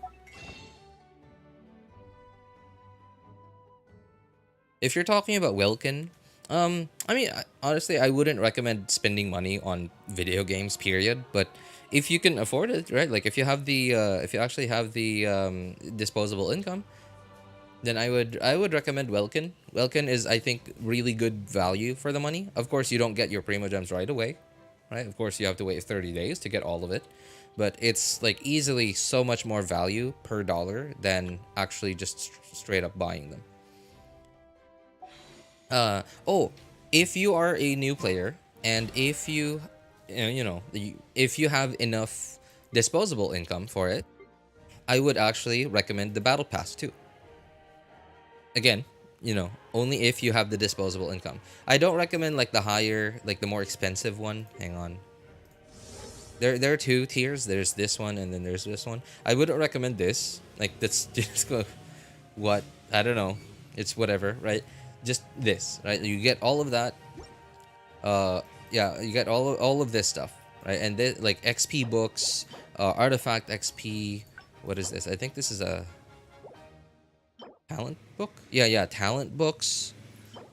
If you're talking about Welkin, I mean, honestly, I wouldn't recommend spending money on video games, period. But if you can afford it, right? Like if you have the, if you actually have the disposable income, then I would recommend Welkin. Welkin is, I think, really good value for the money. Of course, you don't get your Primogems right away, right? Of course, you have to wait 30 days to get all of it. But it's like easily so much more value per dollar than actually just straight up buying them. Oh, if you are a new player and if you, if you have enough disposable income for it, I would actually recommend the battle pass too. Again, only if you have the disposable income. I don't recommend like the higher, like the more expensive one. Hang on. There are two tiers. There's this one and then there's this one. I wouldn't recommend this. Like that's just what, I don't know. It's whatever, right? Just this, right? You get all of that. Yeah, you get all of this stuff, right? And this, like XP books, artifact XP. What is this? I think this is a talent book. Yeah, talent books,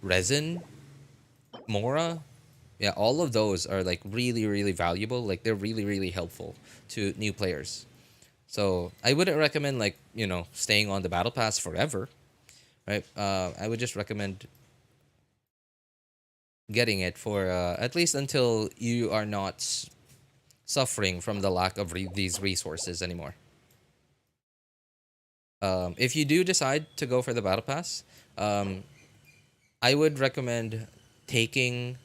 resin, Mora. Yeah, all of those are like really, really valuable. Like they're really, really helpful to new players. So I wouldn't recommend like, staying on the battle pass forever, right? I would just recommend getting it for at least until you are not suffering from the lack of these resources anymore. If you do decide to go for the battle pass, I would recommend thinking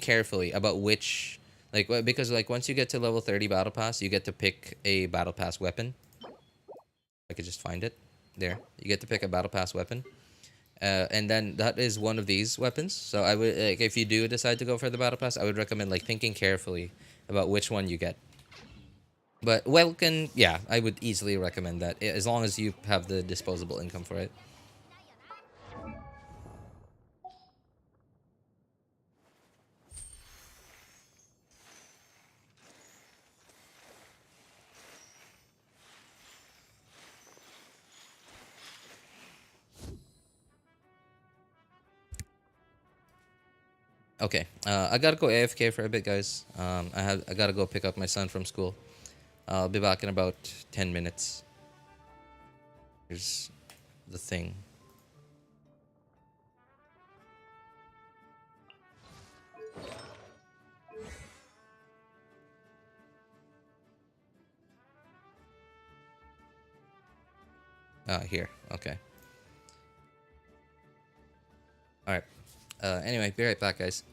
carefully about which, because like once you get to level 30 battle pass, you get to pick a battle pass weapon. I could just find it there. You get to pick a battle pass weapon. And then that is one of these weapons. So I would, like, if you do decide to go for the battle pass, I would recommend like thinking carefully about which one you get. But Welkin, yeah, I would easily recommend that as long as you have the disposable income for it. Okay, I gotta go AFK for a bit, guys. I gotta go pick up my son from school. I'll be back in about 10 minutes. Here's the thing. Here. Okay. All right. Anyway, be right back, guys.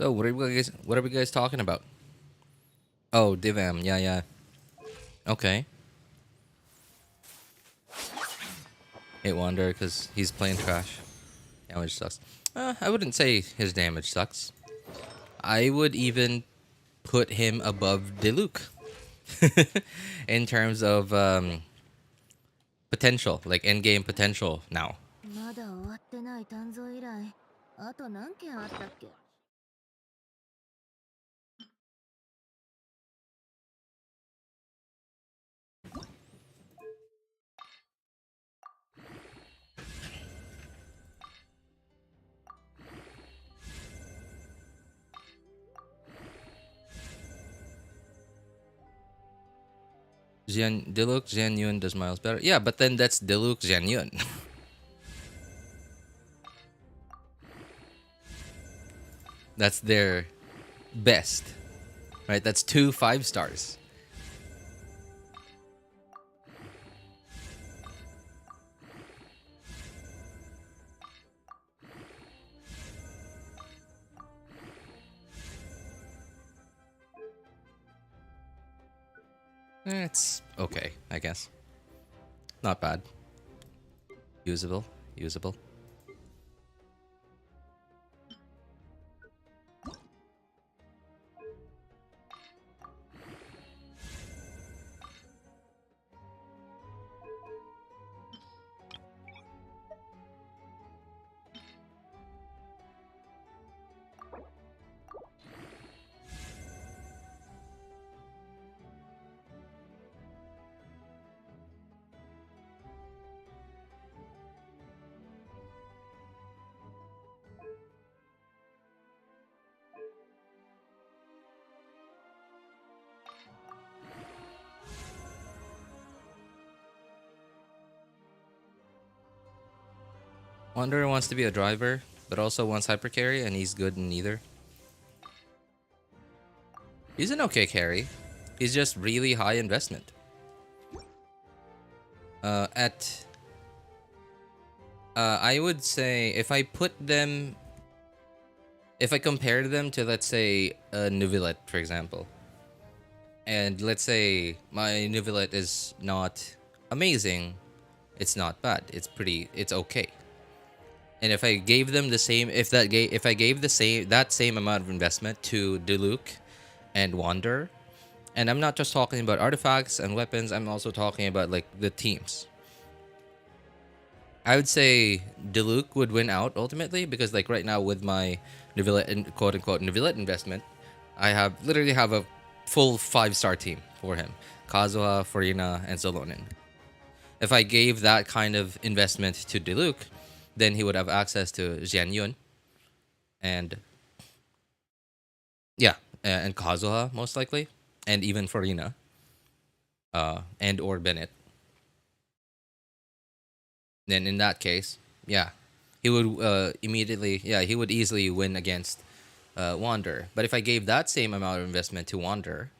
So what are we guys talking about? Oh, Divam, yeah. Okay. Hate Wander because he's playing trash. Damage sucks. I wouldn't say his damage sucks. I would even put him above Diluc in terms of potential, like endgame potential now. まだ終わってない鍛造依頼あと何件あったっけ Diluc, Xian Yun does Miles better. Yeah, but then that's Diluc, Xian Yun. That's their best, right? That's 2 5-stars. It's okay, I guess. Not bad. Usable. Wanderer wants to be a driver, but also wants hyper carry, and he's good in neither. He's an okay carry. He's just really high investment. I would say if I compare them to, let's say, Neuvillette, for example, and let's say my Neuvillette is not amazing, it's not bad. It's okay. And if I gave them the same, if I gave that same amount of investment to Diluc and Wander, and I'm not just talking about artifacts and weapons, I'm also talking about like the teams. I would say Diluc would win out ultimately because like right now with my Neuvillette and quote unquote Neuvillette investment, I literally have a full 5-star team for him: Kazuha, Furina, and Zolonin. If I gave that kind of investment to Diluc, then he would have access to Xian Yun and and Kazuha most likely, and even Furina, and or Bennett. Then in that case, he would he would easily win against Wander. But if I gave that same amount of investment to Wander,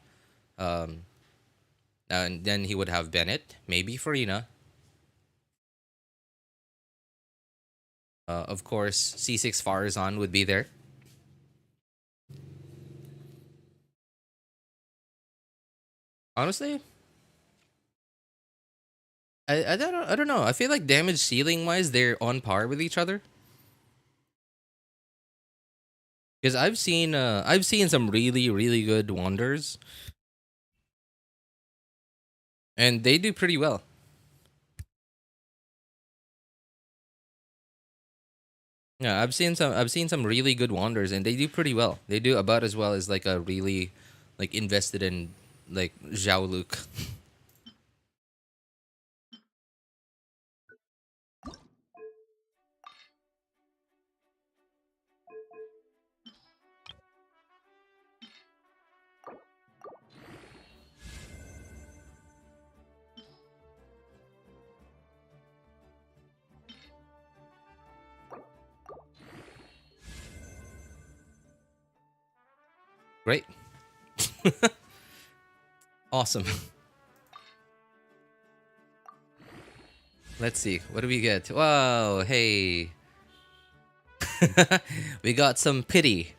and then he would have Bennett, maybe Furina. Of course, C6 Farazan would be there. Honestly, I don't know. I feel like damage ceiling wise, they're on par with each other. Because I've seen some really good Wanders, and they do pretty well. Yeah, I've seen some really good Wanders, and they do pretty well. They do about as well as like a really like invested in like Zhao Luke. Great. Awesome. Let's see. What do we get? Wow, hey. We got some pity.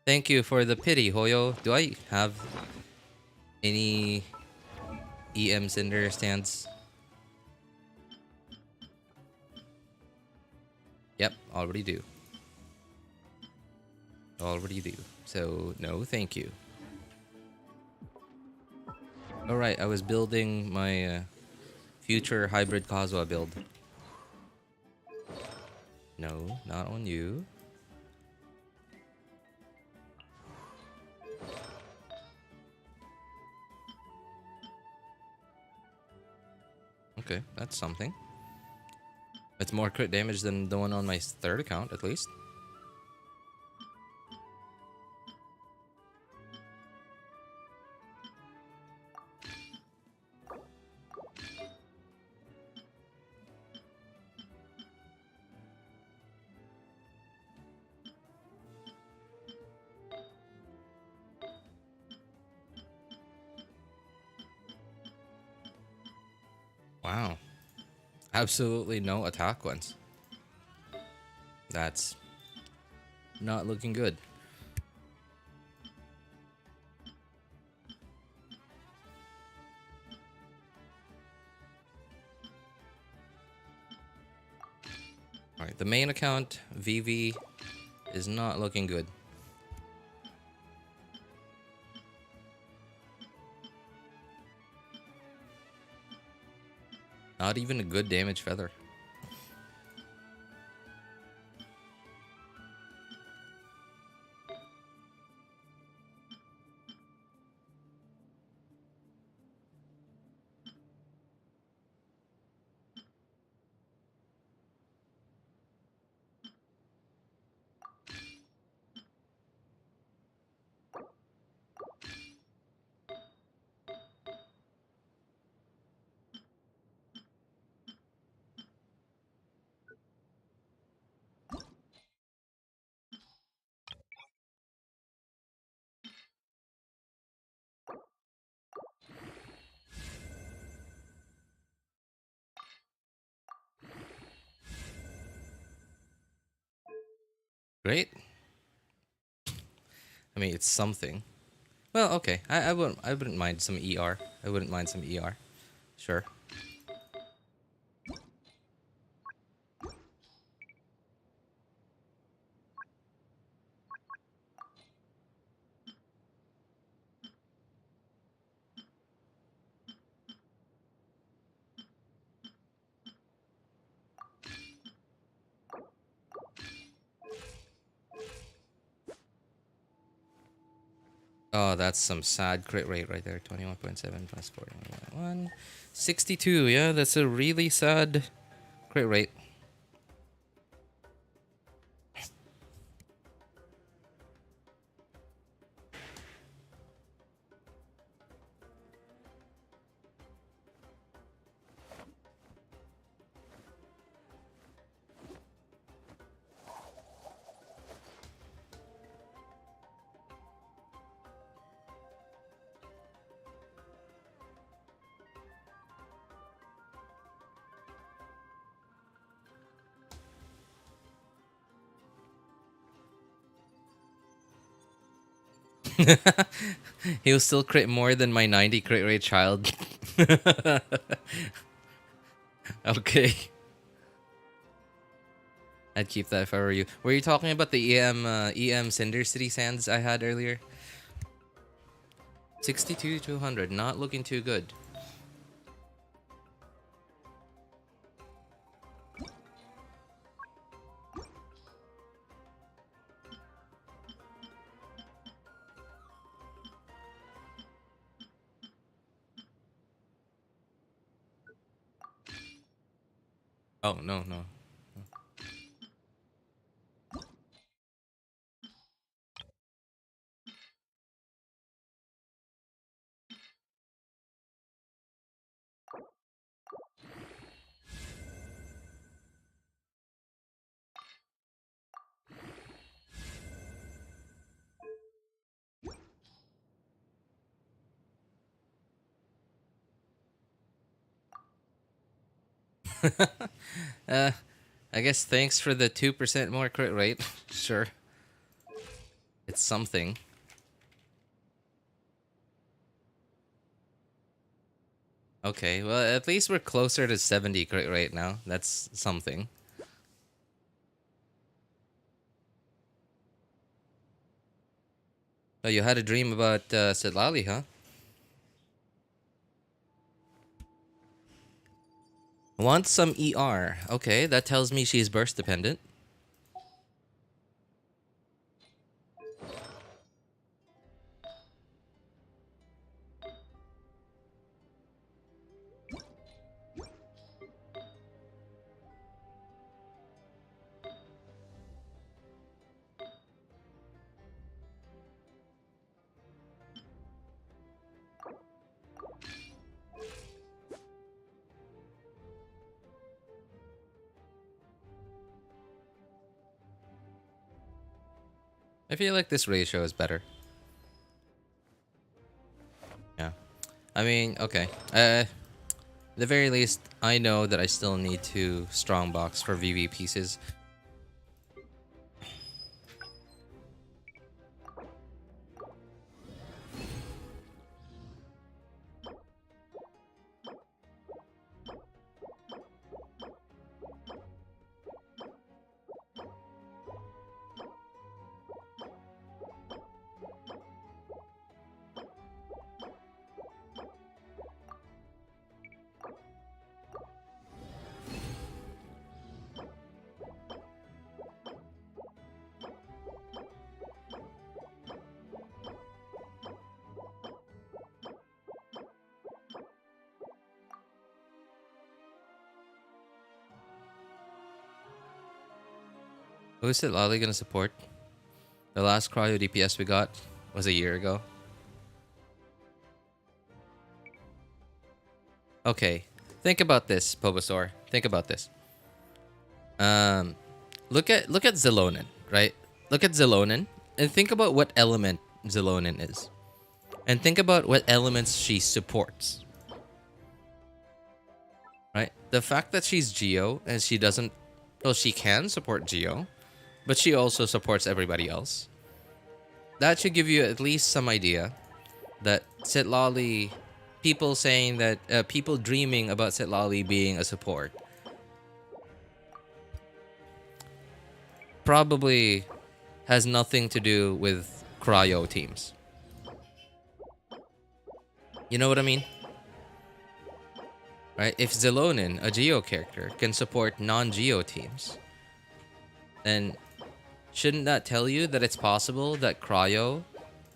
Thank you for the pity, Hoyo. Do I have any EM Cinder stands? Yep, already do. Already do. So, no, thank you. Alright, I was building my future hybrid Kazuha build. No, not on you. Okay, that's something. It's more crit damage than the one on my third account, at least. Wow. Absolutely no attack ones. That's not looking good. Alright, the main account, VV, is not looking good. Not even a good damage feather. Great. I mean, it's something. Well, okay. I wouldn't mind some ER. I wouldn't mind some ER. Sure. Oh, that's some sad crit rate right there. 21.7 plus 41.1. 62, yeah, that's a really sad crit rate. He'll still crit more than my 90 crit rate child. Okay. I'd keep that if I were you. Were you talking about the EM Cinder City Sands I had earlier? 62 to 100, not looking too good. Oh, no, no. I guess thanks for the 2% more crit rate. Sure. It's something. Okay, well, at least we're closer to 70 crit right now. That's something. Oh, you had a dream about Sitlali, huh? Wants some ER. Okay, that tells me she's burst dependent. I feel like this ratio is better. Yeah. I mean, okay. At the very least, I know that I still need to strongbox for VV pieces. Who's it Lolly gonna support? The last cryo DPS we got was a year ago. Okay, think about this, Pobosaur. Think about this. Look at Zelonin, right? Look at Zelonin and think about what element Zelonin is, and think about what elements she supports. Right? The fact that she's Geo and she doesn't, well, she can support Geo, but she also supports everybody else. That should give you at least some idea that Sitlali, people saying that, people dreaming about Sitlali being a support, probably has nothing to do with cryo teams. You know what I mean? Right? If Zelonin, a Geo character, can support non-Geo teams, then shouldn't that tell you that it's possible that Cryo,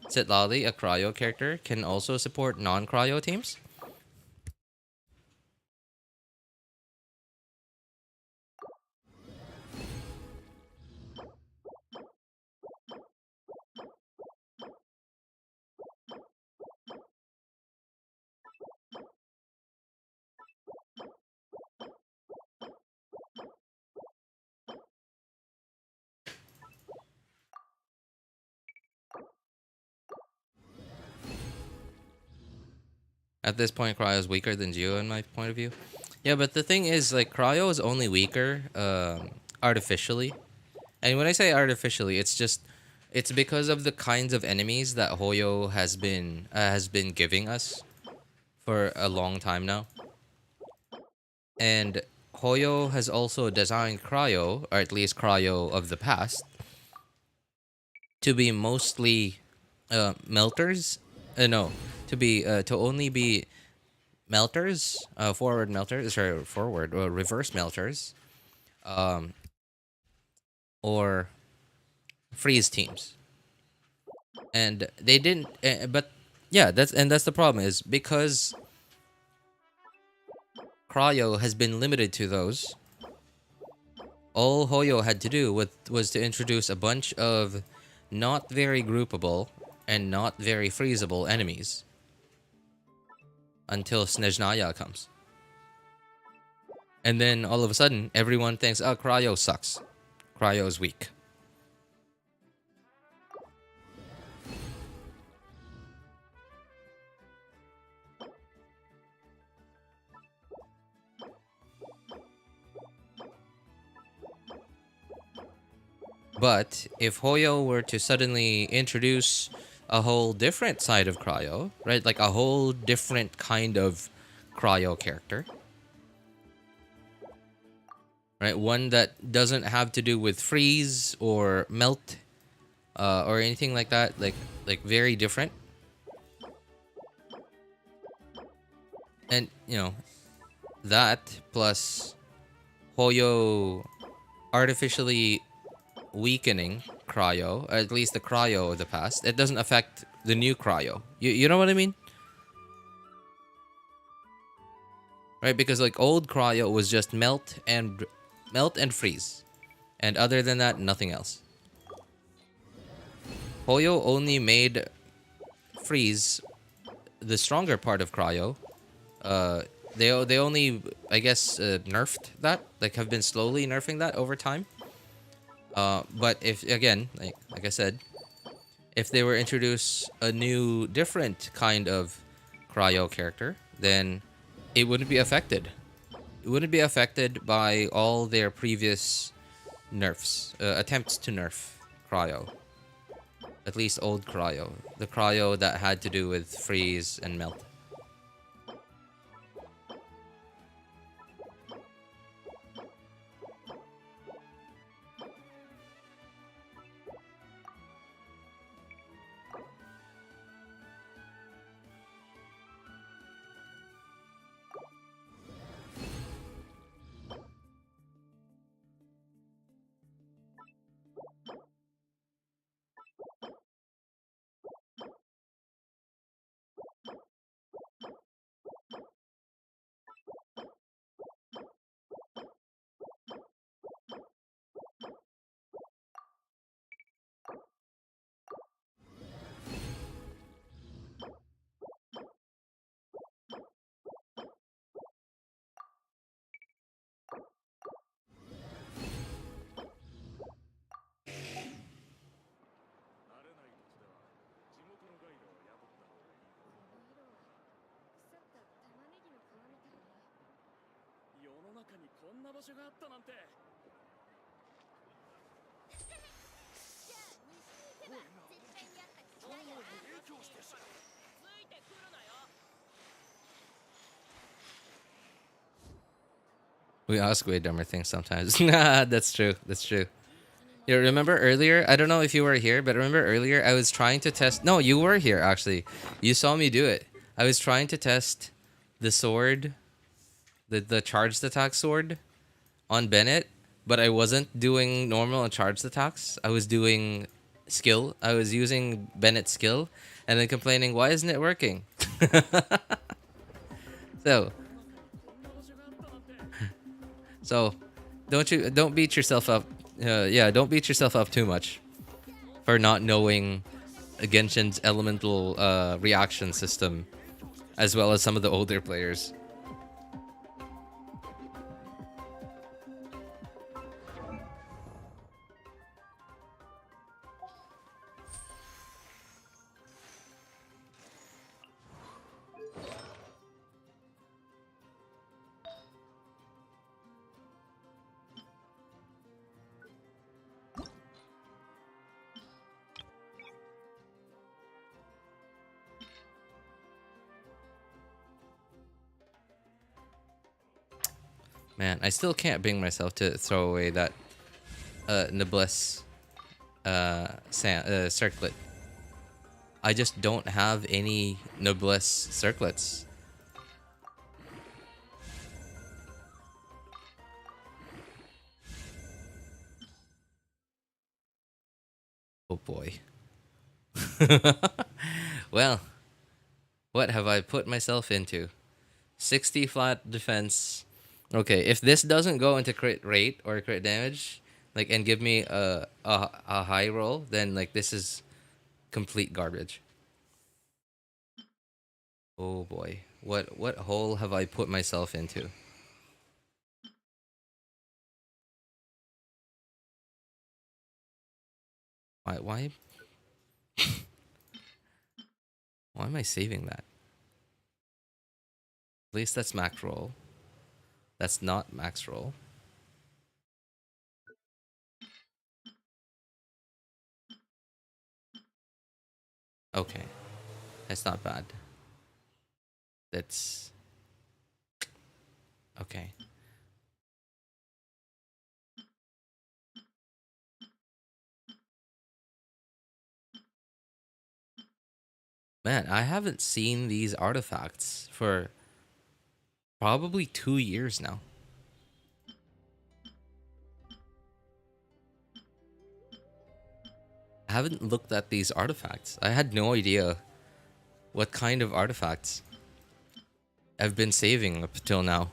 Sitlali, a Cryo character, can also support non-Cryo teams? At this point, Cryo is weaker than Geo in my point of view. Yeah, but the thing is, like, Cryo is only weaker artificially. And when I say artificially, it's just, it's because of the kinds of enemies that Hoyo has been giving us for a long time now. And Hoyo has also designed Cryo, or at least Cryo of the past, to be mostly melters. No, to only be melters, forward melters, or forward or reverse melters, or freeze teams. And they didn't, but yeah, that's the problem, is because Cryo has been limited to those. All Hoyo had to do was to introduce a bunch of not very groupable and not very freezable enemies until Snezhnaya comes. And then all of a sudden, everyone thinks, oh, Cryo sucks. Cryo's weak. But if Hoyo were to suddenly introduce a whole different side of Cryo, right? Like a whole different kind of Cryo character, right? One that doesn't have to do with freeze or melt or anything like that. Like very different. And, you know, that plus Hoyo artificially weakening Cryo, or at least the Cryo of the past. It doesn't affect the new Cryo. You know what I mean? Right? Because like old Cryo was just melt and freeze. And other than that, nothing else. Hoyo only made freeze the stronger part of Cryo. They only, I guess, nerfed that. Like have been slowly nerfing that over time. But if again, like I said, if they were introduce a new, different kind of Cryo character, then it wouldn't be affected. It wouldn't be affected by all their previous nerfs, attempts to nerf Cryo. At least old Cryo, the Cryo that had to do with freeze and melt. We ask way dumber things sometimes. Nah, that's true. That's true. You remember earlier? I don't know if you were here, but remember earlier I was trying to test. No, you were here actually. You saw me do it. I was trying to test the sword, the charged attack sword, on Bennett, but I wasn't doing normal and charged attacks. I was doing skill. I was using Bennett's skill, and then complaining, why isn't it working? So. So, don't beat yourself up. Yeah, don't beat yourself up too much for not knowing Genshin's elemental reaction system, as well as some of the older players. Man, I still can't bring myself to throw away that Noblesse circlet. I just don't have any Noblesse circlets. Oh boy. Well, what have I put myself into? 60 flat defense. Okay, if this doesn't go into crit rate or crit damage, like, and give me a high roll, then like this is complete garbage. Oh boy, what hole have I put myself into? Why why am I saving that? At least that's max roll. That's not max roll. Okay, that's not bad. That's okay. Man, I haven't seen these artifacts for probably 2 years now. I haven't looked at these artifacts. I had no idea what kind of artifacts I've been saving up till now.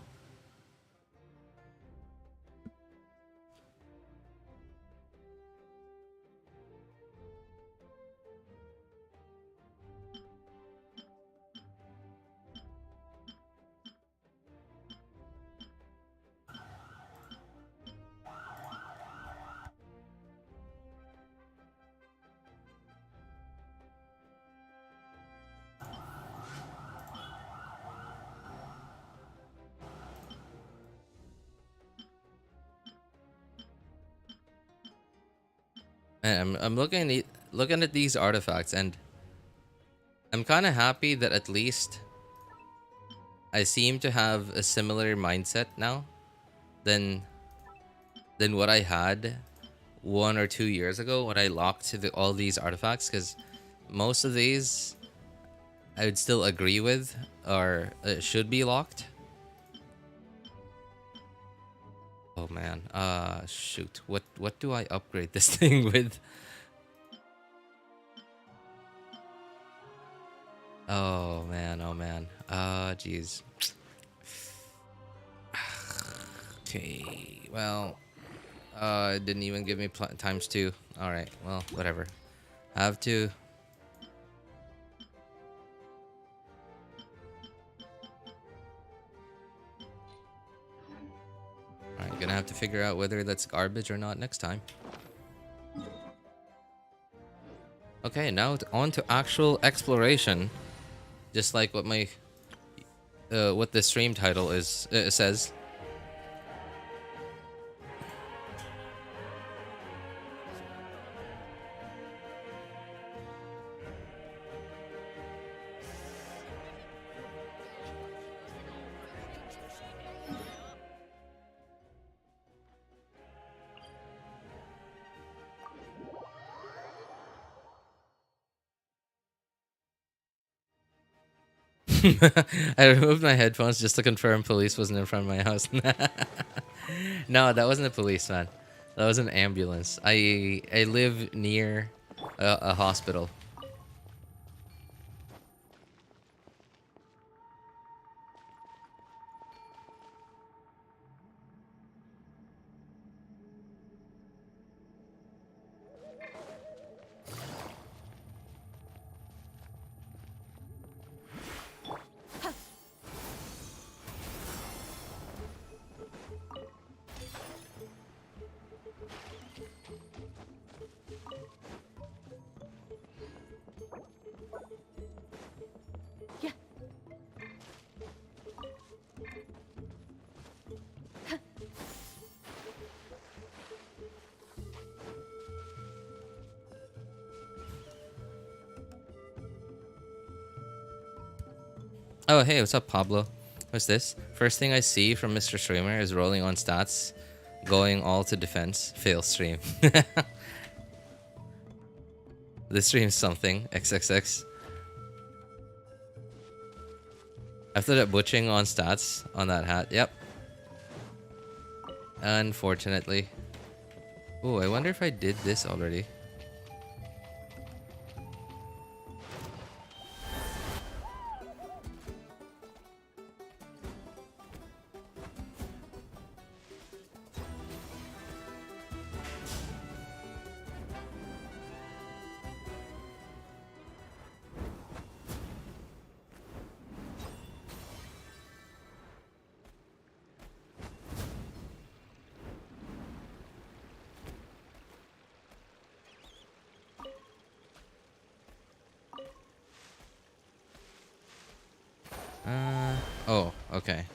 And I'm looking at these artifacts, and I'm kind of happy that at least I seem to have a similar mindset now than what I had 1 or 2 years ago when I locked all these artifacts, because most of these I would still agree with or should be locked. Oh man, shoot, what do I upgrade this thing with? Oh man, jeez. Okay, well, it didn't even give me times 2. All right, well, whatever. Have to. All right, gonna have to figure out whether that's garbage or not next time. Okay, now on to actual exploration. Just like what my what the stream title is says. I removed my headphones just to confirm police wasn't in front of my house. No, that wasn't a police, man. That was an ambulance. I live near a hospital. Oh, hey, what's up, Pablo? What's this? First thing I see from Mr. Streamer is rolling on stats, going all to defense. Fail stream. This stream's something. XXX. After that butching on stats on that hat. Yep. Unfortunately. Oh, I wonder if I did this already. Oh, okay.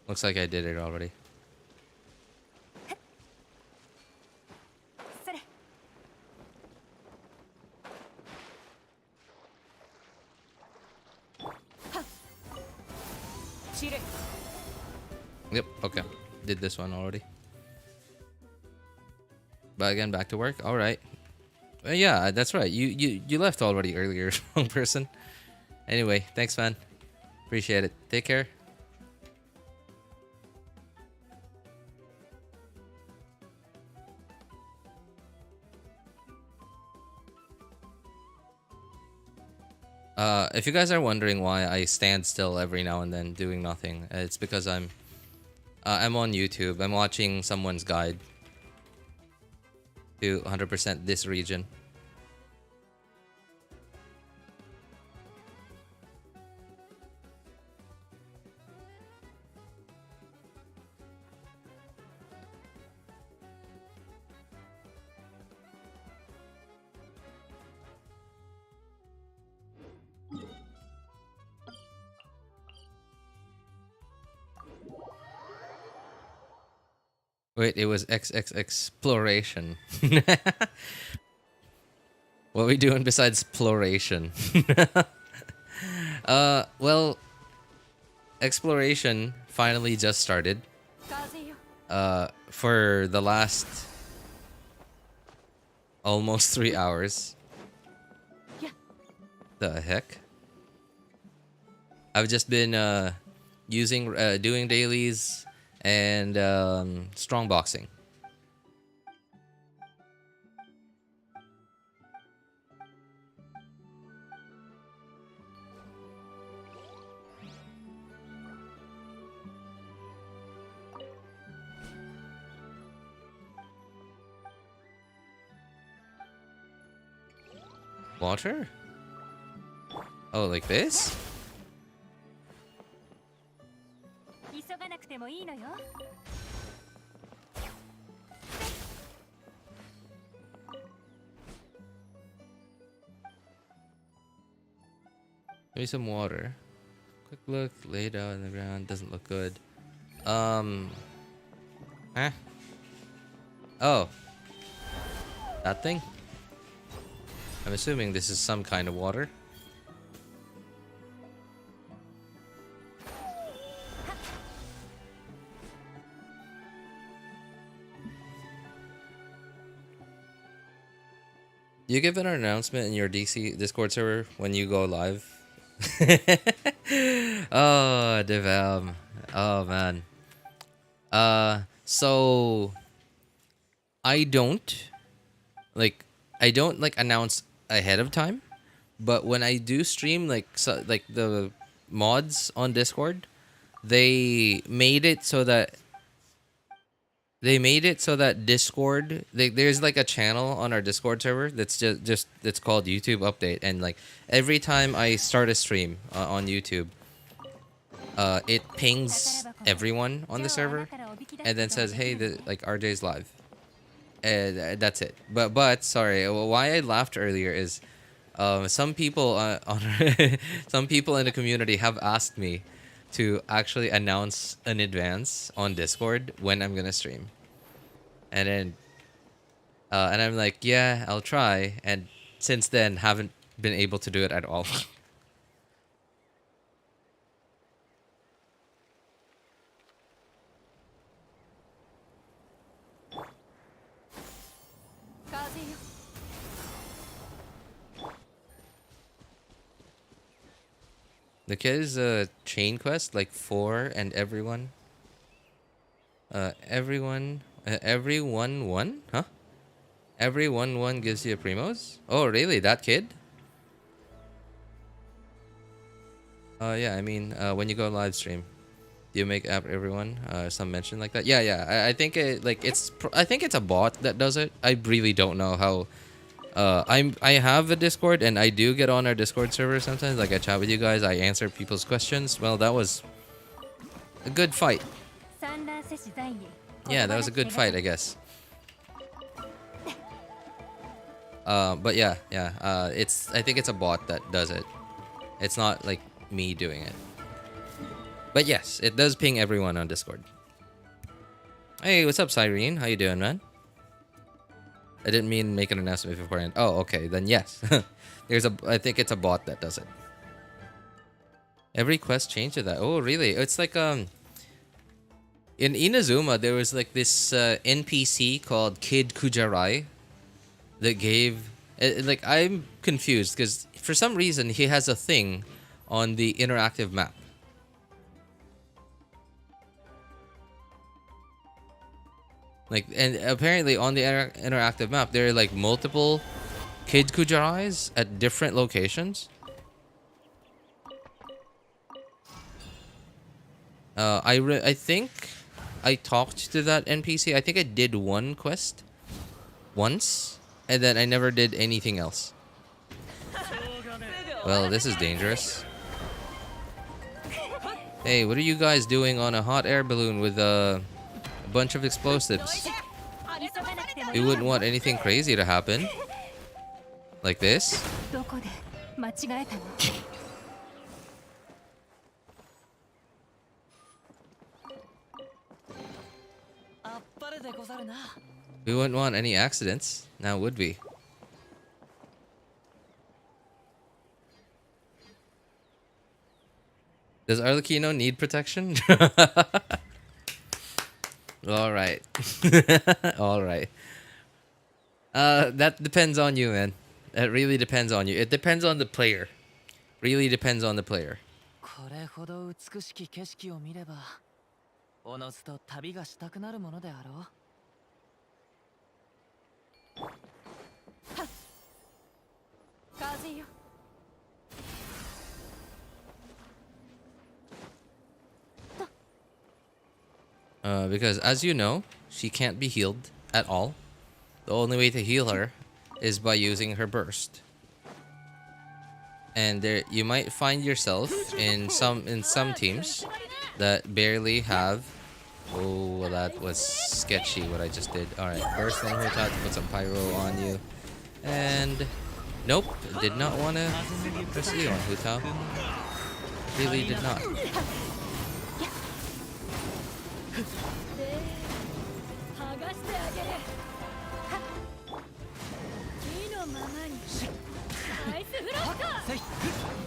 Looks like I did it already. okay. Did this one already. But again, back to work. All right. Yeah, that's right. You left already earlier, wrong person. Anyway, thanks, man. Appreciate it. Take care. If you guys are wondering why I stand still every now and then doing nothing, it's because I'm on YouTube. I'm watching someone's guide to 100% this region. Wait, it was XXX Exploration. What are we doing besides ploration? Well, exploration finally just started. For the last almost 3 hours. The heck? I've just been doing dailies and strongboxing. Water? Oh, like this? Maybe some water. Quick look, laid out on the ground, doesn't look good. Huh? Oh. That thing? I'm assuming this is some kind of water. You give an announcement in your DC Discord server when you go live. Oh, Devam. Oh man. So I don't like announce ahead of time, but when I do stream, like the mods on Discord, they made it so that Discord, there's like a channel on our Discord server that's just that's called YouTube Update, and like every time I start a stream on YouTube, it pings everyone on the server and then says, hey, like RJ's live, and that's it. But sorry, why I laughed earlier is some people some people in the community have asked me to actually announce in advance on Discord when I'm gonna stream, and then and I'm like, yeah, I'll try, and since then haven't been able to do it at all. The kid is a chain quest, like 4 and everyone. Everyone one? Huh? Everyone one gives you a primos? Oh, really? That kid? Yeah, I mean, when you go live stream, do you make everyone some mention like that? Yeah. I think I think it's a bot that does it. I really don't know how. I have a Discord, and I do get on our Discord server sometimes. Like I chat with you guys, I answer people's questions. Well, that was a good fight. Yeah, that was a good fight, I guess. But yeah. I think it's a bot that does it. It's not like me doing it. But yes, it does ping everyone on Discord. Hey, what's up, Cyrene? How you doing, man? I didn't mean to make an announcement beforehand. Oh, okay, then yes. I think it's a bot that does it. Every quest changed to that. Oh, really? It's like In Inazuma, there was like this NPC called Kid Kujarai that gave. Like, I'm confused because for some reason he has a thing on the interactive map. Like, and apparently on the interactive map, there are like multiple Kid Kujarais at different locations. I think I talked to that NPC. I think I did one quest once, and then I never did anything else. Well, this is dangerous. Hey, what are you guys doing on a hot air balloon with a bunch of explosives? We wouldn't want anything crazy to happen. Like this. We wouldn't want any accidents, now would we? Does Arlecchino need protection? Alright. Alright. That depends on you, man. That really depends on you. It depends on the player. Really depends on the player. これほど美しき景色を見ればおのずと旅がしたくなるものであろう。風よ。Because as you know, she can't be healed at all. The only way to heal her is by using her burst. And there, you might find yourself in some teams that barely have. Oh, well, that was sketchy what I just did. All right, burst from Hota to put some pyro on you, and nope, did not want to press E on Hota. Really did not.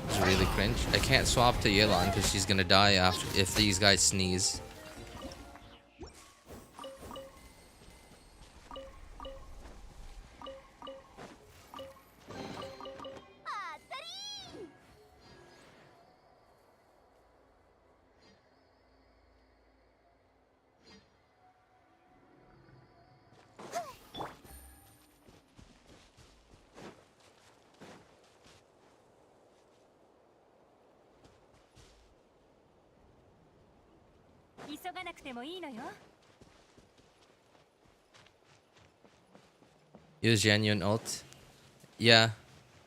It's really cringe. I can't swap to Yelan because she's gonna die after if these guys sneeze. Use genuine ult? Yeah,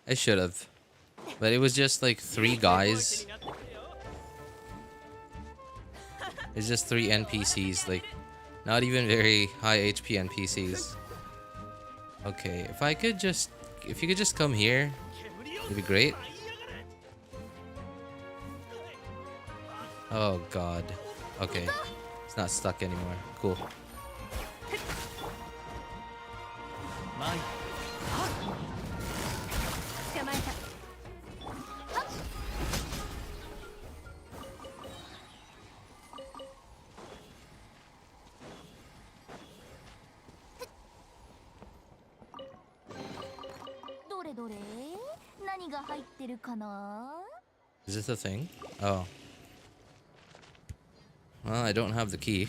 I should have. But it was just like 3 guys. It's just 3 NPCs, like not even very high HP NPCs. Okay, if you could just come here, it'd be great. Oh god. Okay. It's not stuck anymore. Cool. Is this a thing? Oh. Well, I don't have the key.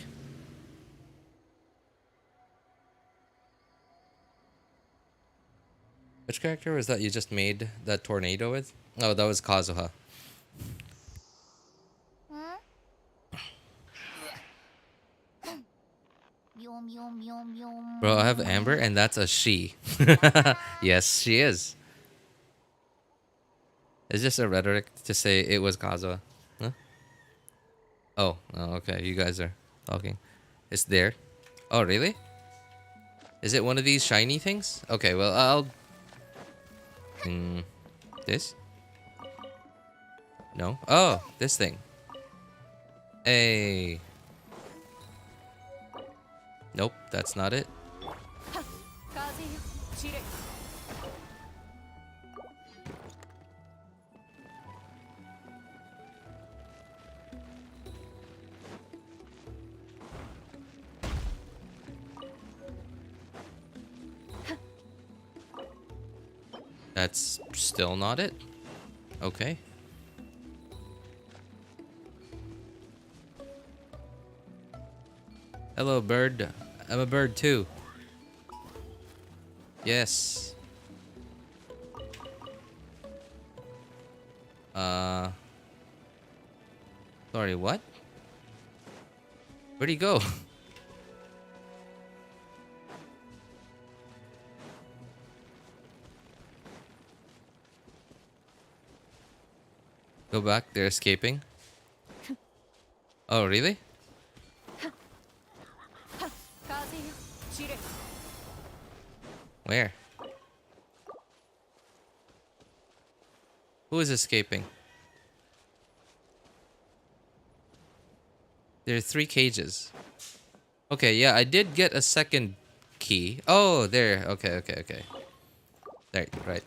Which character was that you just made that tornado with? Oh, that was Kazuha. Bro, I have Amber and that's a she. Yes, she is. It's just a rhetoric to say it was Kazuha. Huh? Oh, okay. You guys are talking. It's there. Oh, really? Is it one of these shiny things? Okay, well, I'll... this? No? Oh, this thing. Hey. Nope, that's not it. That's still not it. Okay. Hello, bird. I'm a bird too. Yes. Sorry, what? Where'd he go? Go back, they're escaping. Oh, really? Where? Who is escaping? There are 3 cages. Okay, yeah, I did get a second key. Oh, there. Okay, okay, okay. There, right.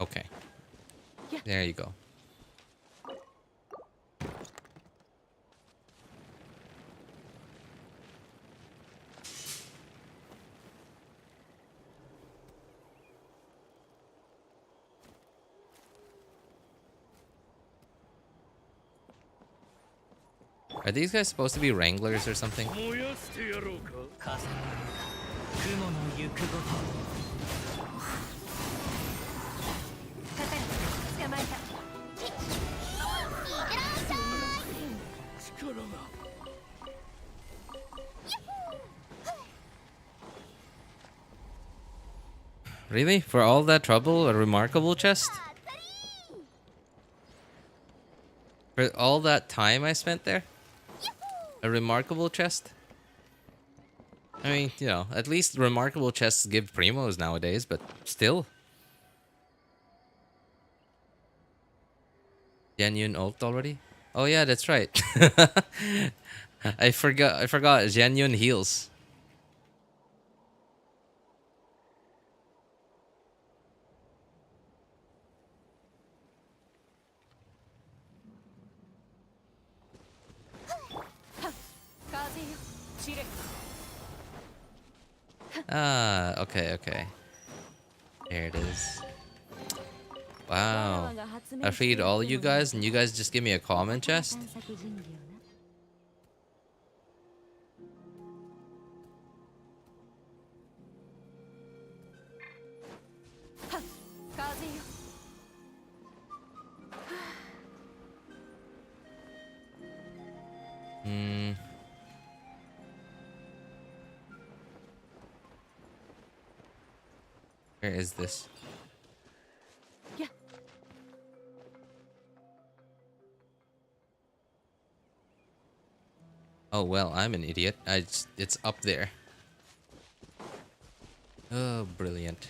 Okay. There you go. Are these guys supposed to be wranglers or something? 燃やしてやろうか。風の雲の行くごと捕まえた。力が。 Really? For all that trouble, a remarkable chest? For all that time I spent there? A remarkable chest? I mean, you know, at least remarkable chests give primos nowadays, but still. Genuine ult already? Oh yeah, that's right. I forgot genuine heals. Ah, okay, okay. There it is. Wow. I freed all you guys and you guys just give me a common chest? Hmm. Where is this? Yeah. Oh well, I'm an idiot. It's up there. Oh, brilliant.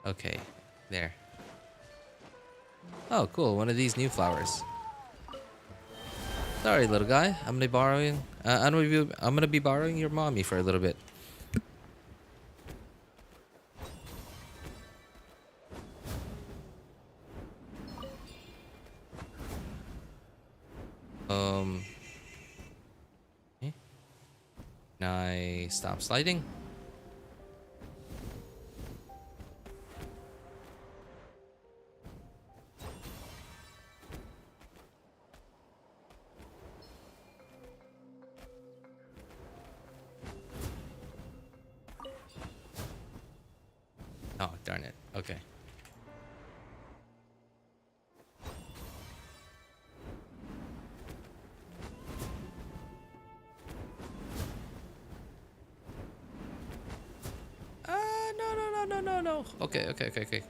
Okay, there. Oh, cool. One of these new flowers. Sorry, little guy. I'm gonna be borrowing your mommy for a little bit. Okay. Can I stop sliding? Oh, darn it. Okay. No. Okay.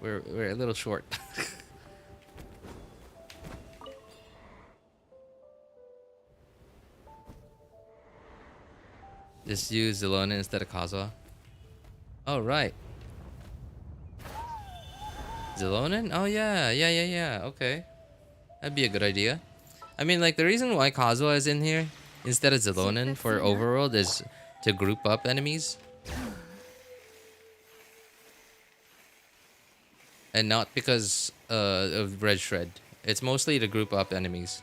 We're a little short. Just use Zelona instead of Kazuha. Oh, right. Zelonin? Oh, yeah. Okay. That'd be a good idea. I mean, like, the reason why Kazuha is in here instead of Zelonin for Overworld is to group up enemies. And not because of Red Shred. It's mostly to group up enemies.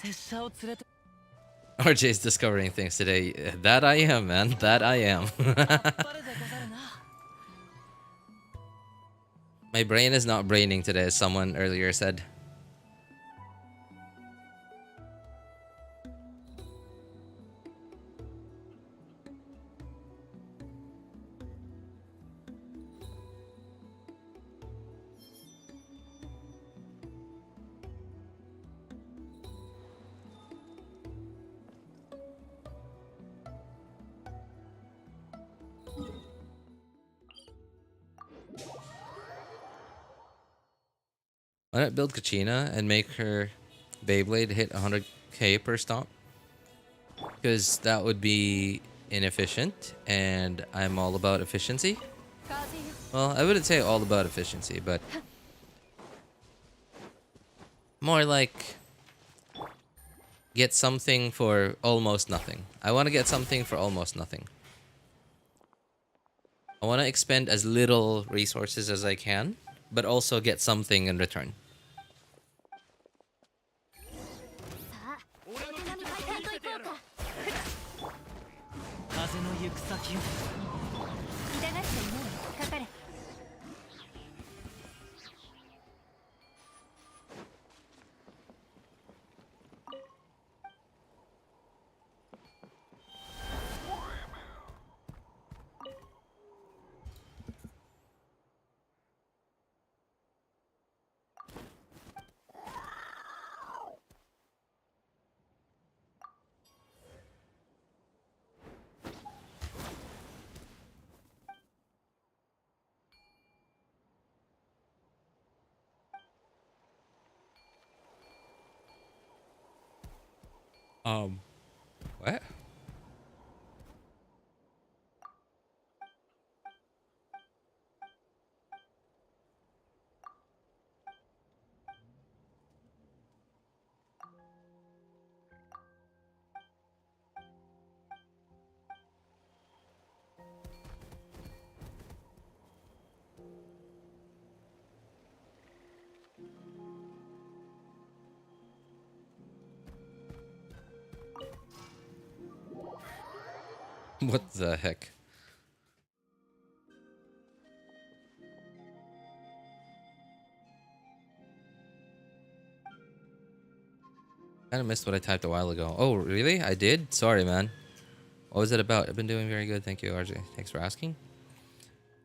拙者を連れて RJ's discovering things today. That I am, man. That I am. あっぱれでござるな。 My brain is not braining today, as someone earlier said. Why not build Kachina and make her Beyblade hit 100k per stomp? Because that would be inefficient, and I'm all about efficiency. Well, I wouldn't say all about efficiency, but more like get something for almost nothing. I want to get something for almost nothing. I want to expend as little resources as I can, but also get something in return. さあお手並み拝観といこうか。風の行く先を。痛がっていない。かかれ。What? What the heck? Kinda missed what I typed a while ago. Oh, really? I did? Sorry, man. What was it about? I've been doing very good. Thank you, RJ. Thanks for asking.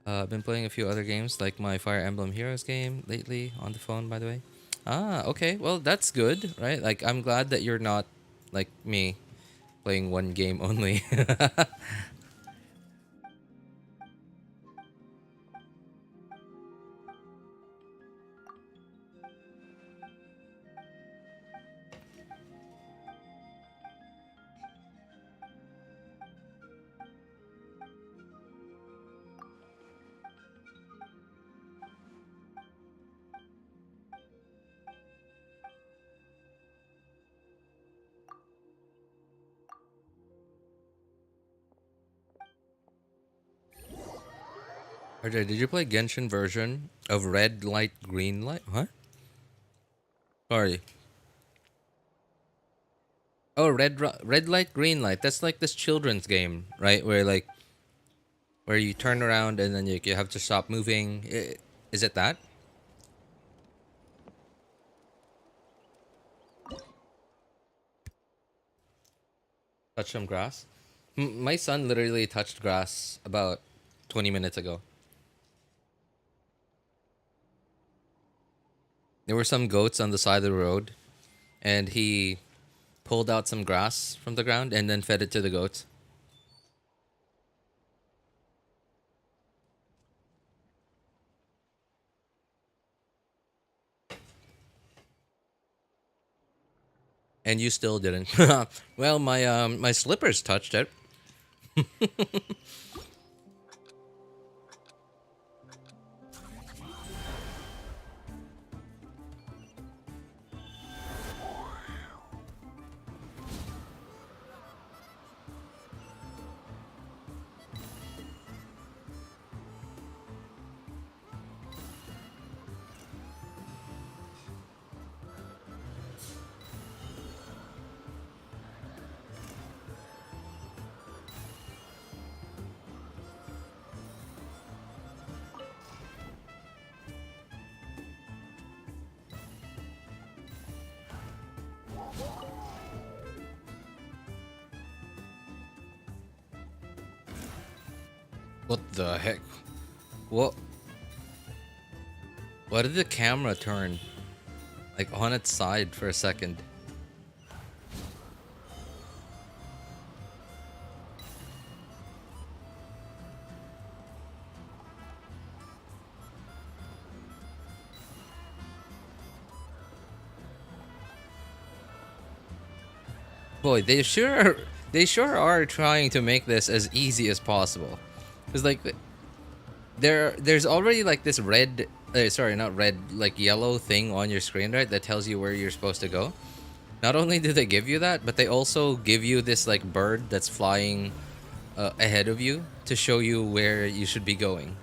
I've been playing a few other games, like my Fire Emblem Heroes game lately, on the phone, by the way. Ah, okay. Well, that's good, right? Like, I'm glad that you're not, like me, playing one game only. RJ, did you play Genshin version of Red Light, Green Light? What? Sorry. Oh, Red Light, Green Light. That's like this children's game, right? Where you turn around and then you have to stop moving. Is it that? Touch some grass? My son literally touched grass about 20 minutes ago. There were some goats on the side of the road, and he pulled out some grass from the ground and then fed it to the goats. And you still didn't. Well, my slippers touched it. What the heck? What? Why did the camera turn like on its side for a second? Boy, they sure are trying to make this as easy as possible. Cause like there's already like this red, sorry, not red, like yellow thing on your screen, right? That tells you where you're supposed to go. Not only do they give you that, but they also give you this like bird that's flying ahead of you to show you where you should be going.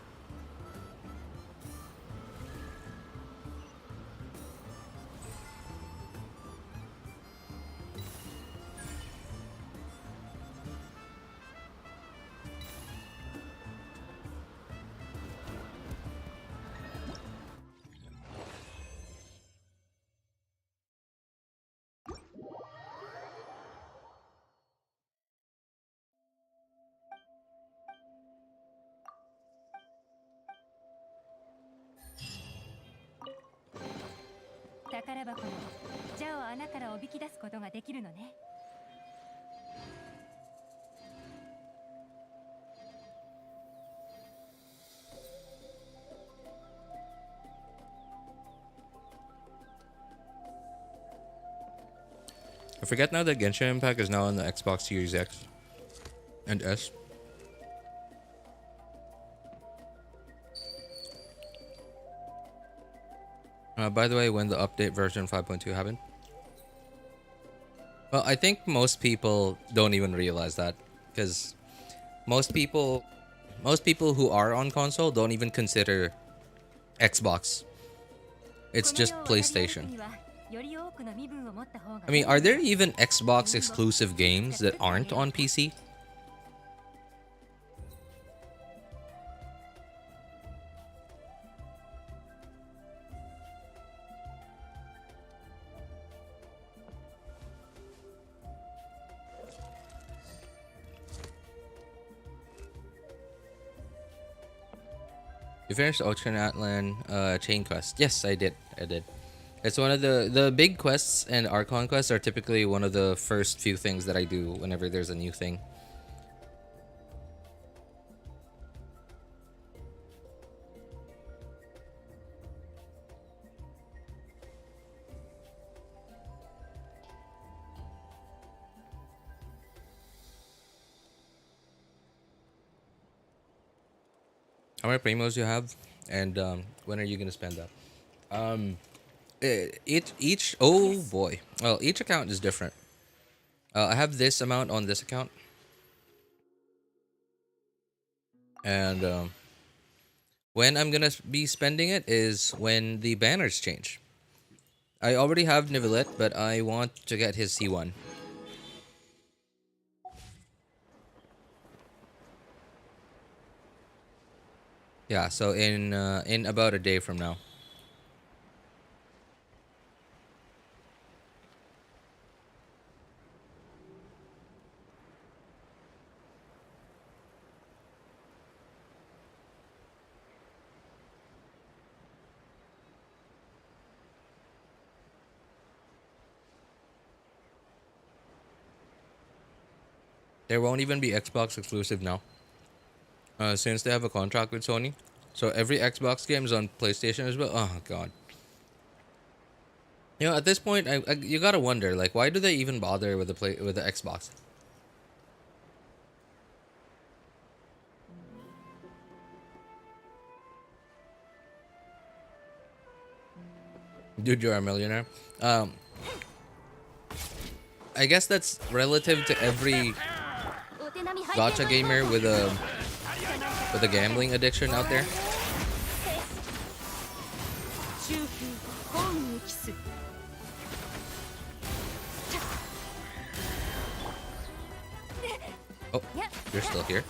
I forget now that Genshin Impact is now on the Xbox Series X and S. By the way, when the update version 5.2 happened? Well, I think most people don't even realize that, because most people who are on console don't even consider Xbox. It's just PlayStation. I mean, are there even Xbox exclusive games that aren't on PC? You finished Ultra Natlan chain quest? Yes, I did. It's one of the big quests, and Archon quests are typically one of the first few things that I do whenever there's a new thing. How many primos you have, and when are you gonna spend that? Each oh boy, well, each account is different. I have this amount on this account, and when I'm gonna be spending it is when the banners change. I already have Neuvillette, but I want to get his C1. Yeah, so in about a day from now. There won't even be Xbox exclusive now, since they have a contract with Sony. So every Xbox game is on PlayStation as well. Oh god. You know, at this point, you gotta wonder, like, why do they even bother with the Xbox? Dude, you're a millionaire. I guess that's relative to every gacha gamer with a gambling addiction out there. Oh, you're still here.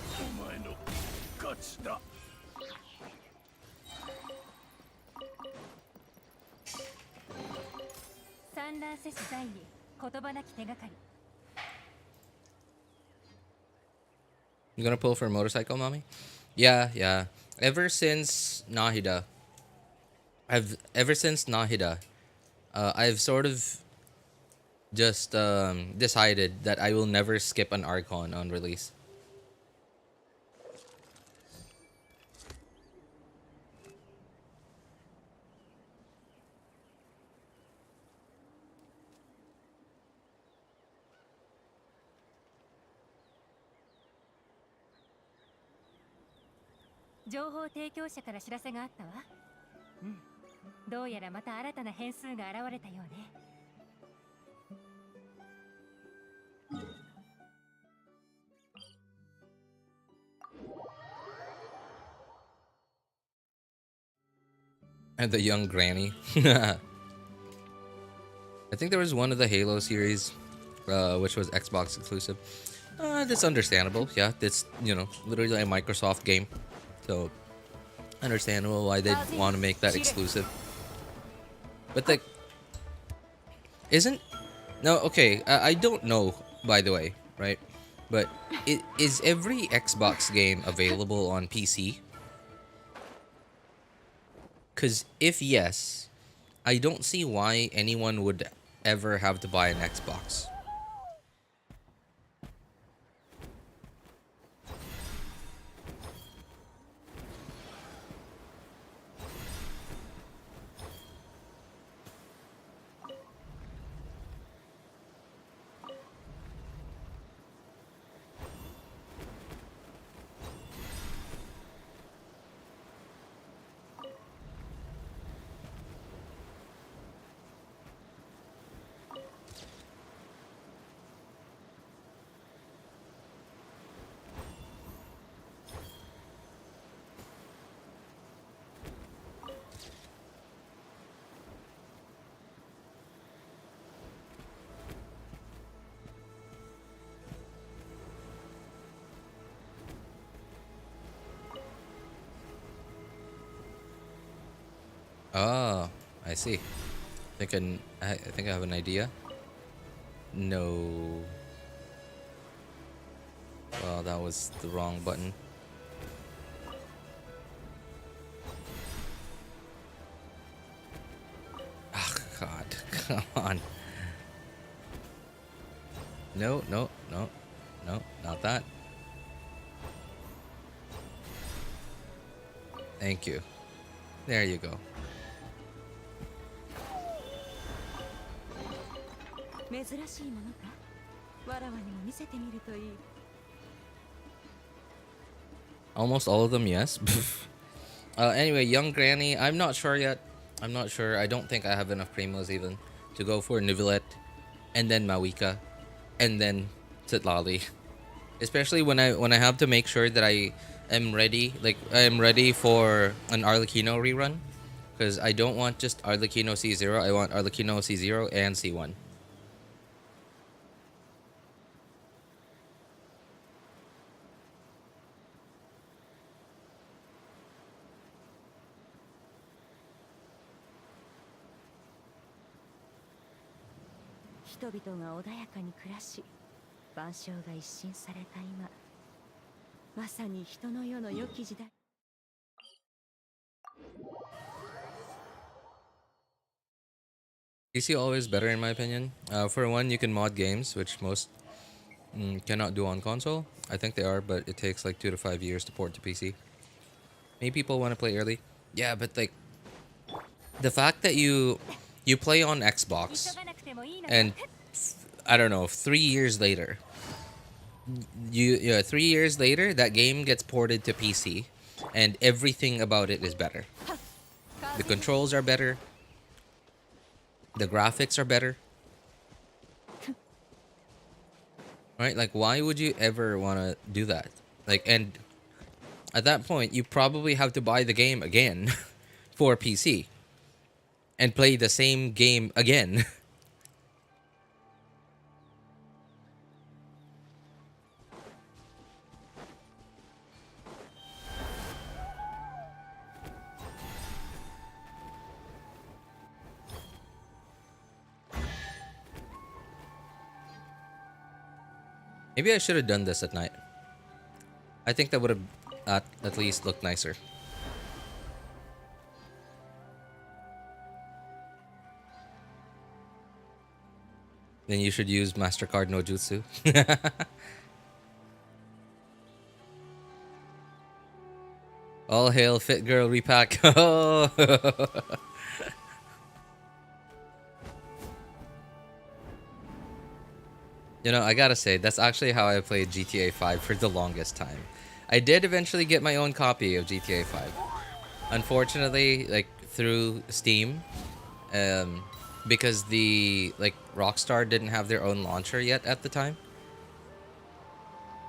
You gonna pull for a motorcycle, mommy? Yeah, yeah. Ever since Nahida, I've sort of just decided that I will never skip an Archon on release. And the young granny. I think there was one of the Halo series, which was Xbox exclusive. That's understandable. Yeah, that's, you know, literally a Microsoft game, so understandable why they'd want to make that exclusive. But like, isn't no okay? I don't know, by the way, right? But is every Xbox game available on PC? Because if yes, I don't see why anyone would ever have to buy an Xbox. Oh, I see. I think I have an idea. No. Well, that was the wrong button. Ah, God, come on. No, no, no, no, not that. Thank you. There you go. Almost all of them, yes. Anyway, young granny, I'm not sure yet. I'm not sure. I don't think I have enough primos even to go for Neuvillette, and then Mawika, and then Citlali. Especially when I have to make sure that I am ready, like I am ready for an Arlecchino rerun, because I don't want just Arlecchino C0. I want Arlecchino C0 and C1. PC always better in my opinion. For one, you can mod games, which most cannot do on console. I think they are, but it takes like 2 to 5 years to port to PC. Maybe people want to play early. Yeah, but like the fact that you play on Xbox and I don't know, 3 years later, 3 years later that game gets ported to PC and everything about it is better. The controls are better. The graphics are better. Right? Like, why would you ever want to do that? Like, and at that point, you probably have to buy the game again for PC and play the same game again. Maybe I should have done this at night. I think that would have at least look nicer. Then you should use MasterCard no Jutsu. All hail Fit Girl Repack. Oh. You know, I gotta say, that's actually how I played GTA 5 for the longest time. I did eventually get my own copy of GTA 5. Unfortunately, like, through Steam, because the, like, Rockstar didn't have their own launcher yet at the time.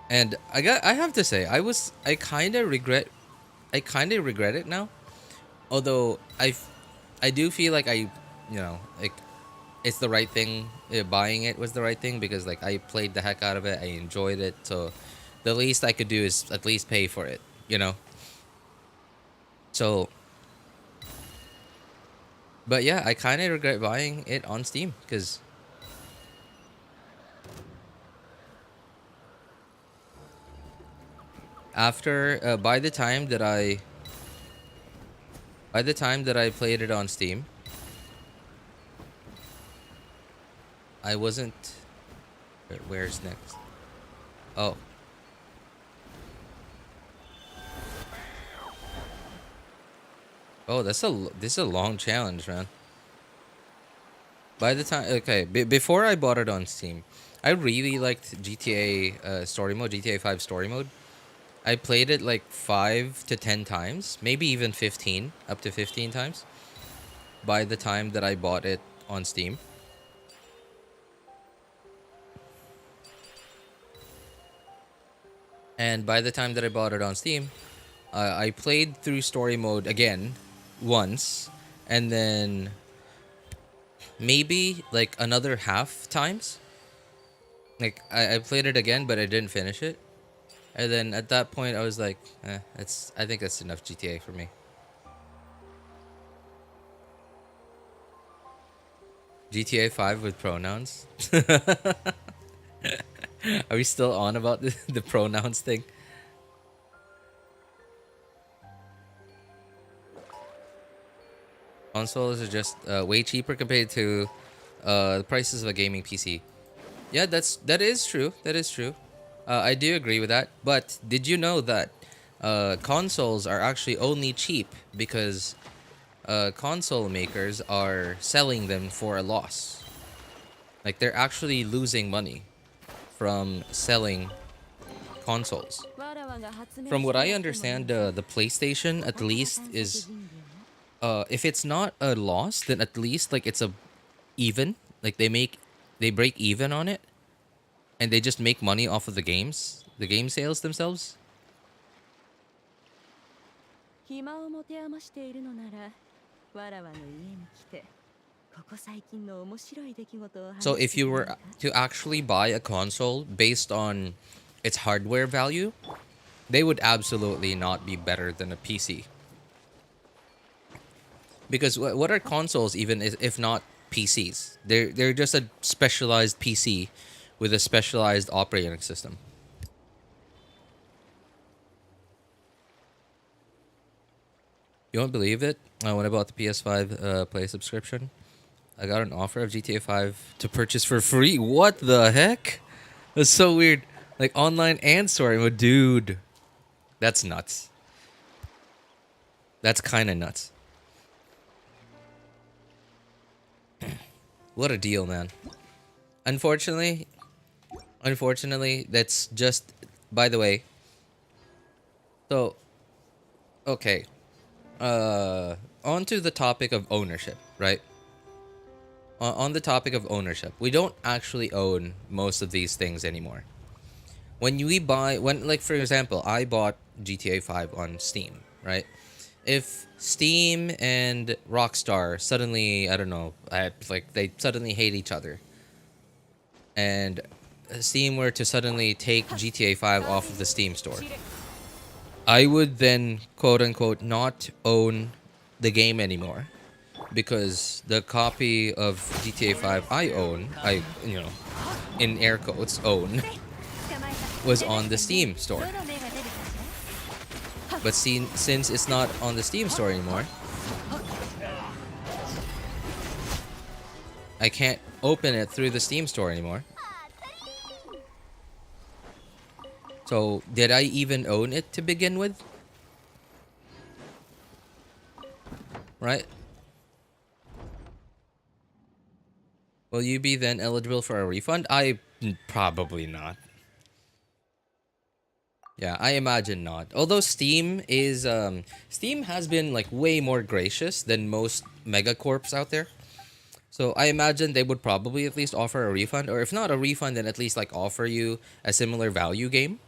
And I have to say, I kind of regret it now. Although, I do feel like like, it's the right thing. Buying it was the right thing because, like, I played the heck out of it. I enjoyed it. So the least I could do is at least pay for it, you know? So, but yeah, I kind of regret buying it on Steam because after, by the time that I played it on Steam, I wasn't. Where's next? Oh. Oh, this is a long challenge, man. By the time, okay, before I bought it on Steam, I really liked GTA story mode, GTA 5 story mode. I played it like 5 to 10 times, maybe even 15, up to 15 times. By the time that I bought it on Steam. And by the time that I bought it on Steam, I played through story mode again once, and then maybe like another half times. Like I played it again, but I didn't finish it. And then at that point, I was like, I think that's enough GTA for me. GTA 5 with pronouns. Are we still on about the pronouns thing? Consoles are just way cheaper compared to the prices of a gaming PC. Yeah, that is true. That is true. I do agree with that. But did you know that consoles are actually only cheap because console makers are selling them for a loss? Like, they're actually losing money from selling consoles. From what I understand, the PlayStation at least is, if it's not a loss, then at least like it's a even. Like they break even on it, and they just make money off of the game sales themselves. So if you were to actually buy a console based on its hardware value, they would absolutely not be better than a PC. Because what are consoles even if not PCs? They're just a specialized PC with a specialized operating system. You won't believe it. When I bought the PS5 Play subscription, I got an offer of GTA 5 to purchase for free. What the heck? That's so weird. Like online and story mode, dude. That's nuts. That's kind of nuts. What a deal, man. Unfortunately, that's just, by the way. So, okay. On to the topic of ownership, right? On the topic of ownership, we don't actually own most of these things anymore. Like for example, I bought GTA 5 on Steam, right? If Steam and Rockstar suddenly, I don't know, like they suddenly hate each other, and Steam were to suddenly take GTA 5 off of the Steam store, I would then, quote unquote, not own the game anymore. Because the copy of GTA 5 I own, in air quotes, own, was on the Steam store. But since it's not on the Steam store anymore, I can't open it through the Steam store anymore. So, did I even own it to begin with? Right? Will you be then eligible for a refund? Probably not. Yeah, I imagine not. Although Steam is Steam has been like way more gracious than most megacorps out there. So I imagine they would probably at least offer a refund, or if not a refund, then at least like offer you a similar value game.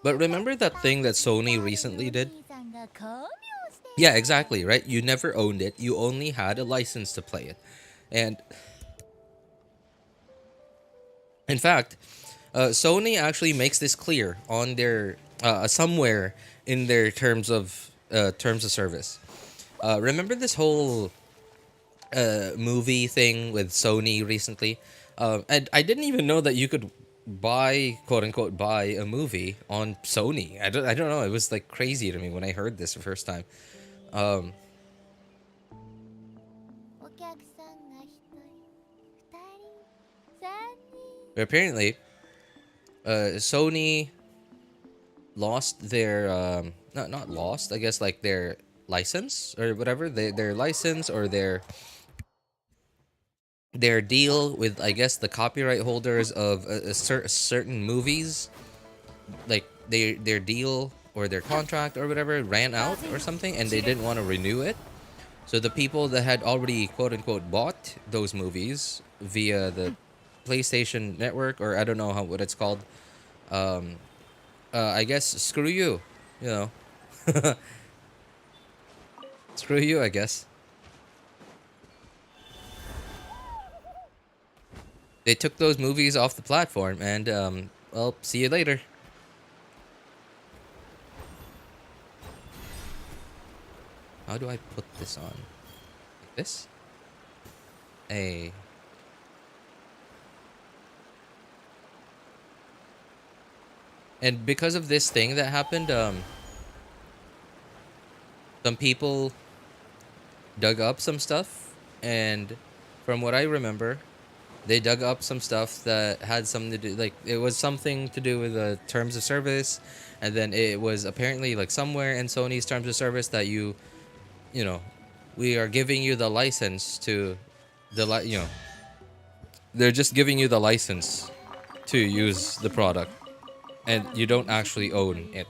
But remember that thing that Sony recently did? Yeah, exactly, right? You never owned it. You only had a license to play it. And in fact, Sony actually makes this clear on their somewhere in their terms of service. Remember this whole movie thing with Sony recently? And I didn't even know that you could buy, quote unquote, buy a movie on Sony. I don't know. It was like crazy to me when I heard this the first time. Apparently, Sony lost their not lost, I guess, like their license or whatever, their license or their deal with, I guess, the copyright holders of certain movies. Like their deal or their contract or whatever ran out or something, and they didn't want to renew it. So the people that had already, quote unquote, bought those movies via the PlayStation Network, or I don't know what it's called. I guess screw you, you know. Screw you, I guess. They took those movies off the platform, and well, see you later. How do I put this on? Like this? Hey. And because of this thing that happened, some people dug up some stuff, and from what I remember, they dug up some stuff that had something to do, like, it was something to do with the terms of service, and then it was apparently like somewhere in Sony's terms of service that you know, we are giving you the license to they're just giving you the license to use the product, and you don't actually own it.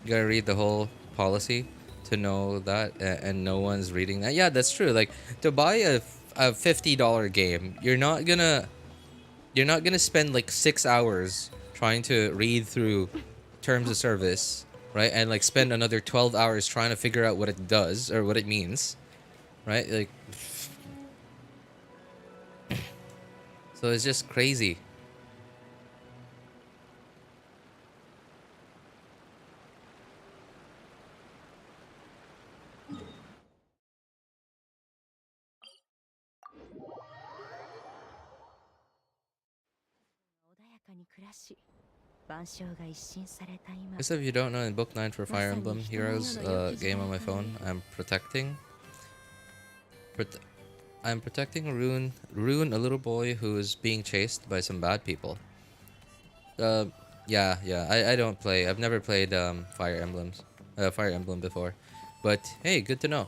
You gotta read the whole policy to know that, and no one's reading that. Yeah, that's true. Like, to buy a $50 game, you're not gonna spend like 6 hours trying to read through terms of service, right? And like spend another 12 hours trying to figure out what it does or what it means, right? Like, so it's just crazy. Just if you don't know, in Book 9 for Fire Emblem Heroes game on my phone, I'm protecting Rune, a little boy who is being chased by some bad people. Yeah, I don't play. I've never played Fire Emblem before. But hey, good to know.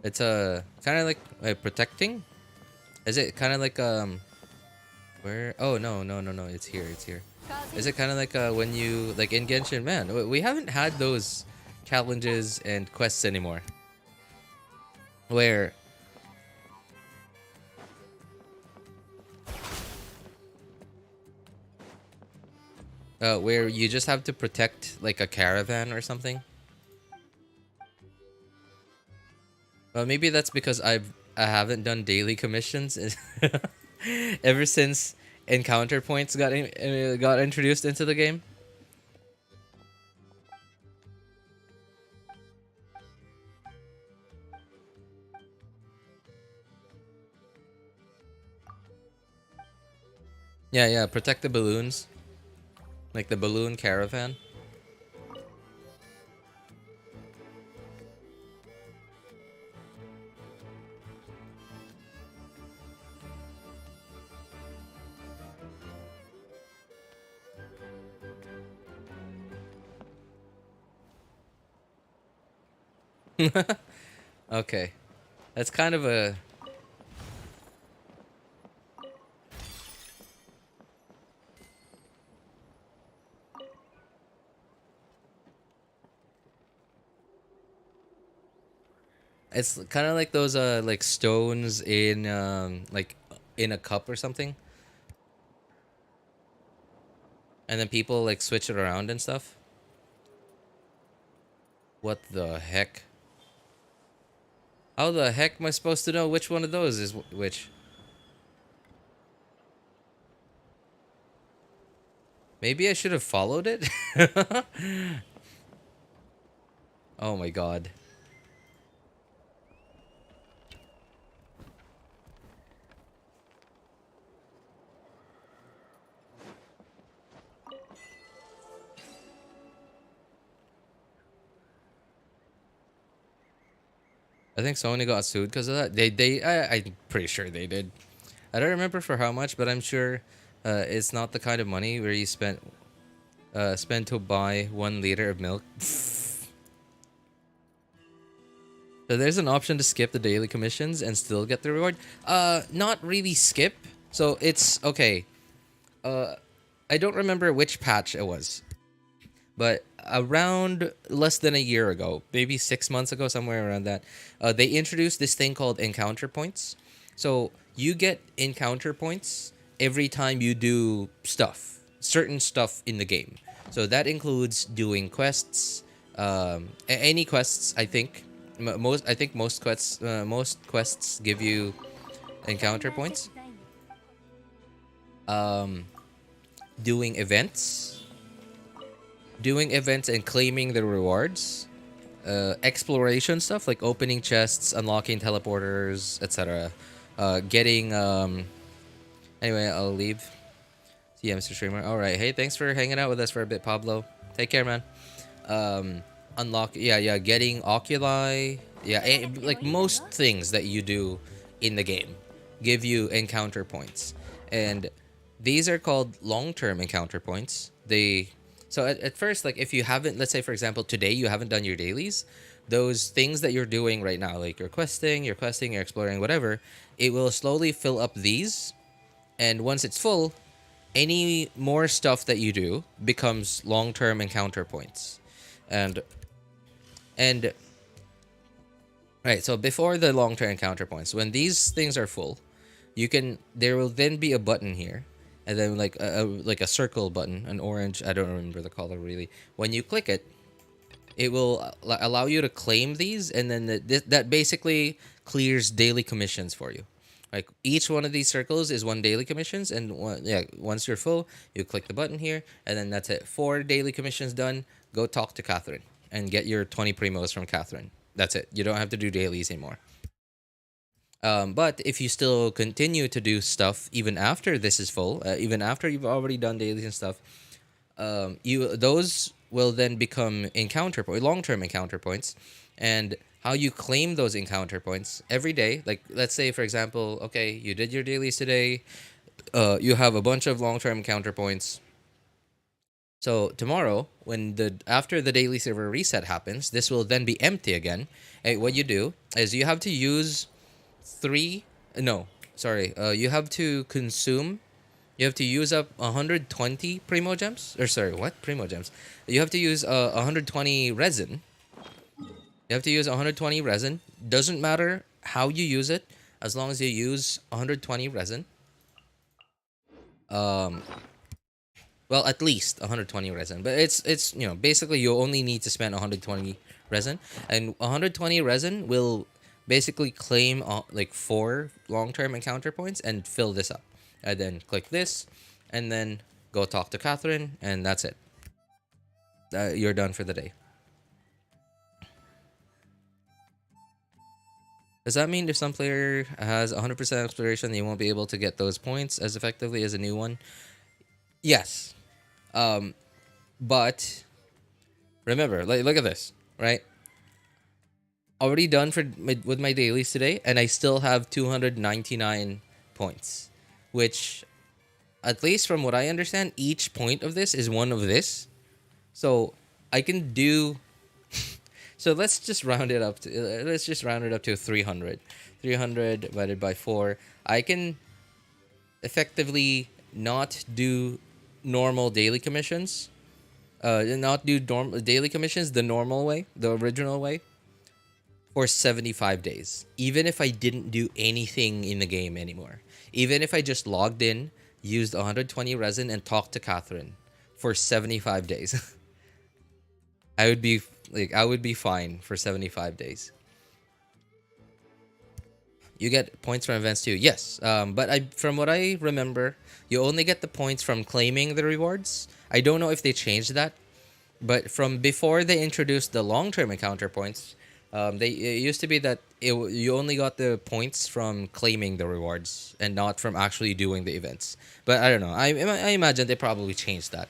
It's kind of like protecting. Is it kind of like where? Oh no, it's here. Is it kind of like when you, like in Genshin? Man, we haven't had those challenges and quests anymore. Where you just have to protect like a caravan or something. Well, maybe that's because I haven't done daily commissions ever since encounter points got introduced into the game. Yeah, yeah, protect the balloons. Like the balloon caravan. Okay. That's kind of a... It's kind of like those like stones in like in a cup or something. And then people like switch it around and stuff. What the heck? How the heck am I supposed to know which one of those is which? Maybe I should have followed it? Oh my god. I think Sony got sued because of that. I'm pretty sure they did. I don't remember for how much, but I'm sure it's not the kind of money where you spend to buy 1 liter of milk. So there's an option to skip the daily commissions and still get the reward. Not really skip. So it's okay. I don't remember which patch it was, but around less than a year ago, maybe 6 months ago, somewhere around that, they introduced this thing called encounter points. So you get encounter points every time you do stuff, certain stuff in the game. So that includes doing quests, any quests. I think most quests give you encounter points. Doing events and claiming the rewards, exploration stuff like opening chests, unlocking teleporters, etc. Getting anyway, I'll leave. See ya, Mr. Streamer. All right, hey, thanks for hanging out with us for a bit, Pablo. Take care, man. Getting oculi, like most things that you do in the game give you encounter points, and these are called long-term encounter points. So at first, like if you haven't, let's say for example today you haven't done your dailies, those things that you're doing right now, like you're questing, you're exploring, whatever, it will slowly fill up these, and once it's full, any more stuff that you do becomes long-term encounter points. And right, so before the long-term encounter points, when these things are full, there will then be a button here, and then like a circle button, an orange, I don't remember the color really. When you click it, it will allow you to claim these, and then that basically clears daily commissions for you. Like each one of these circles is 1 daily commissions, and once you're full, you click the button here, and then that's it. 4 daily commissions done. Go talk to Catherine and get your 20 primos from Catherine. That's it. You don't have to do dailies anymore. But if you still continue to do stuff even after this is full, even after you've already done dailies and stuff, those will then become long-term encounter points. And how you claim those encounter points every day, like let's say for example, okay, you did your dailies today, you have a bunch of long-term encounter points. So tomorrow, after the daily server reset happens, this will then be empty again. And what you do is you have to use you have to use up 120 primo gems. Or sorry, what? Primo gems. You have to use 120 resin. You have to use 120 resin. Doesn't matter how you use it, as long as you use 120 resin. Well, at least 120 resin. But it's basically you only need to spend 120 resin, and 120 resin will basically claim like 4 long-term encounter points and fill this up. And then click this, and then go talk to Catherine, and that's it. You're done for the day. Does that mean if some player has 100% exploration, they won't be able to get those points as effectively as a new one? Yes. But remember, like, look at this, right? Already done with my dailies today, and I still have 299 points, which, at least from what I understand, each point of this is one of this. So I can do. So let's just round it up to 300. 300 divided by 4. I can effectively not do normal daily commissions. Not do daily commissions the normal way, the original way, for 75 days. Even if I didn't do anything in the game anymore. Even if I just logged in, used 120 resin, and talked to Catherine for 75 days. I would be fine for 75 days. You get points from events too. Yes. But from what I remember, you only get the points from claiming the rewards. I don't know if they changed that, but from before they introduced the long-term encounter points, it used to be that you only got the points from claiming the rewards and not from actually doing the events. But I don't know. I imagine they probably changed that.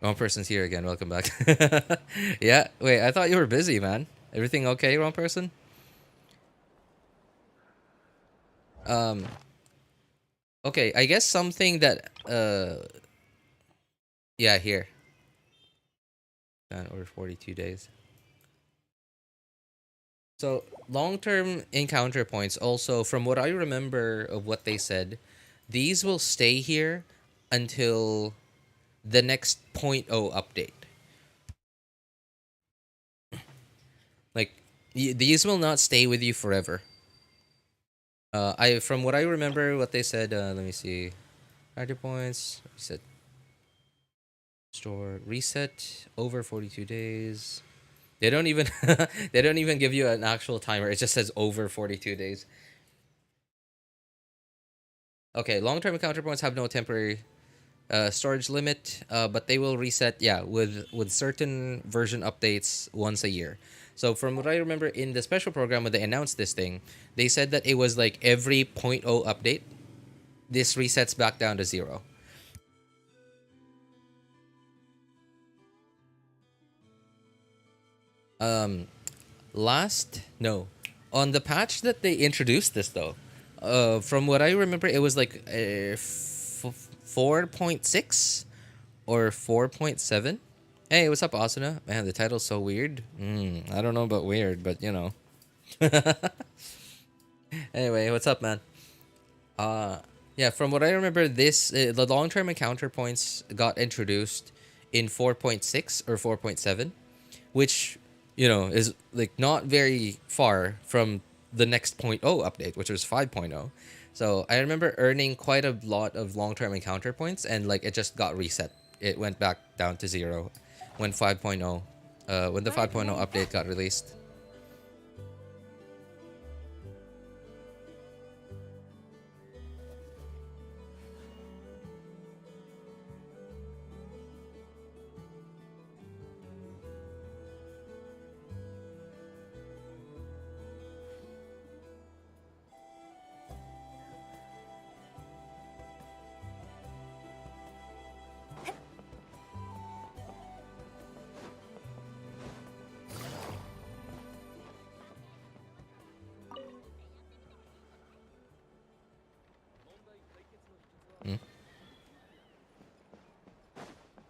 Wrong person's here again. Welcome back. Yeah. Wait, I thought you were busy, man. Everything okay, wrong person? Okay, I guess something that yeah, here. Or 42 days. So, long-term encounter points also, from what I remember of what they said, these will stay here until the next 0.0 update. Like, these will not stay with you forever. From what I remember, what they said, let me see. Character points, reset. Store, reset, over 42 days. They don't even, they don't even give you an actual timer. It just says over 42 days. Okay, long-term encounter points have no temporary storage limit, but they will reset, yeah, with certain version updates once a year. So from what I remember in the special program when they announced this thing, they said that it was like every 0.0 update, this resets back down to 0. On the patch that they introduced this though, from what I remember, it was like 4.6 or 4.7. Hey, what's up, Asuna? Man, the title's so weird. I don't know about weird, but you know. Anyway, what's up, man? Yeah, from what I remember, this the long-term encounter points got introduced in 4.6 or 4.7, which, you know, is like not very far from the next 0.0 update, which was 5.0. So I remember earning quite a lot of long-term encounter points, and like it just got reset. It went back down to 0 when 5.0, when the 5.0 update got released.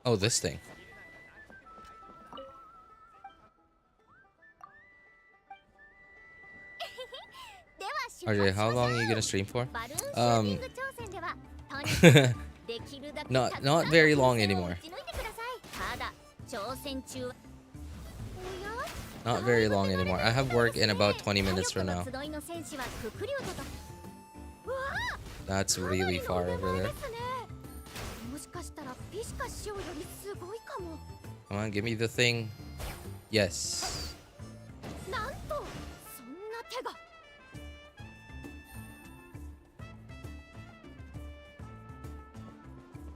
Oh, this thing. RJ, how long are you gonna stream for? Not very long anymore. Not very long anymore. I have work in about 20 minutes from now. That's really far over there. Come on, give me the thing. Yes. なんとそんな手が。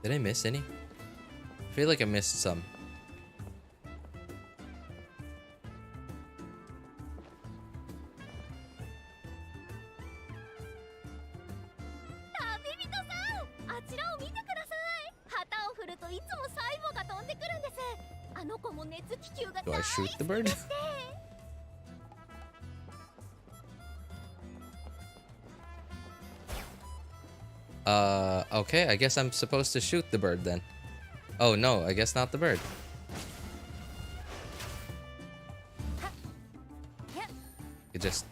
Did I miss any? I feel like I missed some. 旅人さん、あちらを見てください。旗を振るといつもサイボが飛んでくるんです。あの子も熱気球が Do 大 I 好 shoot き the bird? でして。 Okay, I guess I'm supposed to shoot the bird then. Oh no, I guess not the bird. You just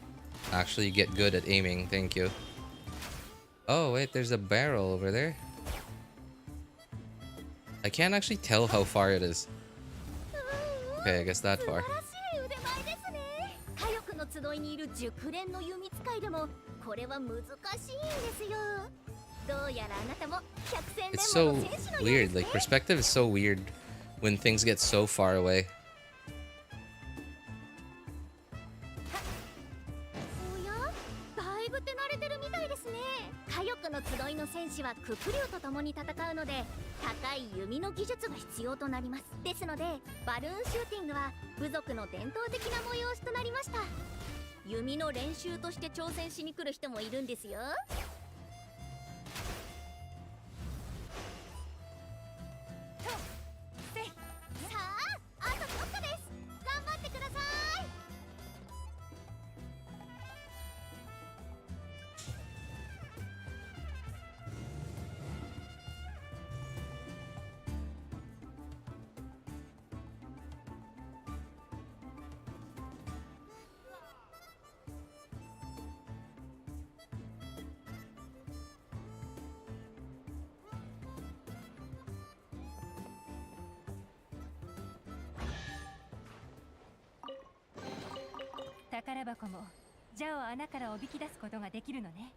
actually get good at aiming, thank you. Oh wait, there's a barrel over there. I can't actually tell how far it is. Okay, I guess that far. 素晴らしい腕前ですね。火力の集いにいる熟練の弓使いでもこれは難しいんですよ。どうやらあなたも百戦 It's 錬磨 so の戦士のようで weird, す like ね。 perspective is so weird when things get so far away. おや、だいぶ手慣れてるみたいですね。火力の集いの戦士はククリュウと共に戦うので高い弓の技術が必要となります。ですのでバルーンシューティングは部族の伝統的な催しとなりました。弓の練習として挑戦しに来る人もいるんですよ。 さあ、あとちょっとです。頑張ってください。 宝箱もジャを穴からおびき出すことができるのね。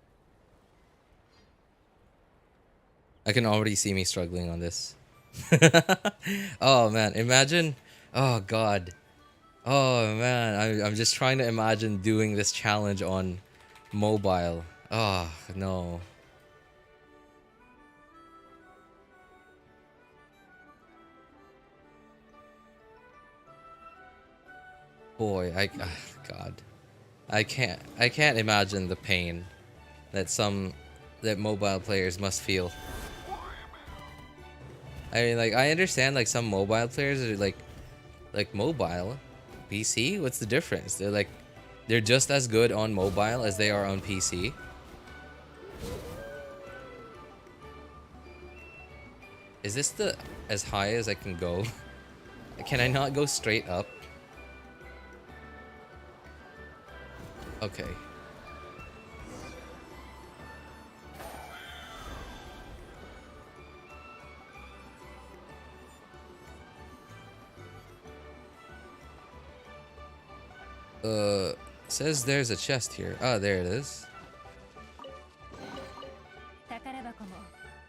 I can already see me struggling on this. Oh man, imagine. Oh god. Oh man, I'm just trying to imagine doing this challenge on mobile. Oh no. Boy, God. I can't imagine the pain that mobile players must feel. I mean, like, I understand, like, some mobile players are like mobile PC. What's the difference? They're just as good on mobile as they are on PC. Is this as high as I can go? Can I not go straight up? Okay. Says there's a chest here. Ah, there it is. 宝箱も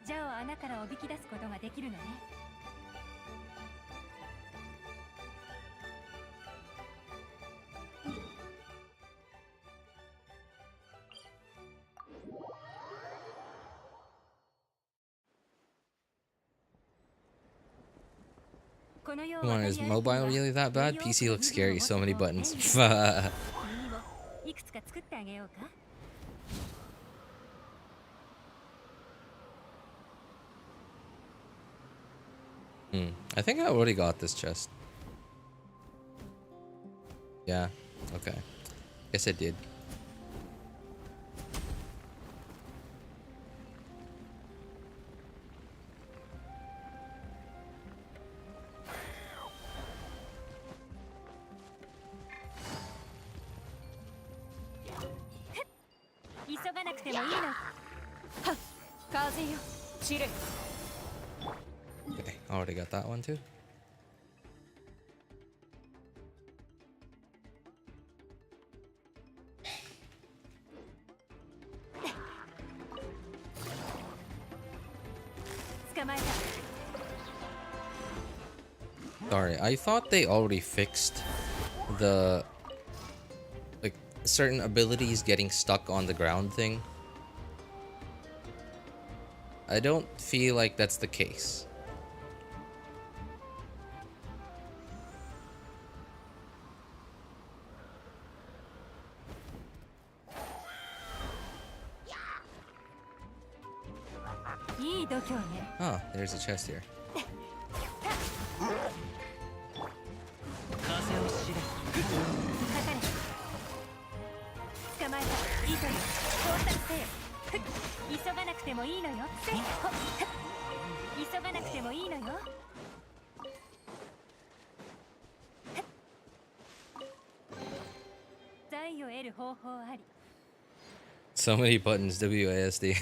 ジャを穴からおびき出すことができるのね。 Come on, is mobile really that bad? PC looks scary, so many buttons. いくつか作ってあげようか。 I think I already got this chest. Yeah, okay. Guess I did. Okay, already got that one too. Sorry, I thought they already fixed the like certain abilities getting stuck on the ground thing. I don't feel like that's the case. Oh, there's a chest here. 風を知れ。捕まえた。いいとよ。到達せよ。急がなくてもいいのよ。せっほ。急がなくてもいいのよ。財を得る方法あり。 So many buttons, WASD.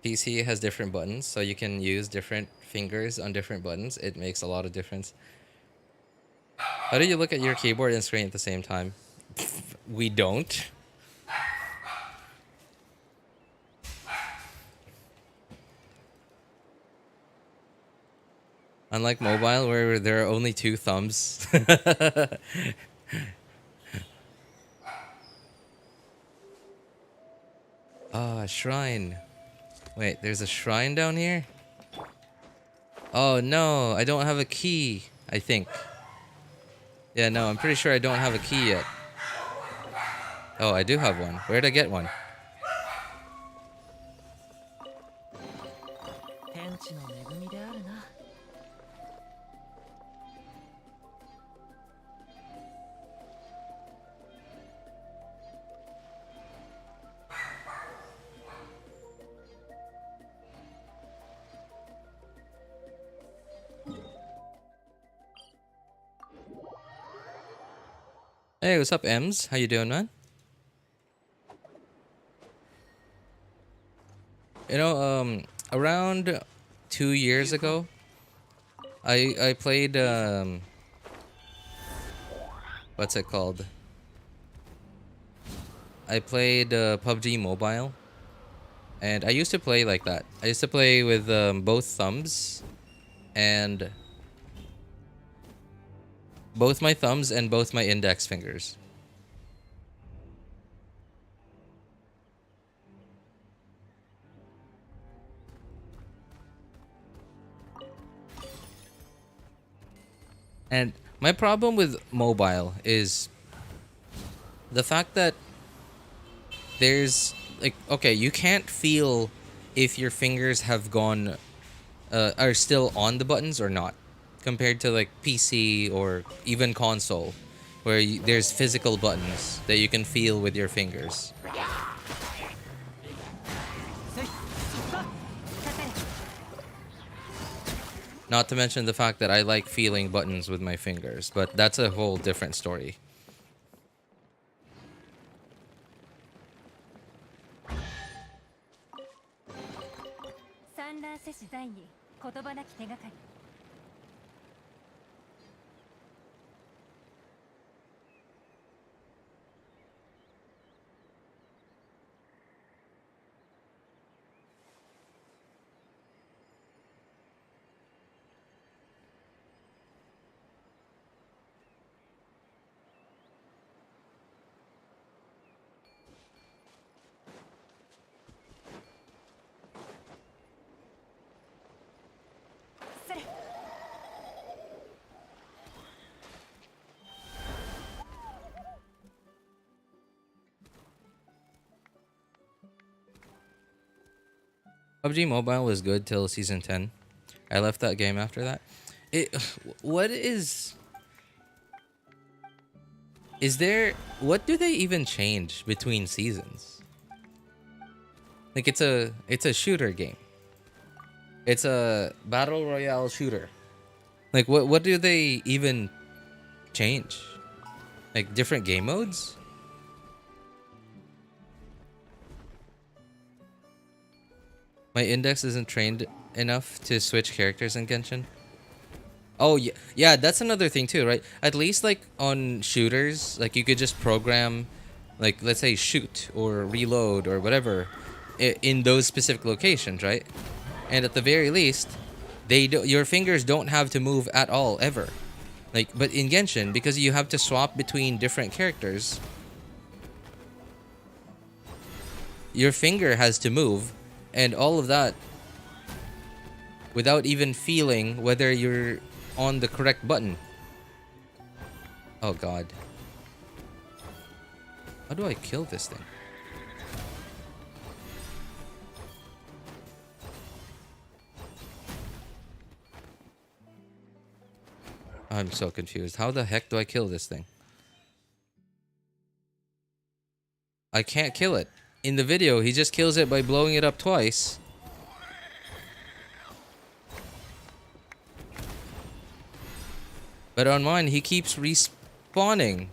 PC has different buttons, so you can use different fingers on different buttons. It makes a lot of difference. How do you look at your keyboard and screen at the same time? We don't. Unlike mobile, where there are only 2 thumbs. Ah, shrine. Wait, there's a shrine down here? Oh no, I don't have a key, I think. Yeah, no, I'm pretty sure I don't have a key yet. Oh, I do have one. Where'd I get one? 天地の恵みであるな。Hey, what's up, Ems? How you doing, man? You know, around 2 years ago, I played what's it called? I played PUBG Mobile, and I used to play like that. I used to play with both thumbs, and both my thumbs and both my index fingers. And my problem with mobile is the fact that there's like, okay, you can't feel if your fingers have gone are still on the buttons or not, compared to like PC or even console, where there's physical buttons that you can feel with your fingers. Not to mention the fact that I like feeling buttons with my fingers, but that's a whole different story. PUBG Mobile was good till season 10. I left that game after that. What do they even change between seasons? Like it's a shooter game. It's a battle royale shooter. Like what do they even change? Like different game modes? My index isn't trained enough to switch characters in Genshin. Oh yeah, yeah, that's another thing too, right? At least like on shooters, like you could just program, like let's say shoot or reload or whatever, in those specific locations, right? And at the very least, your fingers don't have to move at all ever. Like, but in Genshin, because you have to swap between different characters, your finger has to move, and all of that without even feeling whether you're on the correct button. Oh god. How do I kill this thing? I'm so confused. How the heck do I kill this thing? I can't kill it. In the video, he just kills it by blowing it up twice. But on mine, he keeps respawning.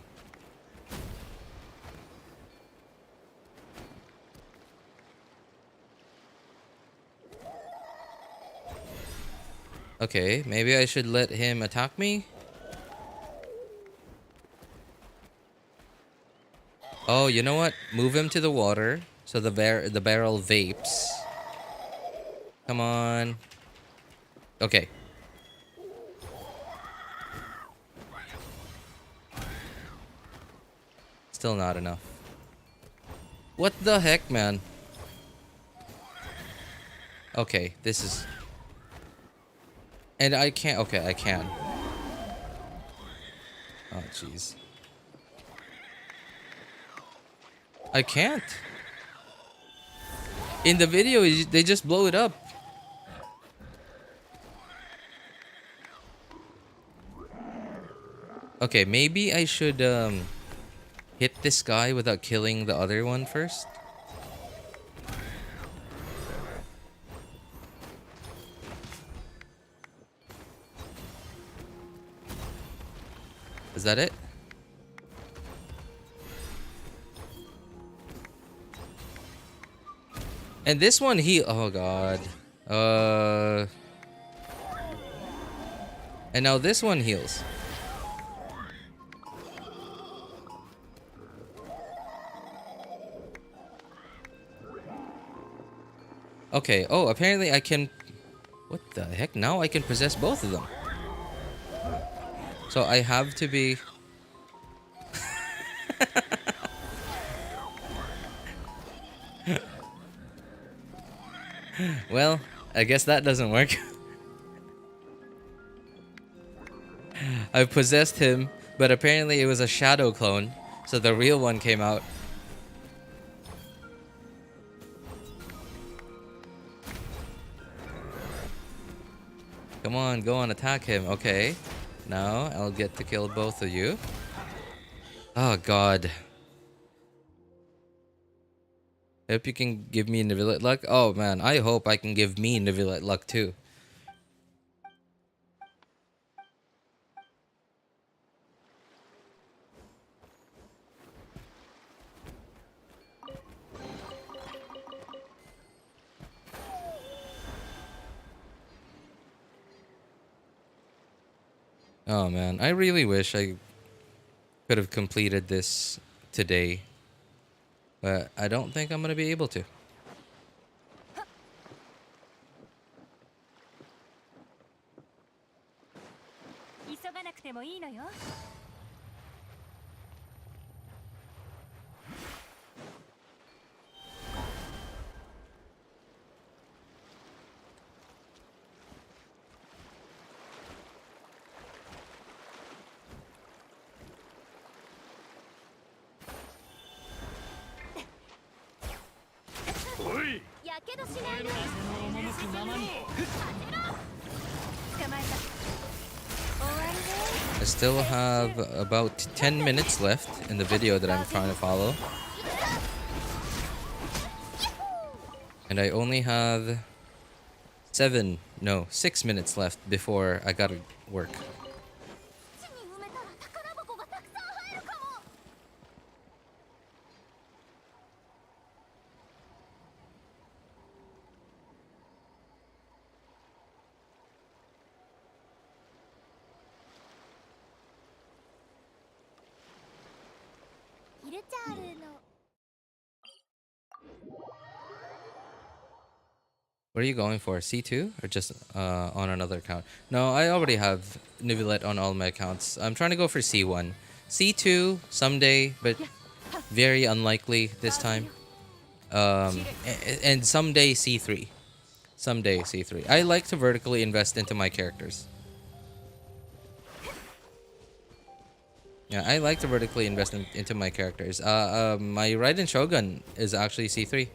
Okay, maybe I should let him attack me? Oh, you know what? Move him to the water so the barrel vapes. Come on. Okay. Still not enough. What the heck, man? Okay, this is... And I can't... Okay, I can. Oh, jeez. I can't. In the video, they just blow it up. Okay, maybe I should hit this guy without killing the other one first. Is that it? And this one, oh god. And now this one heals. Okay, oh, apparently I can... What the heck? Now I can possess both of them. So I have to be... Well, I guess that doesn't work. I've possessed him, but apparently it was a shadow clone, so the real one came out. Come on, go on, attack him. Okay. Now I'll get to kill both of you. Oh god. Hope you can give me Neuvillette luck. Oh man, I hope I can give me Neuvillette luck too. Oh man, I really wish I could have completed this today. But I don't think I'm gonna be able to. I still have about 10 minutes left in the video that I'm trying to follow. And I only have 6 minutes left before I gotta work. What are you going for? C2 or just on another account? No, I already have Neuvillette on all my accounts. I'm trying to go for C1. C2 someday, but very unlikely this time. And someday C3. Someday C3. I like to vertically invest into my characters. Yeah, I like to vertically invest into my characters. My Raiden Shogun is actually C3.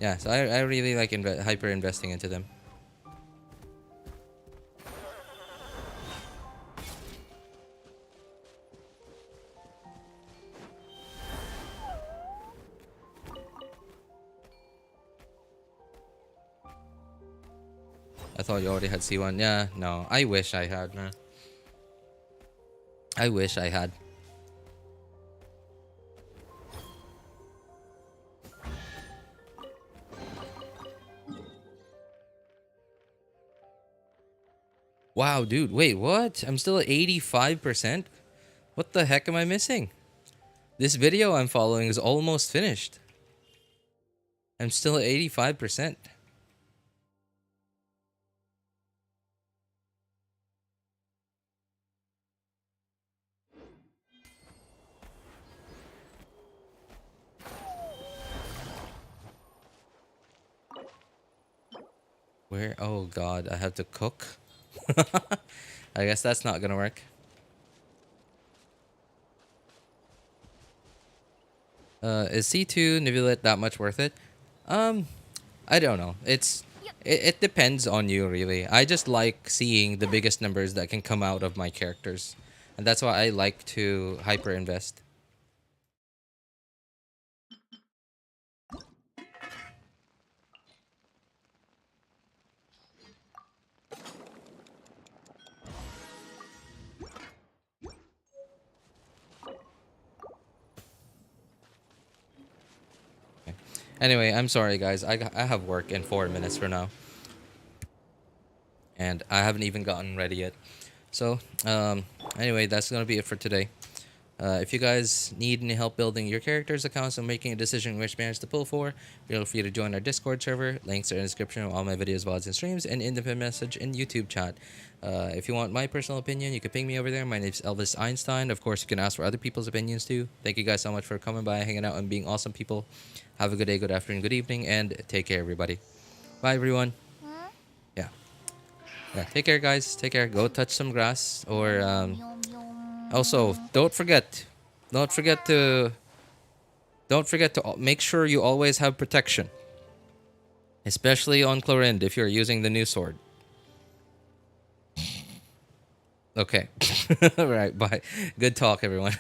Yeah, so I really like hyper investing into them. I thought you already had C1. Yeah, no. I wish I had, man. I wish I had. Wow, dude. Wait, what? I'm still at 85%? What the heck am I missing? This video I'm following is almost finished. I'm still at 85%. Where? Oh god, I have to cook? I guess that's not gonna work. Is C2 Neuvillette that much worth it? I don't know. It depends on you, really. I just like seeing the biggest numbers that can come out of my characters. And that's why I like to hyper invest. Anyway, I'm sorry, guys. I have work in 4 minutes from now. And I haven't even gotten ready yet. So, anyway, that's going to be it for today. If you guys need any help building your characters' accounts and making a decision which banners to pull for, feel free to join our Discord server. Links are in the description of all my videos, VODs, and streams, and in the message in YouTube chat. If you want my personal opinion, you can ping me over there. My name's Elvis Einstein. Of course, you can ask for other people's opinions too. Thank you guys so much for coming by, hanging out, and being awesome people. Have a good day, good afternoon, good evening, and take care, everybody. Bye, everyone. Yeah. Yeah, take care, guys. Take care. Go touch some grass, or also don't forget to make sure you always have protection, especially on Chlorinde if you're using the new sword. Okay. All right, bye. Good talk, everyone.